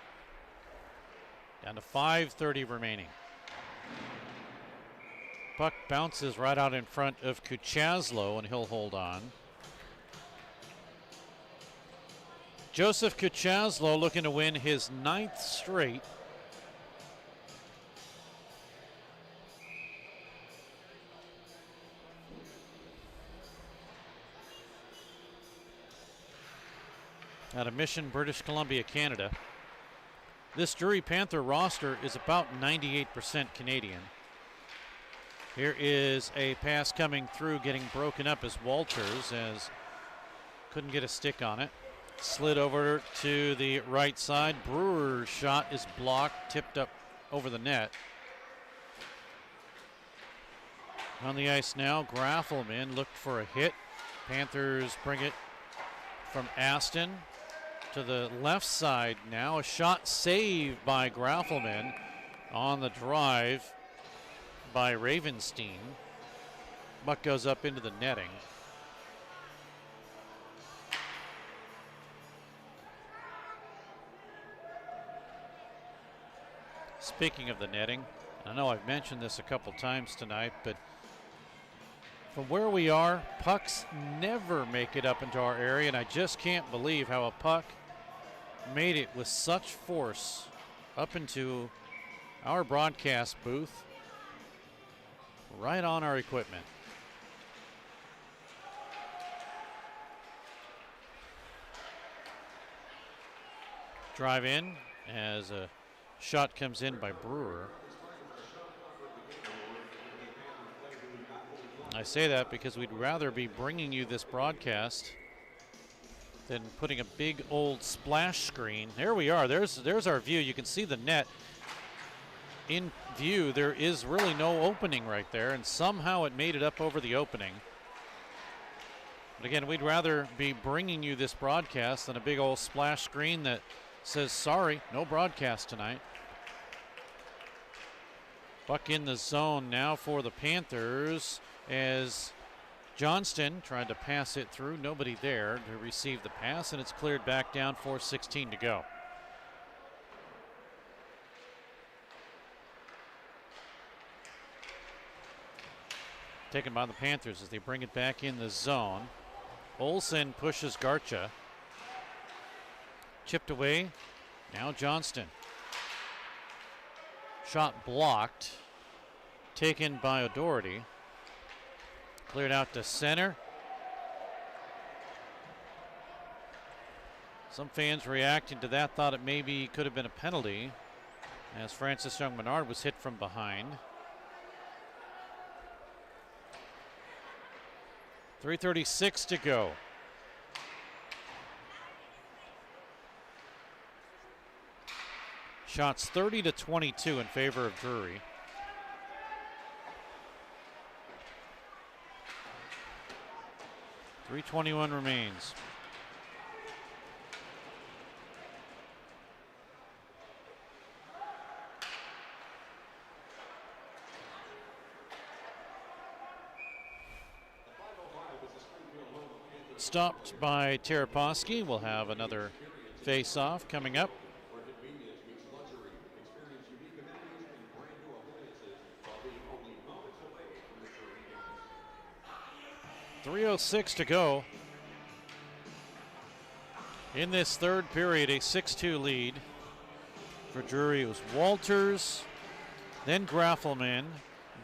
Speaker 1: Down to 5:30 remaining. Puck bounces right out in front of Kuchaslo, and he'll hold on. Joseph Kuchaslo looking to win his 9th straight. Out of Mission, British Columbia, Canada. This Drury Panther roster is about 98% Canadian. Here is a pass coming through, getting broken up as Walters couldn't get a stick on it. Slid over to the right side. Brewer's shot is blocked, tipped up over the net. On the ice now, Graffelman looked for a hit. Panthers bring it from Aston to the left side now. A shot saved by Graffelman on the drive by Ravenstein. Buck goes up into the netting. Speaking of the netting, I know I've mentioned this a couple times tonight, but from where we are, pucks never make it up into our area, and I just can't believe how a puck made it with such force up into our broadcast booth, right on our equipment. Drive in as a shot comes in by Brewer. I say that because we'd rather be bringing you this broadcast than putting a big old splash screen. There we are. There's our view. You can see the net in view. There is really no opening right there, and somehow it made it up over the opening. But again, we'd rather be bringing you this broadcast than a big old splash screen that says, sorry, no broadcast tonight. Puck in the zone now for the Panthers as Johnston tried to pass it through. Nobody there to receive the pass, and it's cleared back down, 4:16 to go. Taken by the Panthers as they bring it back in the zone. Olsen pushes Garcha. Chipped away. Now Johnston. Shot blocked. Taken by O'Doherty. Cleared out to center. Some fans reacting to that thought it maybe could have been a penalty as Francis Young-Menard was hit from behind. 3:36 to go. Shots 30-22 in favor of Drury. .321 remains. Stopped by Taraposky. We'll have another face-off coming up. 3:06 to go. In this third period, a 6-2 lead for Drury. It was Walters, then Graffelman,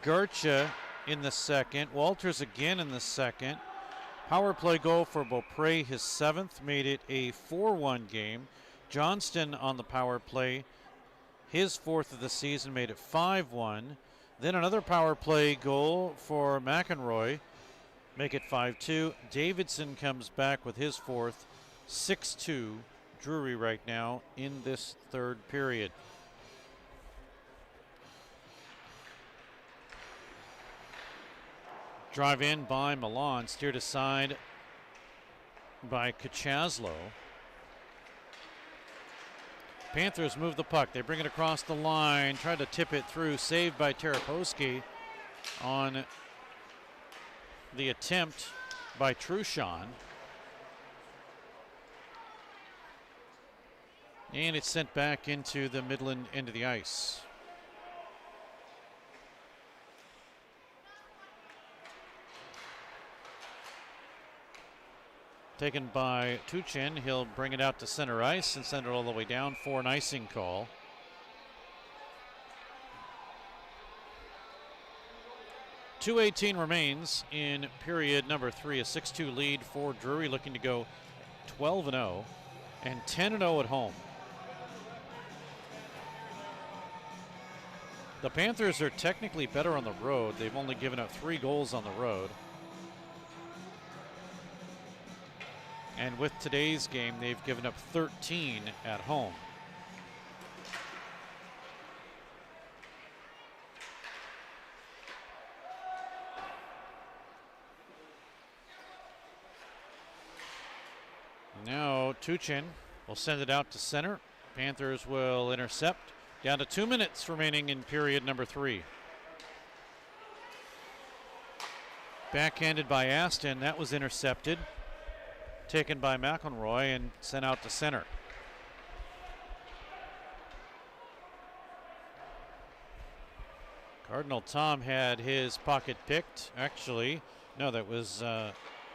Speaker 1: Garcha in the second, Walters again in the second. Power play goal for Beaupre, his 7th, made it a 4-1 game. Johnston on the power play, his 4th of the season, made it 5-1. Then another power play goal for McEnroy, make it 5-2. Davidson comes back with his 4th, 6-2 Drury right now in this third period. Drive in by Milan, steered aside by Kachaslo. Panthers move the puck. They bring it across the line, try to tip it through, saved by Taraposky on the attempt by Truchon. And it's sent back into the Midland end of the ice. Taken by Tuchin. He'll bring it out to center ice and send it all the way down for an icing call. .218 remains in period number 3. A 6-2 lead for Drury, looking to go 12-0 and 10-0 at home. The Panthers are technically better on the road. They've only given up 3 goals on the road. And with today's game, they've given up 13 at home. Now Tuchin will send it out to center. Panthers will intercept. Down to 2 minutes remaining in period number 3. Backhanded by Aston. That was intercepted. Taken by McElroy and sent out to center. Cardinal Tom had his pocket picked. Actually, no, that was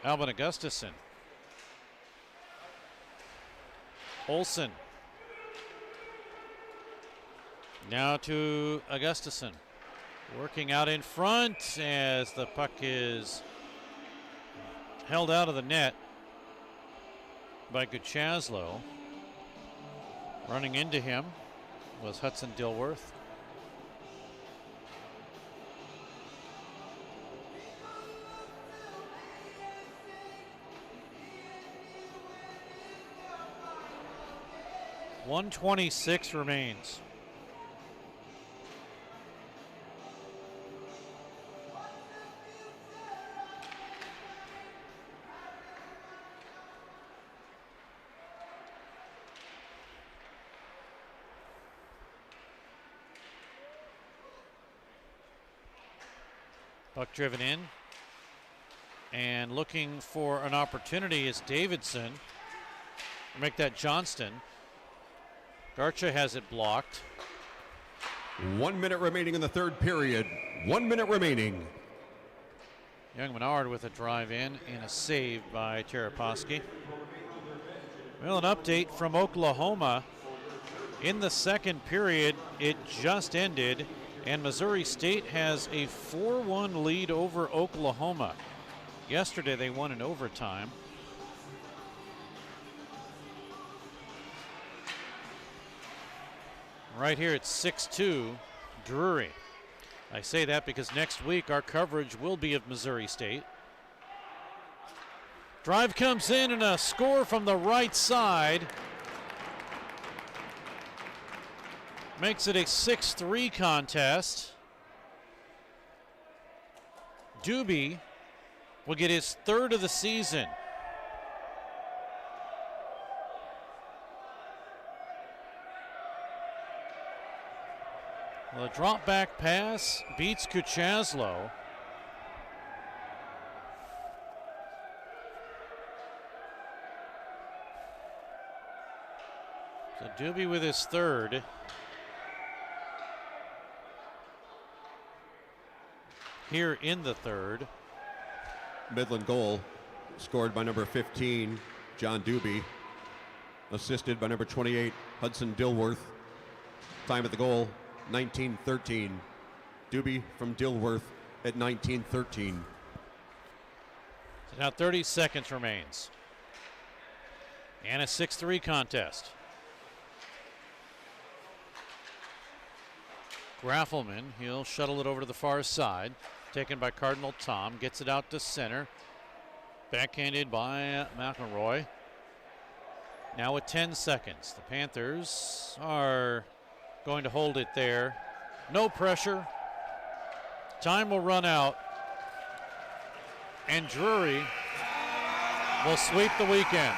Speaker 1: Albin Augustusson. Olsen. Now to Augustusson. Working out in front as the puck is held out of the net by Guchaslo. Running into him was Hudson Dilworth. .126 remains. Puck driven in. And looking for an opportunity is Davidson. Make that Johnston. Garcha has it blocked.
Speaker 12: 1 minute remaining in the third period. 1 minute remaining.
Speaker 1: Young Menard with a drive in and a save by Taraposky. Well, an update from Oklahoma. In the second period, it just ended, and Missouri State has a 4-1 lead over Oklahoma. Yesterday, they won in overtime. Right here it's 6-2, Drury. I say that because next week our coverage will be of Missouri State. Drive comes in and a score from the right side. Makes it a 6-3 contest. Doobie will get his third of the season. The drop back pass beats Kuchaslo. So Doobie with his third. Here in the third.
Speaker 12: Midland goal scored by number 15, John Doobie. Assisted by number 28, Hudson Dilworth. Time at the goal, 19:13. Doobie from Dilworth at 19:13.
Speaker 1: So now 30 seconds remains. And a 6-3 contest. Graffelman, he'll shuttle it over to the far side. Taken by Cardinal Tom, gets it out to center. Backhanded by McElroy. Now with 10 seconds. The Panthers are going to hold it there. No pressure. Time will run out. And Drury will sweep the weekend.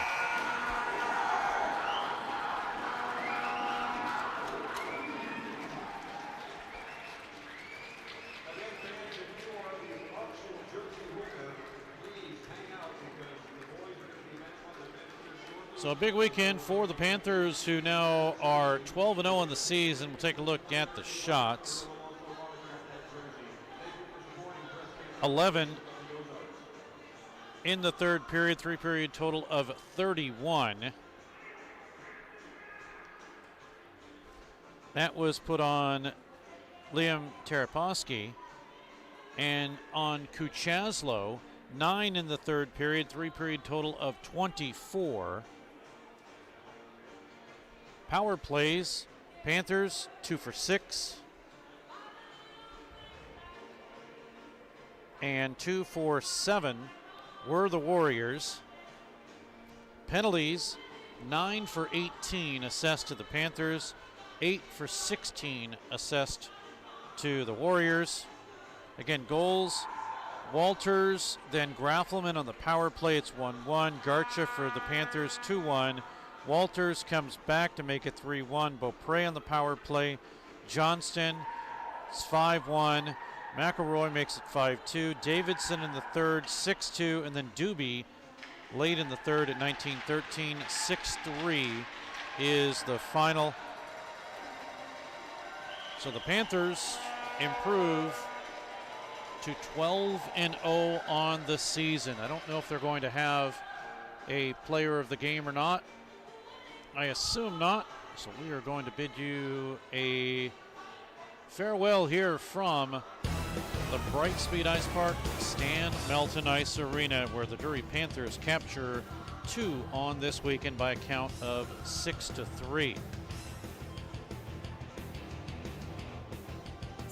Speaker 1: So a big weekend for the Panthers, who now are 12-0 in the season. We'll take a look at the shots. 11 in the third period, three-period total of 31. That was put on Liam Taraposky. And on Kuchaslo, 9 in the third period, three-period total of 24. Power plays, Panthers 2 for 6. And 2 for 7 were the Warriors. Penalties, 9 for 18 assessed to the Panthers, 8 for 16 assessed to the Warriors. Again, goals, Walters, then Graffelman on the power play. It's 1-1. Garcha for the Panthers, 2-1. Walters comes back to make it 3-1. Beaupre on the power play. Johnston, it's 5-1. McElroy makes it 5-2. Davidson in the third, 6-2. And then Doobie late in the third at 19-13. 6-3 is the final. So the Panthers improve to 12-0 on the season. I don't know if they're going to have a player of the game or not. I assume not. So we are going to bid you a farewell here from the Brightspeed Ice Park, Stan Melton Ice Arena, where the Drury Panthers capture 2 on this weekend by a count of 6-3.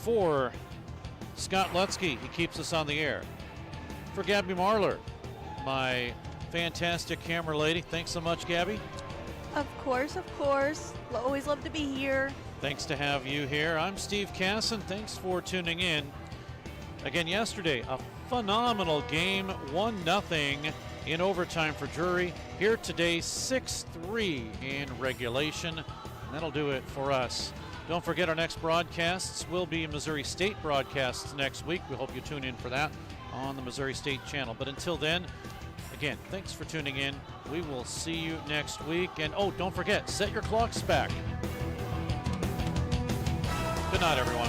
Speaker 1: For Scott Lutzke, he keeps us on the air. For Gabby Marler, my fantastic camera lady. Thanks so much, Gabby.
Speaker 20: Of course, of course. Always love to be here.
Speaker 1: Thanks to have you here. I'm Steve Casson. Thanks for tuning in. Again, yesterday, a phenomenal game, 1-0 in overtime for Drury. Here today, 6-3 in regulation. And that'll do it for us. Don't forget our next broadcasts will be Missouri State broadcasts next week. We hope you tune in for that on the Missouri State channel. But until then, again, thanks for tuning in. We will see you next week. And oh, don't forget, set your clocks back. Good night, everyone.